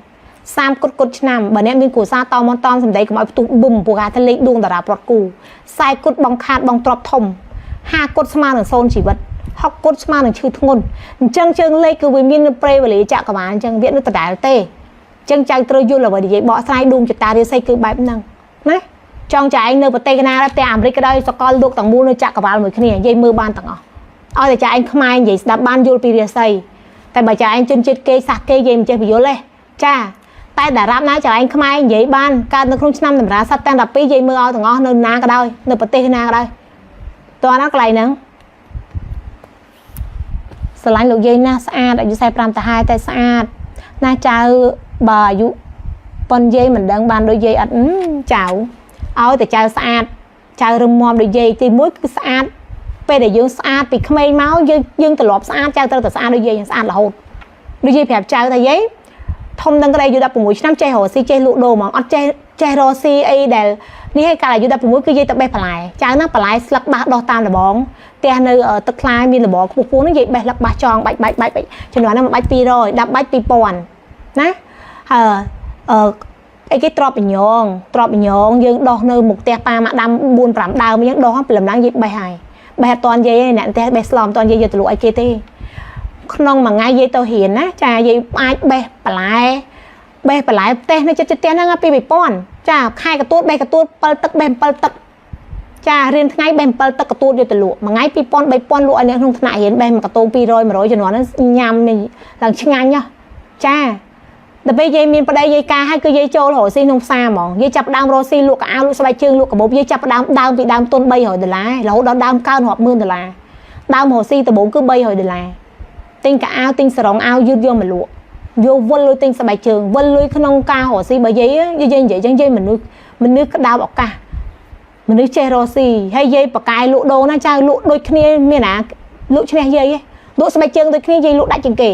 30កុដឆ្នាំបើអ្នកមានគ្រួសារតមតសម្ដីកុំឲ្យផ្ទុះប៊ុំព្រោះថាលេខដួងតារាប្រត់គូ40កុដបងខាតបងទ្របធំ50កុដស្មើនឹង0ជីវិត60កុដស្មើនឹងឈឺធ្ងន់អញ្ចឹងជើងលេខគឺវាមានប្រេវេលាចក្រវាលអញ្ចឹងវានៅដដែលទេអញ្ចឹងចៅត្រូវយល់អ្វីនិយាយបកស្រាយដួងចតារាសីគឺបែបហ្នឹងណាចង់ចែងនៅប្រទេសណាដែរតែអាមេរិកក៏ដោយសកលលោកទាំងមូលនៅចក្រវាលមួយគ្នានិយាយមើលបានទាំងអស់ឲ្យតែចែងខ្មែរនិយាយស្ដាប់បានយល់ពីរាសីតែបើចែងជនជាតិគេសាសគេនិយាយមិនចេះបញ្យល់ទេចាតែតារាបណាចែងខ្មែរនិយាយបានកើតនៅក្នុងឆ្នាំតម្រាសត្វទាំង12និយាយមើលឲ្យទាំងអស់នៅណាក៏ដោយនៅប្រទេសណាក៏ដោយតោះណាកន្លែងហ្នឹងស្រឡាញ់លោកយាយណាស្អាតអាយុ45តាហែតែស្អាតណាចៅបើអាយុប៉ុនយាយមិនដឹងបានដូចយាយអត់ចៅឲ្យតែចៅស្អាតចៅរឹងមាំដូចយាយទី1គឺស្អាតពេលដែលយើងស្អាតពីក្មេងមកយើងត្រឡប់ស្អាតចៅត្រូវតែស្អាតដូចយាយស្អាតរហូតដូចយាយប្រាប់ចៅថាយាយធំនឹងក្តីអាយុ16ឆ្នាំចេះរកស៊ីចេះលក់ដូរហ្មងអត់ចេះរកស៊ីអីដែលនេះឲ្យកាលអាយុ16គឺយាយទៅបេះបន្លែចៅណាបន្លែស្លឹកបាសដោះតាមលបងផ្ទះនៅទឹកខ្លាយមានលបងខ្ពស់ហ្នឹងយាយបេះលឹកបាសចងបាច់ចំនួនហ្នឹងបាច់200 10បាច់2000ណាអីគេទ្របញងយើងដោះនៅមុខផ្ទះប៉ាមកដាំ4 5ដើមអញ្ចឹងដោះព្រលឹមឡើងយាយបេះហើយបេះអត់តាន់យាយឯអ្នកផ្ទះបេះស្លំតាន់យាយយកទៅលក់ឲ្យគេទេក្នុងមួយថ្ងៃយាយទៅរៀនណាចាយាយអាចបេះបន្លែផ្ទះនៅចិត្តផ្ទះហ្នឹងពី2000ចាខែកទួតបេះកទួត7ទឹកបេះ7ទឹកចារៀនថ្ងៃបេះ7ទឹកកទួតយកទៅលក់មួយថ្ងៃ2000 3000លក់ឲ្យអ្នកក្នុងថ្នាក់រៀនបេះមួយកតូ200 100ចំនួនហ្នឹងញ៉ាំឡើងឆ្ងាញ់ហ៎ចាដល់ពេលយាយមានប្តីយាយការហើយគឺយាយចូលរកស៊ីក្នុងផ្សារហ្មងយាយចាប់ដើមរកស៊ីលក់កៅអៅលក់ស្បែកជើងលក់កាបូបយាយចាប់ដើមពីដើមទុន$300រហូតដល់ដើមកើនរាប់ម៉ឺន$ដើមរកស៊ីដំបូងគឺ$300ទិញកៅអៅទិញសរងអៅយឺតយកមកលក់យកវល់លុយទិញស្បែកជើងវល់លុយក្នុងការរកស៊ីបើយាយនិយាយចឹងយាយមនុស្សក្តៅឱកាសមនុស្សចេះរកស៊ីហើយយាយបកាយលក់ដូរណាចៅលក់ដូចគ្នាមានណាលក់ឈ្នះយាយលក់ស្បែកជើងដូចគ្នាយាយលក់ដាច់ជាងគេ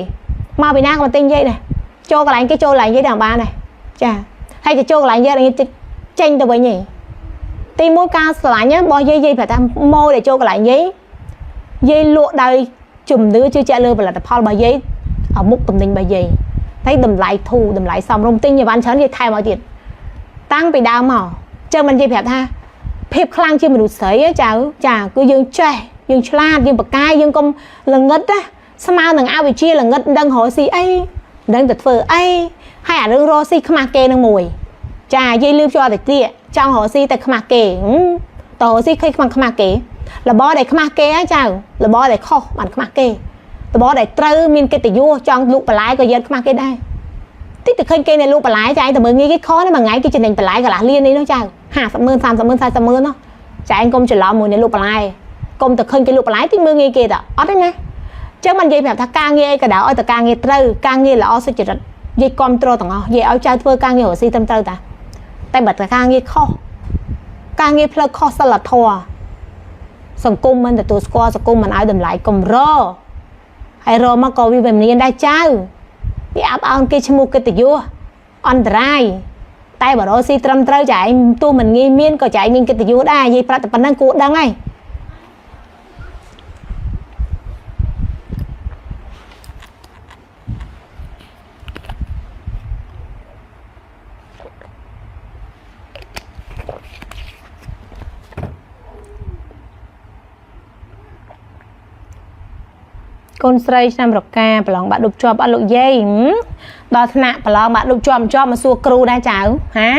មកពីណាក៏មកទិញយាយដែរចូលកន្លែងគេចូលកន្លែងយាយដល់បានដែរចាហើយទៅចូលកន្លែងយាយចេញទៅវិញឯងទី1ការស្រឡាញ់របស់យាយប្រាប់ថាម៉ូដែលចូលកន្លែងយាយលក់ដោយជំនឿជឿជាក់លើផលិតផលរបស់យាយឲ្យមុខតំណែងរបស់យាយតែតម្លៃធូរតម្លៃសមរម្យទិញយីវ៉ាន់ច្រើនយាយថែមឲ្យទៀតតាំងពីដើមមកចឹងមិនយាយប្រាប់ថាភាពខ្លាំងជាមនុស្សស្រីចាគឺយើងចេះយើងឆ្លាតយើងបកាយយើងកុំល្ងឹតណាស្មើនឹងអវិជ្ជាល្ងឹតដឹងរកស៊ីអីដឹងតែធ្វើអីហើយអារឿងរកស៊ីខ្មាស់គេនឹងមួយចាយាយលឺជាប់តែទៀតចង់រកស៊ីតែខ្មាស់គេតរកស៊ីឃើញខ្មាស់គេរបរដែលខ្មាស់គេចៅរបរដែលខុសបានខ្មាស់គេរបរដែលត្រូវមានកិត្តិយសចង់លក់បន្លែក៏យកខ្មាស់គេដែរតិចទៅឃើញគេនៅលក់បន្លែចែងតែមើលងាយគេខុសណាមួយថ្ងៃគេចំណេញបន្លែកន្លះលាននេះនោះចៅ50ម៉ឺន30ម៉ឺន40ម៉ឺននោះចែងកុំច្រឡំមួយនៅលក់បន្លែកុំទៅឃើញគេលក់បន្លែតិចមើលងាយគេតអត់ទេណាចឹងមិននិយាយប្រាប់ថាការងារអីក៏ដោយឲ្យតែការងារត្រូវការងារល្អសុចរិតនិយាយគ្រប់គ្រងទាំងអស់និយាយឲ្យចៅធ្វើការងាររកស៊ីត្រឹមត្រូវតាតែបើតែការងារខុសការងារផ្លូវខុសសិលធម៌សង្គមមិនទទួលស្គាល់សង្គមមិនឲ្យតម្លៃកំរហើយរមកក៏វាមិនមានដែរចៅវាអាប់អោនគេឈ្មោះកិត្តិយសអន្តរាយតែបើរកស៊ីត្រឹមត្រូវចែងទោះមិនងាយមានក៏ចែងមានកិត្តិយសដែរនិយាយប្រាប់តែប៉ុណ្្នឹងគួរដឹងហើយកូនស្រីឆ្នាំរកាប្រឡងបាក់ដប់ជាប់អត់លោកយាយដល់ថ្នាក់ប្រឡងបាក់ដប់ជាប់មកសួរគ្រូដែរចៅហា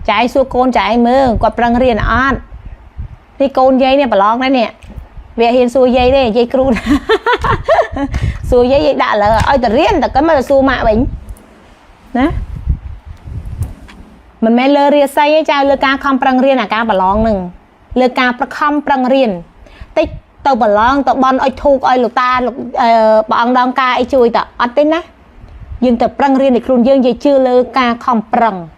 chạy xua côn chạy mơ quạt răng riêng ăn đi côn dây nè bà lon đấy nè về hiện xua dây đây dây cru xua dây đã là ơi ta riêng ta cái mà là xua mạ bệnh đó mình mẹ lơ ria say cha lơ ca không răng riêng là ca bà lon nừng lơ ca không răng riêng tích tàu bà lon tàu bon ơi thu ơi lục ta lục bọn đông ca ấy chui ta ắt tính á dương tập răng riêng để khuôn dương dây chưa lơ ca không răng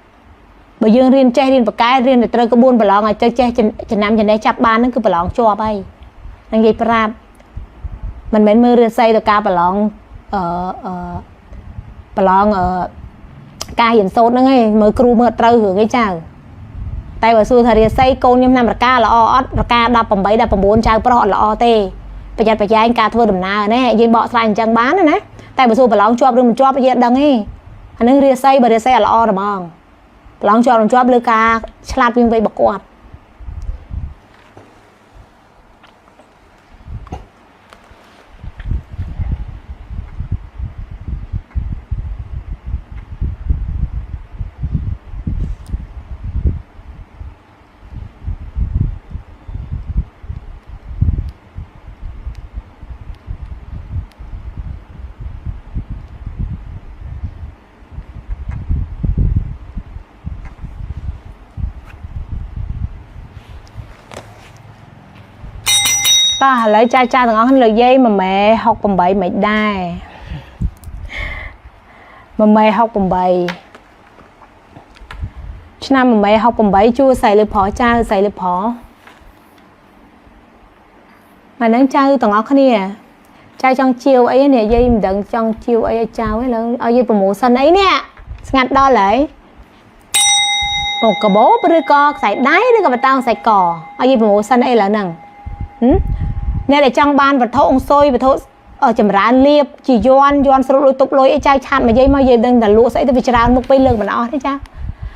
bởi dương riêng che riêng và cái riêng để tôi có buôn bà lon này chơi che chân nam chân đây chắp ban nó cứ bà lon cho bay anh dây pra mình mến mơ ria say tàu ca bà lon ca hiện sốt nó ngay mới kêu mơ trâu hưởng cái chào tay vào xưa thời xây côn nhưng năm ca là o ca đập bằng bấy đập bằng bốn chào pro là o tê bây giờ anh ca thưa đầm nào nè dây bọ xanh chẳng bán nữa nè tay vào xưa bà lon cho mình cho bây giờ đằng ấy anh ấy ria xây là o rồi mong lon cho lư ca slap viên vây bọc quạt ta lấy cha thằng ông lời dây mà mẹ học bằng bậy mày đai mà mẹ học bằng bậy năm mà mẹ học bằng bậy chua xài lưỡi phỏ cha xài lưỡi phỏ mà nắng cha thằng ông nè cha trong chiều ấy nè dây mình đừng trong chiều ấy chào ấy là ở dây promotion ấy nè ngặt đo lại một cái bố bơi co xài đáy nữa cả tao xài cỏ ở dây promotion ấy là nằng nè để trong ban vật thô ông xôi và thô ở chầm rán liệp chỉ doan sốt lôi tục lôi chai chặt mà dây mà dây đừng là lúa sẽ từ việt nam một cây lương mà nó thế cha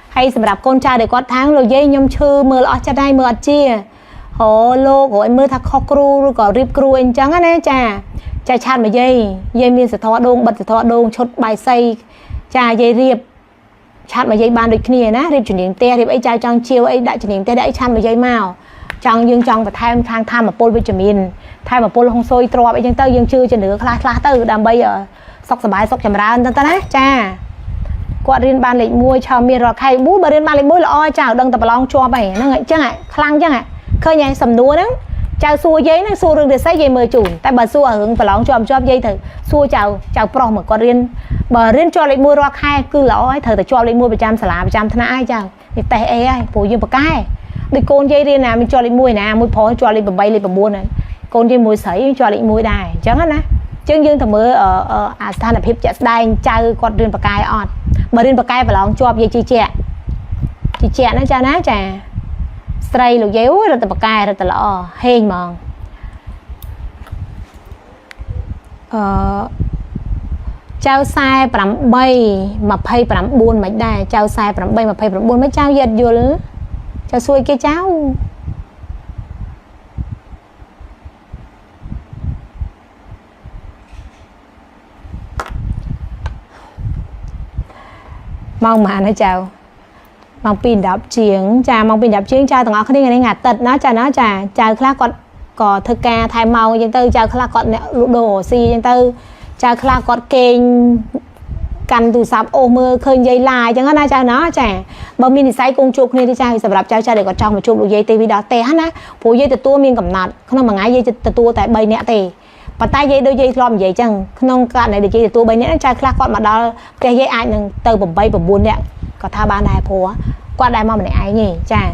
hay sầm đạp con trai để có tháng rồi dây nhom chư mưa lọ cha đây mưa chia hồ lô của anh mưa thắc kho cru rồi có rip cru anh trắng á nè cha chai chặt mà dây miên sẽ thọ đôn bật sẽ thọ đôn chốt bài xây cha dây riệp chặt mà dây ban được kia ná riệp chuyển điện te riệp ấy chai trong chiều ấy đại chuyển điện te đã chặt mà dây màu trong dương trong và tham mà pol vitamin thay mà pol không sôi trò vậy nhưng tao dương chưa cho nữa khla từ đam bây giờ sọc sờ bài sọc chầm ra ta nè cha quạt riêng ban lệnh mua chào miền rồi khai bú bà riêng ban lệnh búi là oi chào đừng tập long cho bảy nó ngại chứ ngại khlang chứ ngại khơi nhảy sầm đúa đó chào xua giấy nó xua rừng để xây dây mờ chùn tại bà xua hưởng tập long cho dây thử xua chào pro mà quạt riêng bà riêng cho lệnh mua rồi khai cứ là oi thử cho lệnh mua 100 xả lá 100 thân ai chào thì tè ai phù dương bạc cái đi con dây riêng nào mình cho lệnh mua nè mua phó cho lệnh bay lên bà buôn này con dây mùi sấy cho lệnh mùi đài chẳng hết nè chân dương thầm mới ở than là hiệp chạy đai chơi con riêng bạc cái on mà riêng bạc cái phải lòng cho dây chị trẻ nó cha ná trà stray lục déo rồi từ bạc cái rồi từ lọ hên mòn trao sai bẩm bay mà pay bẩm buôn mấy đài trao sai bẩm bay mà pay bẩm buôn mấy trao giật vô nữa cho xuôi cái cháu mong mà nó chào mong pin đạp chiếng cha mong pin đạp chiếng cha thằng họ không đi ngày ngạt tật nó cha khác còn có thực ca thay màu nhưng tư cha khác còn lụ đồ xì nhưng tư cha khác còn kênh căn tủ sạp ô mơ khơi dây lại chẳng hạn cha nó trẻ bờ mình say cung chụp này đi cha sập đạp cha để có trong một chụp được dây tivi đó té na phụ dây từ tua miên cầm nạt không mà ngái dây từ tua tại bay nẹt tề và tay dây đôi dây lom dây chẳng không cạn này để dây từ tua bay nẹt cha khác còn mà đó cái dây ai nâng từ bầm bay bầm buôn nẹt có tha ban đài phù qua đài mà mình ai nhỉ cha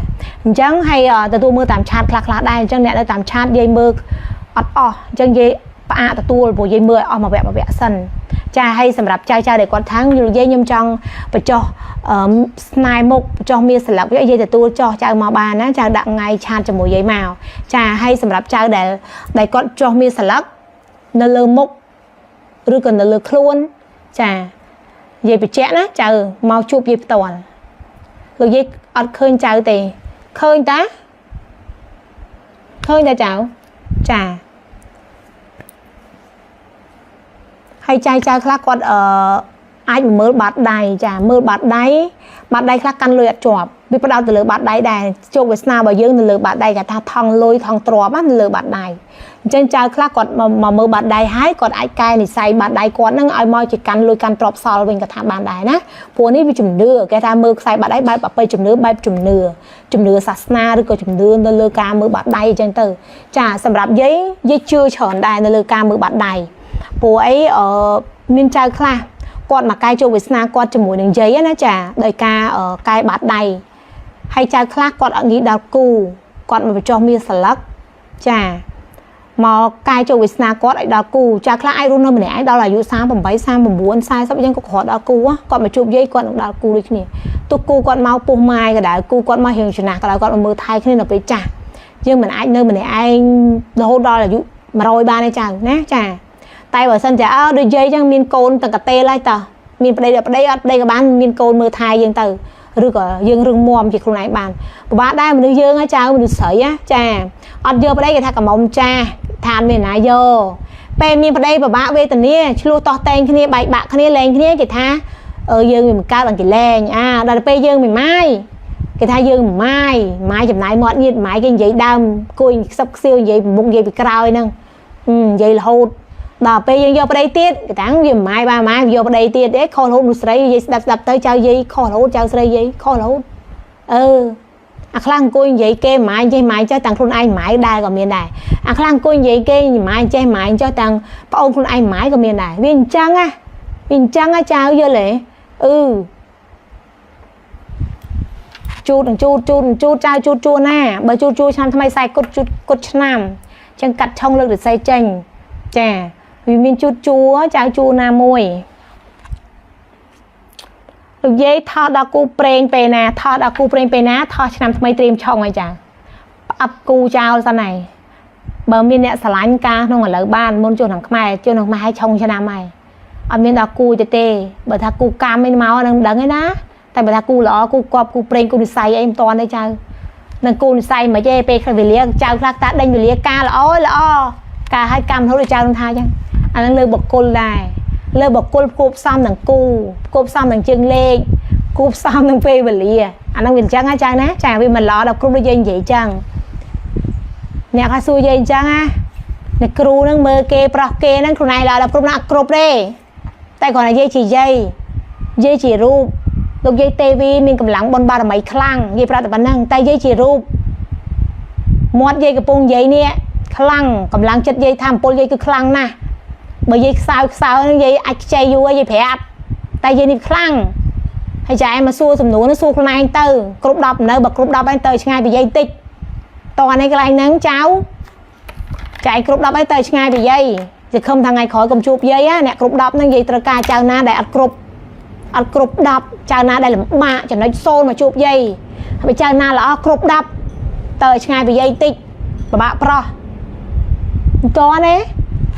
chẳng hay từ tua mưa tạm chát khác đài chẳng nẹt tạm chát dây mưa chẳng dây à từ tua bộ dây mưa mà vẽ sần cha hay sầm đạp cha để con tháng như dây nhâm trong và cho snai mục cho miên sờ lọc cái dây từ tua cho cha màu bàn á cha đặng ngay cha cho mùi giấy màu cha hay sầm đạp cha để con cho miên sờ lọc nó lơ mục rồi còn nó lơ khuôn cha dây bị chẹn á cha mau chụp dây toàn rồi dây ọt khơi cha thì khơi ta chào cha hay cha khác con anh mơ bát đài chả mơ bát đáy khác căn luyện chọp វាផ្ដោតទៅលើបាត់ដៃដែរជោគវាសនារបស់យើងទៅលើបាត់ដៃគេថាថងលុយថងទ្រាំណាលើបាត់ដៃអញ្ចឹងចៅខ្លះគាត់មកមើលបាត់ដៃហើយគាត់អាចកែនិស័យបាត់ដៃគាត់នឹងឲ្យមកជាកាន់លុយកាន់ទ្រព្យសល់វិញក៏ថាបានដែរណាព្រោះនេះវាជំនឿគេថាមើលខ្សែបាត់ដៃបែបអបិយជំនឿបែបជំនឿសាសនាឬក៏ជំនឿនៅលើការមើលបាត់ដៃអញ្ចឹងទៅចាសម្រាប់យាយជឿច្រើនដែរនៅលើការមើលបាត់ដៃព្រោះអីមានចៅខ្លះគាត់មកកែជោគវាសនាគាត់ជាមួយនឹងយាយណាចាដោយការកែបាត់ដៃហើយចៅខ្លះគាត់អត់ងាយដល់គូគាត់មកបញ្ចុះមានស្លឹកចាមកកែជោគវាសនាគាត់ឲ្យដល់គូចៅខ្លះអាចរស់នៅម្នាក់ឯងដល់អាយុ38 39 40យ៉ាងក៏គាត់ដល់គូគាត់មកជួបយាយគាត់នឹងដល់គូដូចគ្នាទោះគូគាត់មកពុះម៉ាយក៏ដែរគូគាត់មករៀងចំណាស់ក៏ដែរគាត់មកមើលថែគ្នានៅពេលចាស់យើងមិនអាចនៅម្នាក់ឯងរហូតដល់អាយុ100បានទេចៅណាចាតែបើសិនជាដូចយាយចឹងមានកូនទាំងកតេលហើយតើមានប្តីអត់ប្តីក៏បានមានកូនមើលថែយើងទៅឬក៏យើងរឹងមាំជាខ្លួនឯងបានពិបាកដែរមនុស្សយើងចៅមនុស្សស្រីចាអត់យកប្តីគេថាកំមុំចាឋានមានណាយកពេលមានប្តីពិបាកវេទនាឆ្លោះតោះតែងគ្នាបែកបាក់គ្នាលែងគ្នាគេថាយើងវាមិនកើតអង្គលែងដល់ពេលយើងមិនម៉ាយគេថាយើងម៉ាយចំណាយមាត់ញៀតម៉ាយគេនិយាយដើមគួយខ្សឹបខ្សៀវនិយាយមុខនិយាយពីក្រោយហ្នឹងនិយាយរហូតដល់ពេលយើងយកប្តីទៀតគេថាវាម៉ាយបានម៉ាយយកប្តីទៀតខុសរហូតមនុស្សស្រីនិយាយស្ដាប់ទៅចៅយាយខុសរហូតចៅស្រីយាយខុសរហូតអាខ្លះអង្គុយនិយាយគេម៉ាយចេះម៉ាយចេះទាំងខ្លួនឯងម៉ាយដែរក៏មានដែរអាខ្លះអង្គុយនិយាយគេម៉ាយចេះម៉ាយចេះទាំងប្អូនខ្លួនឯងម៉ាយក៏មានដែរវាអញ្ចឹងចៅយល់ទេជូតចៅជូតណាបើជូតឆ្នាំថ្មីខ្សែគុតឆ្នាំអញ្ចឹងកាត់ឆុងលើកឫស្សីចេញចាវាមានជូតចៅជួណាមួយលោកយាយថតដល់គូប្រេងពេលណាថតឆ្នាំថ្មីត្រៀមឆុងហើយចាផ្អាប់គូចោលសិនហើយបើមានអ្នកស្រឡាញ់ការក្នុងឥឡូវបានមុនជួនក្នុងខ្មែរឲ្យឆុងឆ្នាំហើយអត់មានដល់គូទេបើថាគូកម្មឯងមកនឹងមិនដឹងទេណាតែបើថាគូល្អគូគប់គូប្រេងគូនិស័យអីមិនតាន់ទេចៅនឹងគូនិស័យមិនទេពេលខ្លះវេលាចៅខ្លះតាដេញវេលាការល្អការឲ្យកម្មរហូតដល់ចៅនឹងថាអញ្ចឹងអានឹងលើបុគ្គលដែរលើបុគ្គលគូផ្សំនឹងគូផ្សំនឹងជើងលេខគូផ្សំនឹងពេលវេលាអានឹងវាអញ្ចឹងហ៎ចៅណាចាវាមិនល្អដល់គ្រូដូចយើងនិយាយអញ្ចឹងអ្នកថាសួរយាយអញ្ចឹងណាអ្នកគ្រូនឹងមើលគេប្រោះគេហ្នឹងខ្លួនឯងល្អដល់គ្រូណាអត់គ្រប់ទេតែគ្រាន់តែយាយជាយាយជារូបលោកយាយទេវីមានកម្លាំងបុណ្យបារមីខ្លាំងយាយប្រាប់តែប៉ុណ្្នឹងតែយាយជារូបមាត់យាយកំពុងនិយាយនេះខ្លាំងកម្លាំងចិត្តយាយថាអំពុលយាយគឺខ្លាំងណាស់បើយាយខ្សោយនឹងយាយអាចខ្ចីយូរយាយប្រាប់តែយាយនេះខ្លាំងហើយចាឯងមកសួរសំណួរនោះសួរខ្លួនឯងទៅគ្រប់10នៅបើគ្រប់10ឯងទៅឆ្ងាយពីយាយតិចតោះអានេះកន្លែងហ្នឹងចៅចាឯងគ្រប់10ឯងទៅឆ្ងាយពីយាយជាខំថ្ងៃក្រោយកុំជួបយាយអ្នកគ្រប់10ហ្នឹងយាយត្រូវការចៅណាដែលអត់គ្រប់10ចៅណាដែលលំបាកចំណុចសូន្យមកជួបយាយហើយចៅណាល្អគ្រប់10ទៅឆ្ងាយពីយាយតិចពិបាកប្រោះតោះណា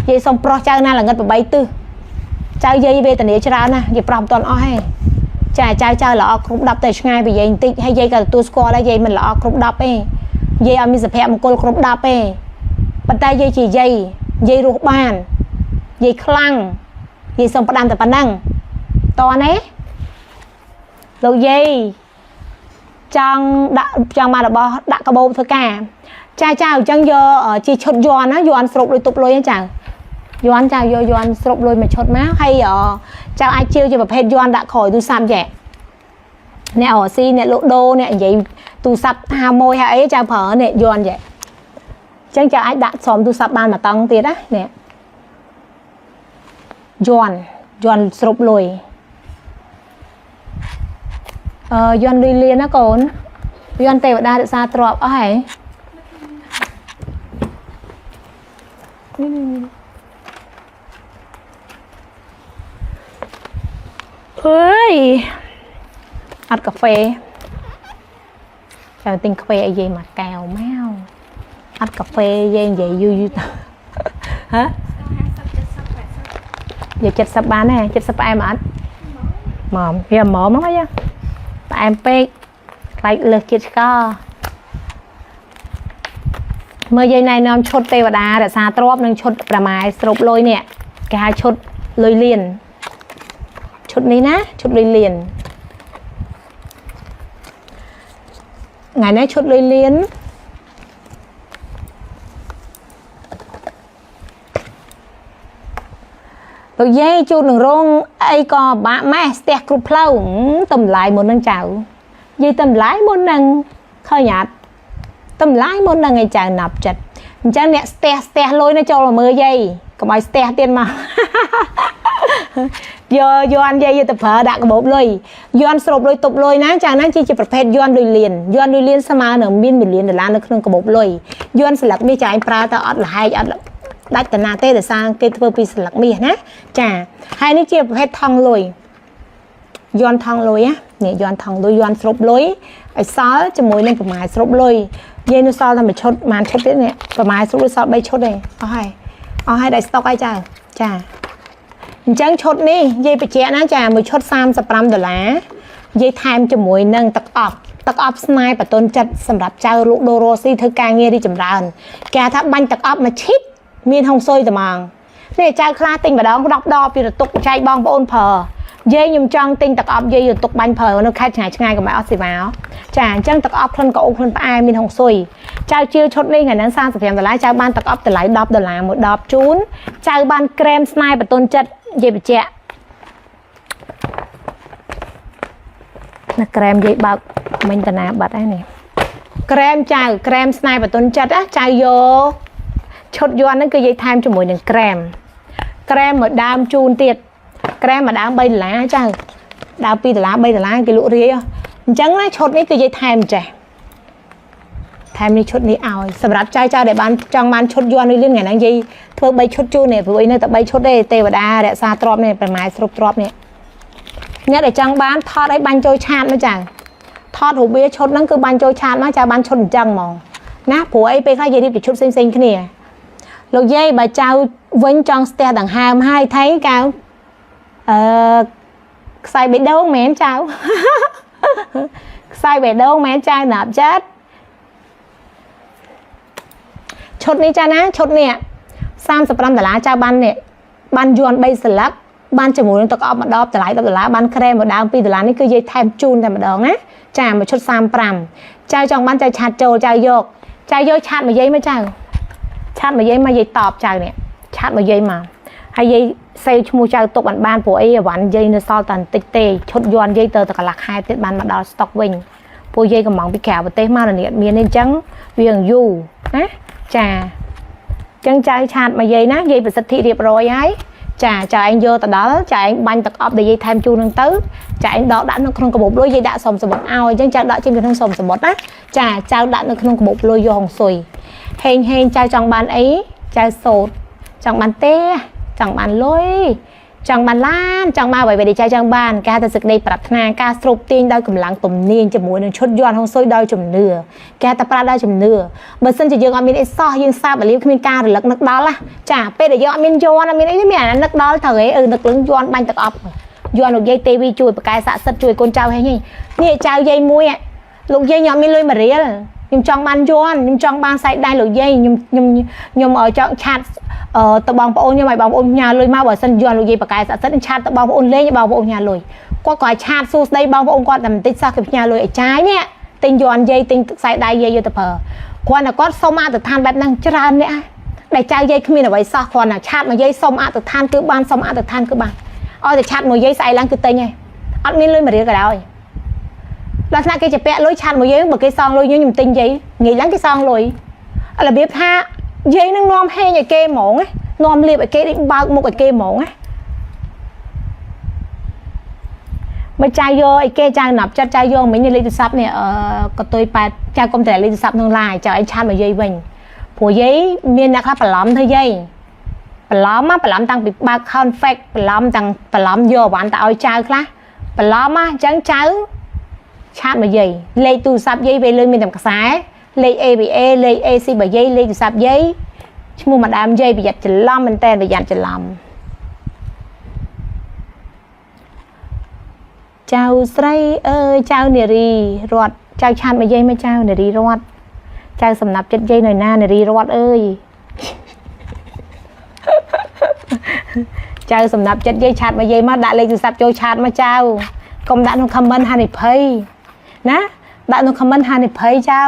យាយសុំប្រុសចៅណាល្ងិត8ទិសចៅយាយវេទនាច្រើនណាស់យាយប្រុសមិនទាន់អស់ទេចាចៅល្អគ្រប់10ទៅឆ្ងាយពីយាយបន្តិចហើយយាយក៏ទទួលស្គាល់ដែរយាយមិនល្អគ្រប់10ទេយាយអត់មានសុភមង្គលគ្រប់10ទេប៉ុន្តែយាយជាយាយរស់បានយាយខ្លាំងយាយសុំផ្ដាំតែប៉ុណ្ណឹងតោះណាលោកយាយចង់មករបស់ដាក់កាបូបធ្វើការចាអញ្ចឹងយកជាឈុតយន់ណាយន់ស្រុបលុយទប់លុយហ្នឹងចាយន់ចាយកយន់ស្រុបលុយមួយឈុតមកហើយចៅអាចជាវជាប្រភេទយន់ដាក់ក្រោយទូរស័ព្ទចាអ្នករស៊ីអ្នកលក់ដូរអ្នកនិយាយទូរស័ព្ទហាមួយហាអីចៅប្រើនេះយន់ចាអញ្ចឹងចៅអាចដាក់ស្រោមទូរស័ព្ទបានមួយតង់ទៀតណានេះយន់ស្រុបលុយយន់លុយលៀនណាកូនយន់ទេវតារក្សាទ្រព្យអស់ហើយអើយអត់កាហ្វេចាំទិញកាហ្វេឲ្យយាយមួយកែវមកអត់កាហ្វេយាយនិយាយយូរទៅហ៎និយាយ70បានទេ70ផ្អែមអត់មកវាហ្មងហ្នឹងផ្អែមពេកខ្លាចលើសជាតិស្ករមើលយាយណែនាំឈុតទេវតារក្សាទ្រព្យនិងឈុតប្រម៉ែស្រូបលុយនេះគេហៅឈុតលុយលៀនឈុតនេះណាឈុតលុយលៀន ngày nay chốt lôi liên rồi dây chú đừng rong ai có bạn mẹ ste cục lâu tầm lại một năng chào dây tầm lái một năng khơi nhạt tầm lái một năng ngày chào nạp chật chẳng nè ste lôi nó cho là mưa dây còn bài ste tiền mà giờ anh dây tập phở đã có bột lôi anh sụp lôi tục lôi ná chàng ná chi chỉประเภท anh đôi liền sao mà nở miên bị liền để làm nó không có bột lôi anh sẽ lật mi chạy pra ta ọt là hai ọt đắt tận nà tê để sang cái thưa pi sẽ lật mi nè chà hai nó chiaประเภท thong lôi anh thong lôi á nè anh thong lôi anh sụp lôiไอ้ซอสจะมวยเล่นประมาณสรุปเลยเย็นซอสทำเป็นชดมันชดเนี่ยประมาณสรุปซอสใบชดเลยเอาให้ได้สต็อกไอ้จ้าจังชดนี่เย่ไปเจ๊นะจ้ามือชด$30เย่ไทม์จะมวยนั่งตักออฟสไนป์ปัตตนจัดสำหรับเจ้าลูกโดโรซี่เธอการเงี้ยที่จำรานแกทับบันตักออฟมาชิดมีทองซอยแต่มังนี่เจ้าคลาติงแบบนั้นดอกอยู่ตกใจบองปนเพอเย่ยมจังติงตักออฟเย่อยู่ตกบันเพอnó khaiง่ายกับไม้ออสซิมาจ้าจังตักออฟคนก็อกคนไปไอมีทองซอยเจ้าเชื่อชดนี่ไงนั้นสร้างสเปียมแต่ละเจ้าบ้านตักออฟแต่หลาย$1หมดดอกจูนเจ้าบ้านเกรมสไนป์ปัตตนจัดเย่ไปเจ๊นักเกรมเย่บักมันตนาบัดไอ้นี่เกรมเจ้าเกรมสไนป์ปัตตนจัดอะเจ้าโยชดย้อนนั่นคือเย่ไทม์จมูกหนึ่งเกรมเหมือนดามจูนเตียดเกรมมาดามใบหลาเจ้าดาวปีแต่ละใบแต่ละกิโลเรียจังนะชดนี่คือเย่ไทม์จ้ะไทม์นี่ชดนี่เอาสำหรับเจ้าได้บ้านจังมันชดย้อนในเรื่องไงนั่งเย่เพื่อใบชดจูเนี่ยเพื่อไอ้เนี่ยแต่ใบชดได้เตวดาเดซาตรอบเนี่ยเป็นไม้สรุปตรอบเนี่ยđể chẳng bán thọt ấy ban trôi chát mới chẳng thọt hủ bia chốt nó cứ ban trôi chát nó chả ban chốt chẳng mong ná phụ ấy bây giờ đi bị chút xinh cái này lột dây bà trao vinh trong ste đằng hàm hai thấy cao xài bị đâu mẹ cháu xài bị đâu mẹ trai nạp chết chốt ní cha ná chốt nè $30แต่ละเจ้าบ้านเนี่ยบ้านยวนใบสลักบ้านจมูกตกออกมาดอบแต่หลายแต่ละบ้านแคร์หมดดาวปีแต่ละนี่คือเย่ไทม์จูนแต่มาดองนะจ่ามาชด$3เจ้าจองบ้านใจชาโจเจ้าโยกชาดมาเย่ไม่เจ้าชาดมาเย่มาเย่ตอบเจ้าเนี่ยชาดมาเย่มาให้เย่เซลชมูเจ้าตกบ้านผัวไอ้หวานเย่เนื้อซอตันติเตชดยวนเย่เตอตะกหลัก2ติดบ้านมาดอสต็อกวิงผัวเย่กับหมองไปแขวไปเตะมาเนี่ยเมียนี่จังเวียงยูนะจ่าจังใจชาดมาเย่นะเย่เป็นสถิเรียบร้อยไอ้chà anh vô từ đó chà anh banh tập op để dây tham chu nâng tứ chà anh đó đã nó không có bột lôi dây đã sòng sờ bột ao chân chà đó trên cái thân sòng sờ bột á chà chào đã nó không có bột lôi vô hồng sùi hèn chà trong bàn ấy chà sột trong bàn té trong bàn lôi trong bàn lan trong ma vậy để chà trong bàn ca ta sực đây prat na ca sụp tiên đôi cầm lăng tụm niên chà mũi nó chốt giòn hồng sôi đôi chùm nửa ca ta prat đôi chùm nửa bữa sinh chỉ dương ở bên so dương sao và liêu khi ca rồi lật nước đó là chà pe để do bên giòn ở bên ấy mẹ nước đó thời ấy nước lớn giòn banh tập ấp giòn được dây tivi chui và cái sạ sật chui con trâu hay nhỉ nè trâu dây muối lục dây nhỏ bên lôi mà riêng nhưng trong ban giòn nhưng trong ban sải đai lục dây nhưng ở trong chat tập bóng ôn như mày bóng ôn nhà lôi mau ở sân giòn lục dây và cái sạ sật chat tập bóng ôn lên như bóng ôn nhà lôi qua còi chat su đây bóng ôn qua đầm tích sao kịp nhà lôi ở trái nhé tinh giòn dây tinh sải đai dây vô tập hở qua là có sông ma từ than bát năng chả nè để trao dây khi mình ở vậy sao còn là chat mà dây sông từ than cứ ban sông từ than cứ ban ôi thì chat một dây sải lăng cứ tây nhỉ ăn miên lôi mà riêng cả đó là sao cái chụp vẽ lối chat một dây một cái son lôi như nhung tinh giấy nghĩ lắm cái son lôi là biết ha dây nó nom hay nhà kê mỏng ấy nom liệp ở kê định bao một cái kê mỏng ấy mà trai vô cái kê trai nạp cho trai vô mấy như lấy từ sắp này có tôi phải trai công thể lấy từ sắp nông lại cho anh chat mà dây mình của giấy miền đã khá phải lắm thôi dây phải lắm tăng bị ba conflict phải lắm vô bạn tạo trai khác phải lắm á trắng cháu chat mà dây lấy từ sắp dây về lưng mình làm cái lấy ABA lấy AC bởi dây lấy từ sắp giấy mua mà đam dây bị giặt chỉ lắm mình tên bị giặt chỉ lắm chào say ơi chào nè ri rót chào chat mà dây mới chào nè ri rót chào sầm nạp chất dây nồi na nè ri rót ơi chào sầm nạp chất dây chat mà dây mà đã lấy từ sắp cho chat mà chào công đã không comment hay này phây ná ដាក់នៅ comment ហានិភ័យចៅ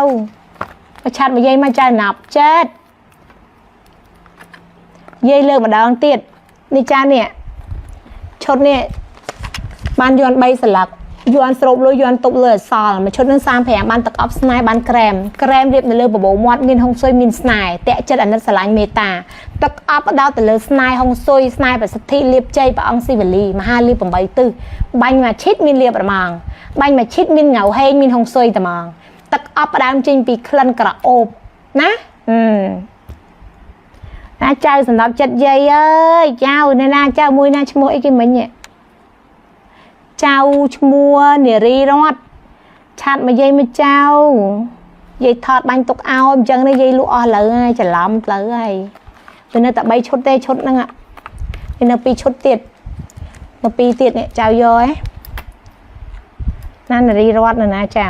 បើឆាត់មកយាយមកចៅណាប់ចិត្តយាយលើកម្ដងទៀតនេះចានេះឈុតនេះបានយន់3ស្លឹកយន់ស្រូបលុយយន់ទុកលើអសល់មួយឈុតនឹង35បានទឹកអប់ស្នេហ៍បានក្រែមរៀបនៅលើបបោមាត់មានហុងស៊ុយមានស្នេហ៍តាក់ចិត្តអាណិតស្រឡាញ់មេត្តាទឹកអប់ដោតទៅលើស្នេហ៍ហុងស៊ុយស្នេហ៍ប្រសិទ្ធិលៀបជ័យព្រះអង្គស៊ីវលីមហាលៀប8ទិសបាញ់មកឈិតមានលៀបរម៉ងបាញ់មកឈិតមានងៅហេងមានហុងស៊ុយត្មងទឹកអប់ផ្ដើមចេញពីក្លិនក្រអូបណាណាចៅសម្រាប់ចិត្តយាយអើយចៅនៅណាចៅមួយណាឈ្មោះអីគេមិញចៅឈ្មោះនារីរតឆាត់មកយាយមកចៅយាយថតបាញ់ទុកឲ្យអញ្ចឹងនេះយាយលក់អស់លើហើយច្រឡំផ្លូវហើយវានៅតែ3ឈុតទេឈុតហ្នឹងវានៅ2ឈុតទៀតនៅ2ទៀតនេះចៅយកហ៎ណានារីរតនៅណាចៅ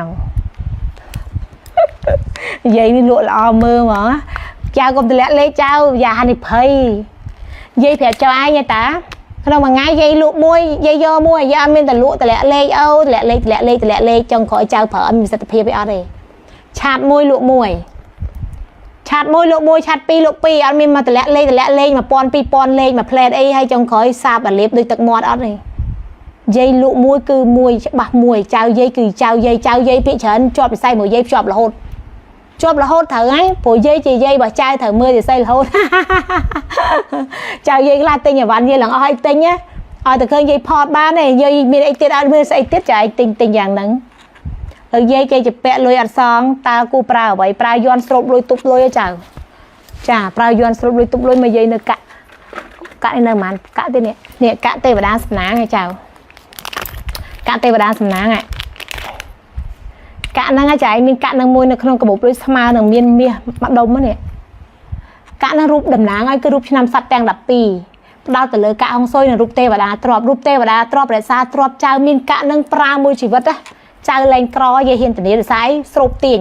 យាយនេះលក់ល្អមើលហ្មងចៅកុំទម្លាក់លេខចៅយ៉ាហានិភ័យយាយប្រាប់ចៅឯងតាក្នុងមួយថ្ងៃយាយលក់មួយយាយយកមួយយាយអត់មានតែលក់តម្លាក់លេខអូតម្លាក់លេខចុងក្រោយចៅប្រើអត់មានប្រសិទ្ធភាពអីអត់ទេឆាតមួយលក់មួយឆាតមួយលក់មួយឆាត2លក់2អត់មានមកតម្លាក់លេខ1000 2000លេខមកផ្លែតអីហើយចុងក្រោយសាបអាលៀបដូចទឹកមាត់អត់ទេយាយលក់មួយគឺមួយច្បាស់មួយចៅយាយគឺចៅយាយពាក្យច្រើនជាប់ពិស័យមកយាយភ្ជាប់រហូតត្រូវហើយព្រោះយាយជាយាយរបស់ចៅត្រូវមើលជាស័យរហូតចៅយាយខ្លះទិញអីវ៉ាន់យាយឡើងអស់ឲ្យទិញឲ្យតែឃើញយាយផតបានទេយាយមានអីទៀតអត់មានស្អីទៀតចៅឯងទិញយ៉ាងហ្នឹងហើយយាយគេជាពាក់លុយអត់សងតើគូប្រើអ្វីប្រើយន់ស្រូបលុយទុបលុយចៅចាប្រើយន់ស្រូបលុយទុបលុយមកយាយនៅកាក់នៅប្រហែលកាក់ទេនេះកាក់ទេវតាសំណាងឯចៅកាក់ទេវតាសំណាងឯកាក់ហ្នឹងចៅឯងមានកាក់នឹងមួយនៅក្នុងកាបូបលុយស្មើនឹងមានមាសម្ដុំនេះកាក់នឹងរូបតំណាងឲ្យគឺរូបឆ្នាំសត្វទាំង12ផ្ដោតទៅលើកាក់ហុងស៊ុយនិងរូបទេវតាទ្របរូបទេវតាទ្របរក្សាទ្របចៅមានកាក់នឹងប្រើមួយជីវិតចៅលែងក្រយាយហ៊ានធានារសាយស្រូបទាញ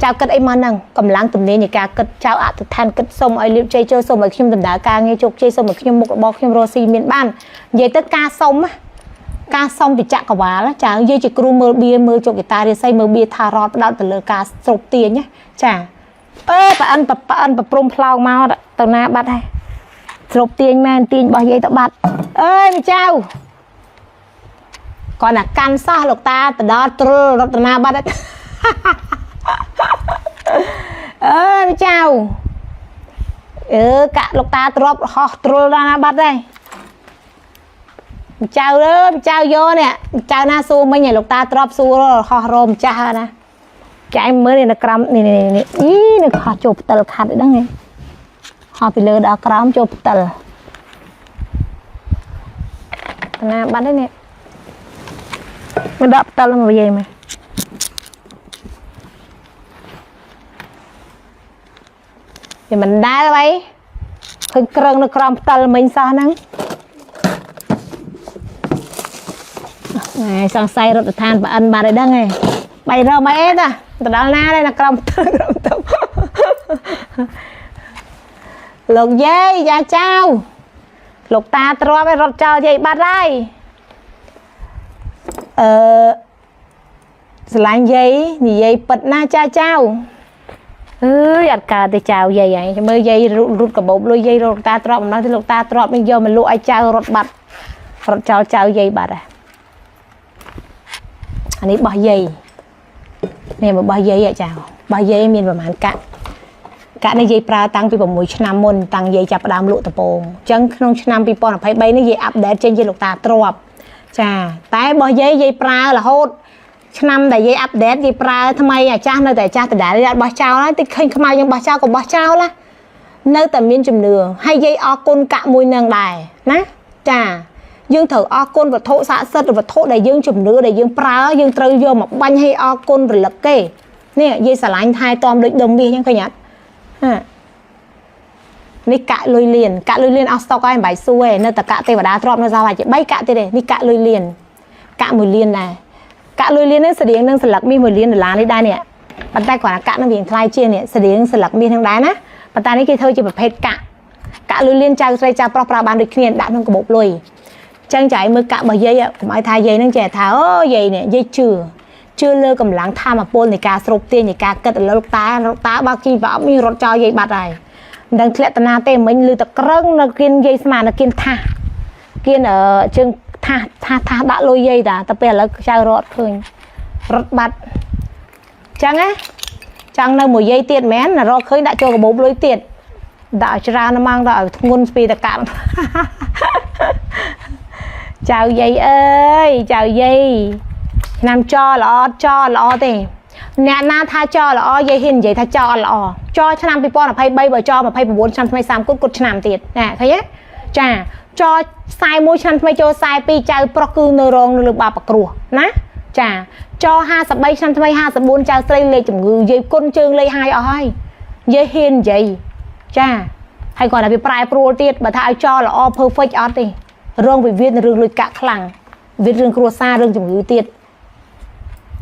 ចៅគិតអីមកហ្នឹងកម្លាំងទំនាញនៃការគិតចៅអធិដ្ឋានគិតសុំឲ្យលៀបជ័យចូលសុំឲ្យខ្ញុំដំណើរការងារជោគជ័យសុំឲ្យខ្ញុំមុខរបរខ្ញុំរស់ស៊ីមានបាននិយាយទៅការសុំពីចក្រវាលចាយាយជាគ្រូមើលបៀមើលជោគកតារាសីមើលបៀថារត់ផ្ដោតទៅលើការស្រូបទាញចាប៉អិនប្រព្រំផ្លោកមកទៅណាបាត់ហើយស្រូបទាញមែនទាញរបស់យាយទៅបាត់អើយម្ចៅគាត់ណាកាន់សោះលោកតាទៅដល់ទ្រុលរត់ណាបាត់ហើយអើយម្ចៅកាក់លោកតាទ្របហោះទ្រុលដល់ណាបាត់ហើយម្ចៅម្ចៅយកនេះម្ចៅណាសួរមិញឲ្យលោកតាទ្របសួរហោះរមម្ចាស់ណាចែមើលនេះនៅក្រោមនេះនៅខោះចូលផ្តិលខាត់ហ្នឹងឯងហោះពីលើដល់ក្រោមចូលផ្តិលណាបាត់ហើយនេះមកដកផ្តិលមកយាយមកវាមិនដែលអ្វីឃើញក្រឹងនៅក្រោមផ្តិលមិញសោះហ្នឹងសង្ស័យរដ្ឋាភិបាលប្រអិនបាត់ហើយដឹងឯងបាយរមអីតាទៅដល់ណាដែរនៅក្រោមទៅលោកយាយយ៉ាចៅលោកតាទ្រាំឲ្យរត់ចោលយាយបាត់ហើយស្រឡាញ់យាយនិយាយពិតណាចាចៅអើយអត់កើតទេចៅយាយឯងមើលយាយរត់កាបូបលុយយាយលោកតាទ្រាំអំណោះទីលោកតាទ្រាំនឹងយកមកលក់ឲ្យចៅរត់បាត់រត់ចោលចៅយាយបាត់ហើយអានេះបោះយាយនេះមកបោះយាយចៅបោះយាយមានប្រហែលកាក់នេះយាយប្រើតាំងពី6ឆ្នាំមុនតាំងយាយចាប់ផ្ដើមលក់ដំបូងអញ្ចឹងក្នុងឆ្នាំ2023នេះយាយអាប់ដេតចេញជាលោកតាទ្របចាតែបោះយាយប្រើរហូតឆ្នាំដែលយាយអាប់ដេតយាយប្រើថ្មីអាចាស់នៅតែអាចាស់ដដែលអត់បោះចោលហើយតិចឃើញខ្មៅយើងបោះចោលក៏បោះចោលណានៅតែមានជំនឿហើយយាយអរគុណកាក់មួយនឹងដែរណាចាយើងត្រូវអរគុណវត្ថុស័ក្តិសិទ្ធិវត្ថុដែលយើងជំនឿដែលយើងប្រើយើងត្រូវយកមកបាញ់ឲ្យអរគុណរលឹកគេនេះយាយស្រឡាញ់ថែទាំដូចដុំមាសអញ្ចឹងឃើញអត់នេះកាក់លុយលៀនអស់ស្តុកហើយមិនបាយសួរឯនៅតែកាក់ទេវតាទ្របនៅសោះហើយជា3កាក់ទៀតទេនេះកាក់លុយលៀនកាក់1លានដែរកាក់លុយលៀននេះស្តៀងនឹងស្លឹកមាស1លានដុល្លារនេះដែរនេះប៉ុន្តែគាត់ថាកាក់នឹងវាថ្លៃជាងនេះស្តៀងស្លឹកមាសនឹងដែរណាប៉ុន្តែនេះគេធ្វើជាប្រភេទកាក់លុយលៀនចៅស្រីចៅប្រុសប្រើបានដូចគ្នាដាក់ក្នុងកាបូបលុយចឹងចៅឲ្យមើលកាក់របស់យាយកុំឲ្យថាយាយនឹងចេះថាអូយាយនេះយាយជឿ chưa lơ cầm láng tham mà pôn thì cá sụp tiền thì cá cất ở lúc tá bao chi vợ mi rốt cho dây bạt này đang lệ tận na tên mình lưu tập răng nó kiên dây mà nó kiên tha kiên ở chương tha đã lôi dây đã tập về là trao rót thôi rót bạt chẳng á chẳng nơi một dây tiền mén là rót khơi đã cho cái bố lôi tiền đã ra nó mang ra ngôn phi tất cả chào dây ơi chào dây làm cho lo thì nhà na tha cho lo dây hình vậy tha cho lo cho năm people là pay bay bờ cho mà pay 420 cút năm tiền nè thấy nhé chà cho sai môi chăn pay cho sai pi chào pro cư nơ rong được bà bạc rùa ná chà cho 23 chăn pay 24 chào xây lên chủng ngư dây côn trương lấy hai ơi dây hình vậy chà hay còn là bị prai pro tiết mà thay cho là all perfect art đi rong vì viên rừng lùi cả khẳng viên rừng cua xa rừng chủng ngư tiết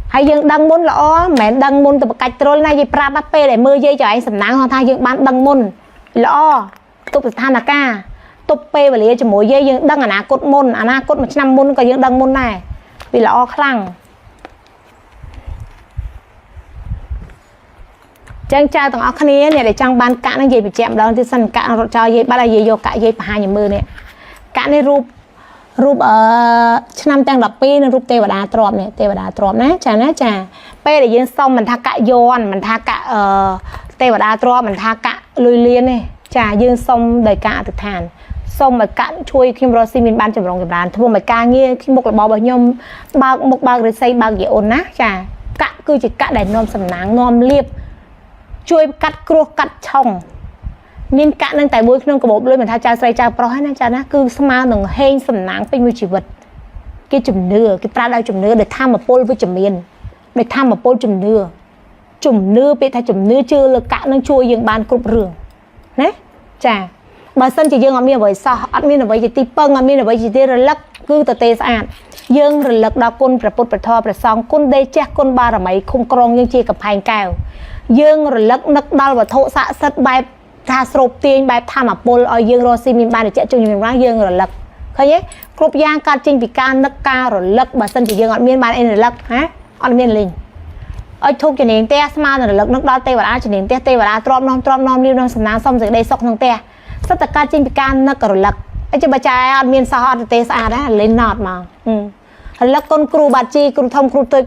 hay dương đăng môn lõ mẹ đăng môn từ cách trôi này gì pra bát pe để mưa dây cho anh sầm nắng hoa thay dương bán đăng môn lõ tục than là ca tục pe và lấy cho mỗi dây dương đăng à cốt môn à cốt 100 môn có dương đăng môn này vì lõ khăng trang trai tầng áo khăn này để trang ban cả nó gì bị chạm đó thì sân cả cho dây ba là dây vô cả dây hai nhà mưa này cả nàyรูปnăm tăng đập pi nênรูปเทวดาตรอมเนี่ยเทวดาตรอมนะจ้านะจ้าเป้đểยืนxong mình tha cả yon mình tha cảเทวดาตรอมmình tha cả lùi liên nàyจ้ายืนxong đời cả thực thàn xong mà cả chui khi mà xin mình ban chấm rong chấm đàn thôi mà ca nghe khi một là bao bao nhom một bao rồi xây bao dễ ổn áจ้าcả cứ chỉ cả để nom sầm nắng nom liệp chui cắt cua cắt chồng miền cả nên tại buổi nông của bộ lưới mình thay cha xây cha pro hết nên cha nó cứ smart đừng hên sầm nắng bên chỉ vật cái chùm nưa cái pra đào chùm nưa để tham một pol với chùm miền để tham một pol chùm nưa bị thay chùm nưa chưa là cả nó chui dương ban cục rường đấy chà bà sân chỉ dương ở miền với sao ở miền ở với chỉ tì ở miền ở với chỉ tì rồi lắc cứ từ tê sạn dương rồi lắc đào côn phải put phải thò phải song côn đê che côn ba là mấy không cong nhưng chiaกับhành cào dương rồi lắc nắc đào và thổ xạ sắt bài tha sụp tiền bài tham mà pol ở dương rồi xin mình ban để chạy chung mình ra dương rồi lật thấy nhé cột giang ca trình bị ca nấc ca rồi lật bà sân chỉ dương ở miền ban em rồi lật hả ở miền linh ở thuộc cho nên te smart rồi lật nước đó te vào cho nên te vào tròn non lưu non sầm nang xong rồi đây sọc thằng te tất cả ca trình bị ca nấc rồi lật ấy cho bà trai ở miền sao họ te xa đó lên nọt mà lật con cừu bát chi cừu thông cừu tơi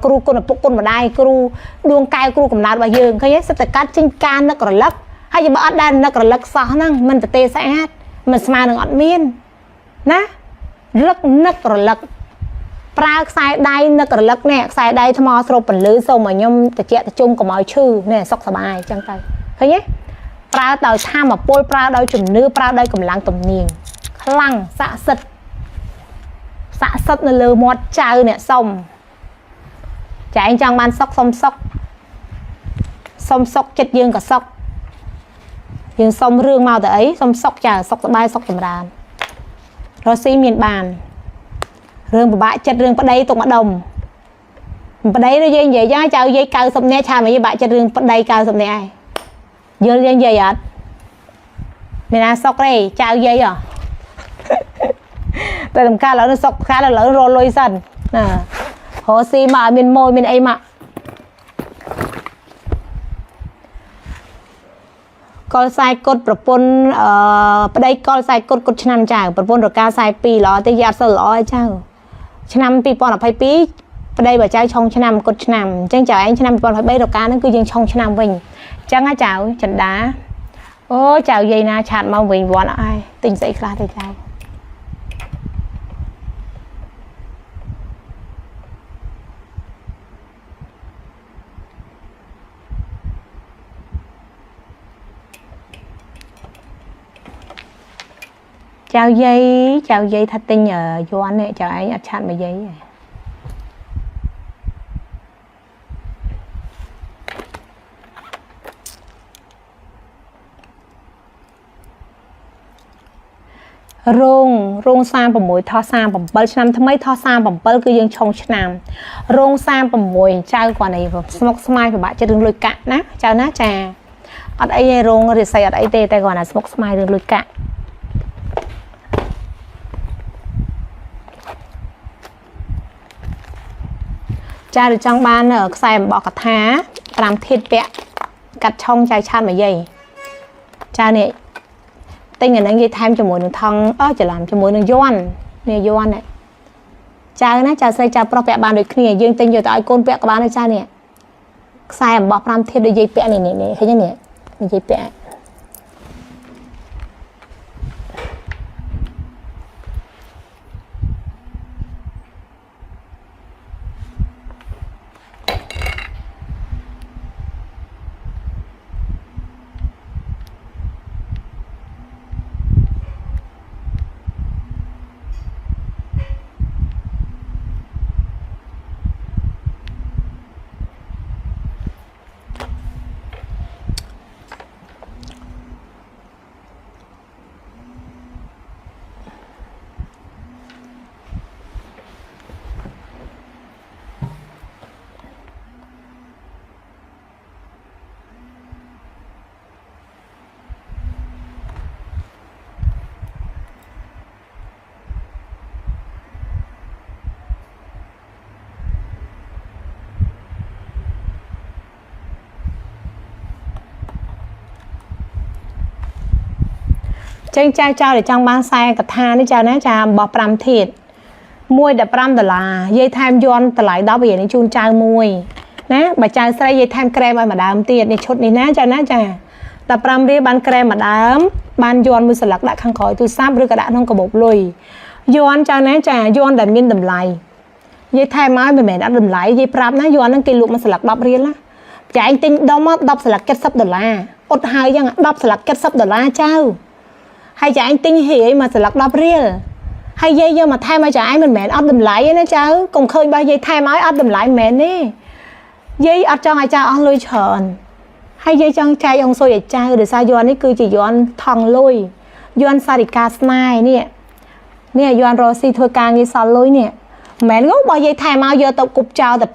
cừu con là côn mà đai cừu đuông cay cừu cầm nát bà dương thấy nhé tất cả trình ca nấc rồi lật hay giờ bạn đan nấc rồi lật sao năng mình te sẽ hát mình smart đừng ăn miên ná lật nấc rồi lật pra sai đai nấc rồi lật nè sai đai tham mò sụp phần lưới sâu mà nhom tự chẹt chung của mọi chư nè sọc sờ bài chân tay thấy nhé pra đào tham mà pol pra đào chùm nưa pra đào cầm láng tầm niềng lăng xạ sật là lừa một chào nè xong chạy anh trang ban xong sóc chết dương cả sóc dương xong rương màu tới ấy xong sóc chả sóc bài sóc tầm đàn rồi xí miền bàn rương bãi chết rương bắt đây tụng ở đồng bắt đấy nó dây vậy chứ chào dây cao xong nè cha mày với bãi chết rương bắt đây cao xong nè ai dương dây vậy ạ mình ăn sóc đây chào dây à tại làm ca nó sọc khá là lớn rồi lôi dần nè hồ xi mà miền môi miền ấy mà con sai cốt propon đây con sai cốt năm chàng propon rồi ca sai pi ló tới giặt sờ ló hay chăng năm pi pon là phải pi đây bà trai trong năm cốt năm chẳng chào anh năm pon phải bay rồi ca nó cứ dừng trong năm mình chẳng ai chào trận đá ôi chào gì na chặt mau mình bọn ai tình sẽ ra thì chào chào dây thật tình nhờ vô anh này chào anh chặn mà dây này. rong sam bầm mùi tho sam bầm bơ năm thằng mấy tho sam bầm bơ cứ dương trong năm rong sam bầm mùi trao quả này smoke smile của bạn cho đừng lùi cạn ná chào ná trà ở đây rong thì xây ở đây tê tay gọi là smoke smile đừng lùi cạn cha được trong ban ở xài bỏ cả thá làm thịt bẹ cắt trong chai chan mà dày cha này tinh là nó tham cho mỗi đường thăng chỉ làm cho mỗi đường doan nè doan này cha nó cha xây cha pro bẹ ban được kia dương tinh rồi tại côn bẹ các bạn cha nè xài bỏ làm thịt được dây bẹ này nè thấy chưa nè dây bẹ chân cha trao để trong ban sai cả tha đi cha nè cha bỏ pram thiệt môi đập pram đờ là dây tham yon tờ lại đó bây giờ đi chun trao môi nè bà cha sai dây tham kem mà đám tiền đi chốt đi nè cha tập pram đi ban kem mà đám ban yon môi sạc đã khang khỏi tôi sắp rồi cả đã không có bột lùi yon cha nè cha yon đã miên đầm lại dây tham máy mẹ đã đầm lại dây pram nè yon nó kêu lụm mà sạc đập riêng lá cha anh tin đâu mà đập sạc kết sắp đờ là ốt hai chẳng đập sạc kết sắp đờ là trao hay chả anh tinh hỉ mà sẽ lọc đọc riêng hay dây vô mà thay mà chả anh mình mẹ ấp đùm lại vậy đó cháu cùng khơi ba dây thay máu ấp đùm lại mẹ đi dây ấp cho ai cha ông lôi tròn hay dây cho trai ông xôi vậy cha để sao doan ấy cứ chỉ doan thằng lôi doan sarika smile nè doan rosi thôi càng như sao lôi nè mẹ ngốc bao dây thay máu vô tao cục trao tập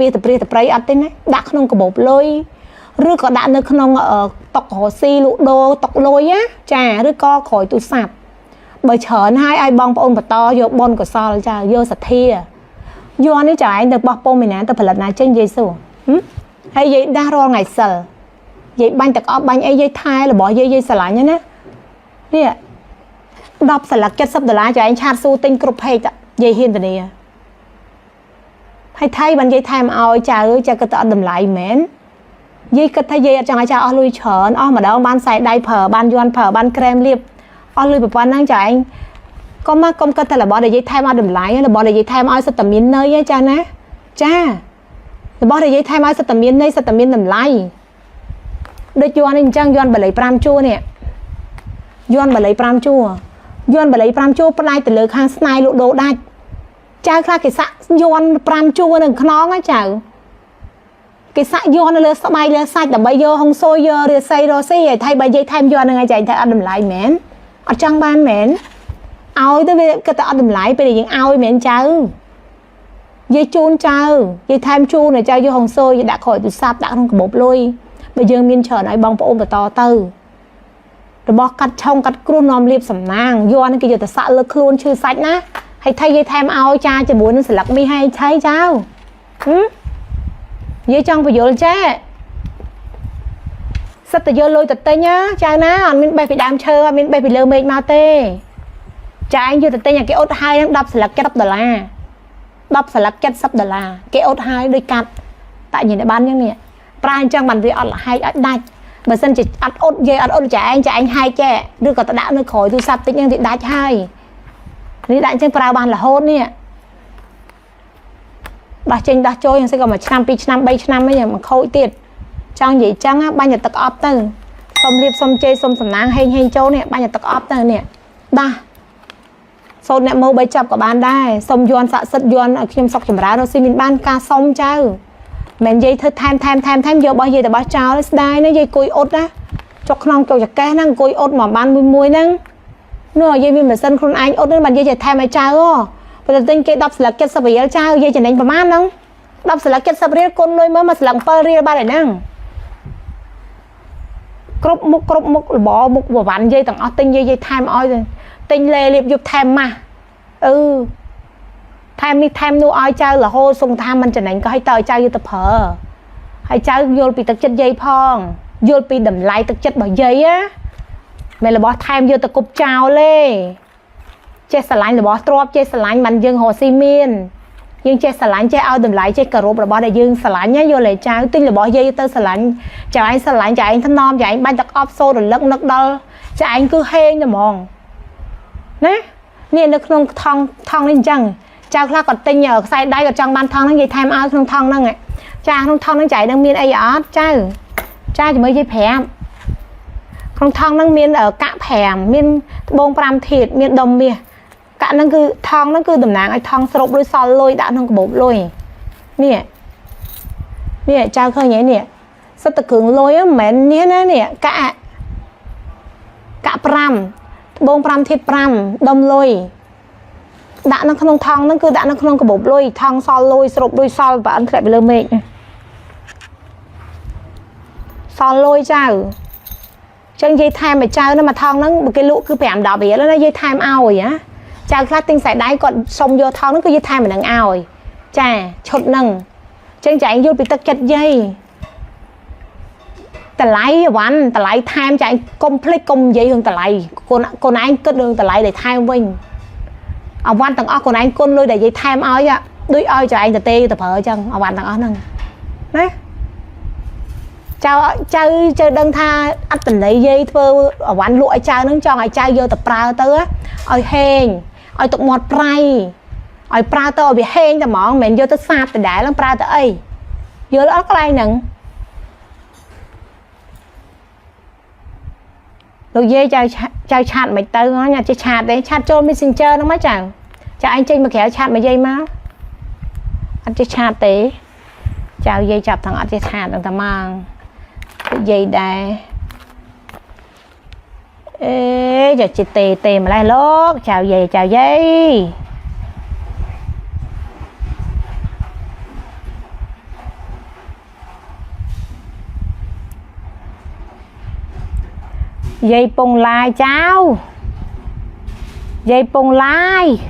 prey ấp tên đấy đặt không có bột lôi rứa có đạn được không ở tộc hồ si lụ đô tộc lôi á trà rứa co khỏi tụ sạp bởi chởn hai ai bong ôn và to vô bon của sao trà vô sạch thia vô anh ấy trả anh được bọc bông mình nè tao phải lật này trên dây sủa hay dây đa ro ngày sờ dây banh tạc ốp banh ấy dây thai là bỏ dây sờ lại nhá nè nè đọc sờ lạc chất sắp đờ lá cho anh chat su tinh cục hay dây hiên về nè hay thay banh dây thai mà ao trà ơi trà cái tao đầm lại mến dây cái thay dây chẳng ai cho lui chởn mà đâu ban xài đai phở ban doan phở ban kem liệp lui một ban năng cho anh có mà công cơ là bỏ để dây thay mà đầm lại là bỏ để dây thay mà sẽ tầm miên nơi cha nè cha bỏ để dây thay mà sẽ tầm miên nơi sẽ tầm miên đầm lại để doan anh trang doan bà lấy pram chua nè doan bà lấy pram chua doan bà lấy pram chua plai từ lưỡi khang snai lụ đồ đai cha khác cái sạ doan pram chua đừng khó á chào cái sạ vô nó lên bay lên sạch là bây giờ không sôi giờ rồi xây rồi xây thay bây giờ thêm vô ngay chạy thay ăn đầm lại mến ở trong ban mến ao tới cái ta đầm lại bây giờ những ao mến cháu dây chun cháu dây thêm chu này cháu vô không sôi đã khỏi từ sạp đã không có bột lôi bây giờ miên chờ nói bong ôm và to tư rồi bỏ cắt trong cắt khuôn nòm liệp sầm nang vô anh cái giờ ta sạ lực luôn chưa sạch ná hay thay dây thêm ao cha cho muốn nó sẽ lắc mi hay thấy cháu dây trong bây giờ cha sắp tới giờ lôi tật tê nhá cha ná mình bay phải đam chơi mình bay phải lơ mệt mau tê cha anh vô tật tê nhà cái ốt hai đang đập sẽ là cái đập đập sẽ là cái sắp đờ là cái ốt hai đôi cắt tại nhìn lại ban như này pran trang bàn thì ăn là hai đai mà dân chỉ ăn ốt dây ăn ốt cha anh hai cha đưa cả đã nơi khỏi tôi sắp tính nhưng thì đai hai lý đại trên pran bàn là hôn nè đã trên đã trôi nhưng sẽ còn mà năm bay năm ấy mà khôi tiệt trang gì trang á ban nhật tật ốp từ xôm liệp xôm chê xôm sầm nang hay châu nè ban nhật tật ốp từ nè đa số nè mô bay chập của ban đây xôm yuan sạ sật yuan ở khi sọc chầm rá nó xin mình ban ca xôm trao mình dây thưa tham vô bao giờ là bao trao đây nó dây cùi ốt á cho không cho chặt cái năng cùi ốt mà ban mùi năng nữa dây mình mà sân con anh ốt nó bàn dây chạy tham mà trao bây giờ tinh cái đọc là kết sập bìa trao dây chỉ đánh vào mát không đọc là kết sập bìa con lôi mới mà làm peri ba để năng cướp mục bỏ mục vào ván dây tầng tinh dây tham oi rồi tinh lê liệp dục tham mà tham đi tham nu ai chơi là hô sung tham mình trở nên có hay tờ chơi như tập hờ hay chơi vô bị tật chất dây phong vô bị đầm lại tật chất bởi dây á mày là bỏ tham vô tật cục trào lê chơi xà lạnh là bỏ trộp chơi xà lạnh mình dương hồ xi miên nhưng chơi xà lạnh chơi ao đầm lại chơi cà rốt là bỏ đại dương xà lạnh nhá vô lại chơi tin là bỏ dây tơ xà lạnh chạy anh thân non chạy anh bay tật ốp xô rồi lắc nấc đau chạy anh cứ hên cho mòn nè nè nó không thong lên chăng chào là còn tinh nhờ sai đây ở trong ban thong nó gì tham ao không thong nó ngại cha không thong nó chạy đang miên ai ở cha chỉ mới dây phèm không thong nó miên ở cạn phèm miên bông pram thịt miên đồng miên cạn nó cứ thong nó cứ đầm nàng ai thong sụp đôi sol lôi đã nó bột lôi nè cha khơi nhảy nè sao tự cường lôi á mẹ nè cạ pram bông pram thịt pram đâm lôi đã nó không thong nó cứ đã nó không có bột lôi thong sol lôi sụp đôi sol và ăn lại bị lơ mệt sol lôi chào chân dây tham mà chào nó mà thong nó một cái lũ cứ bẻm đỏ bỉa nó dây tham ao rồi á chào khác tinh sải đáy còn sông vô thong nó cứ dây tham mà nắng ao rồi chà chốt nâng chân chạy vô bị tắc chặt dây ta lấy tham chạy complete công dây hơn ta lấy con anh cất đường ta lấy để tham mình ông văn tầng con anh con lôi để dây tham ơi á đuôi ơi cho anh ta tê tập ở chân ông văn tầng nâng đấy chơi đơn tha ăn tình lấy dây thơ ở quán lụa chơi nó cho ngày chơi vô tập pra tớ ơi hên ơi tụng một prai ơi pra tớ bị hên cho món mình vô tới sạp thì đá lắm pra tớ ấy vô đó có ai nè rồi dây chơi chat mày tớ nó nhà chơi chat đấy chat cho messenger nó mới chào chào anh Trinh mà khéo chat mày dây má anh chơi chat tế chào dây chập thằng anh chơi chat thằng ta mang dây đây ê giờ chị tè mà lại lốt chào dây dây bông lai cháu dây bông lai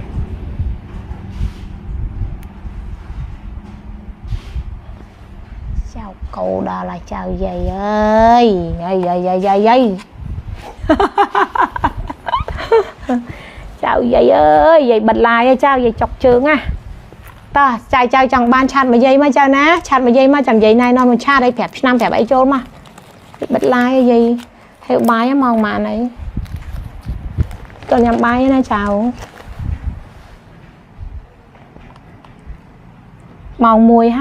chào cậu đó là chào dây ơi dây chào dây ơi dây bật lai chào dây chọc trường à ta chào chẳng ban chặt mà dây mà chào ná chặt mà dây mà chẳng dây này nó mà cha đây phẹp 5 phẹp 7 chỗ mà bật lai dây hiệu bài mong mà này còn nhằm bài này chào màu mùi ha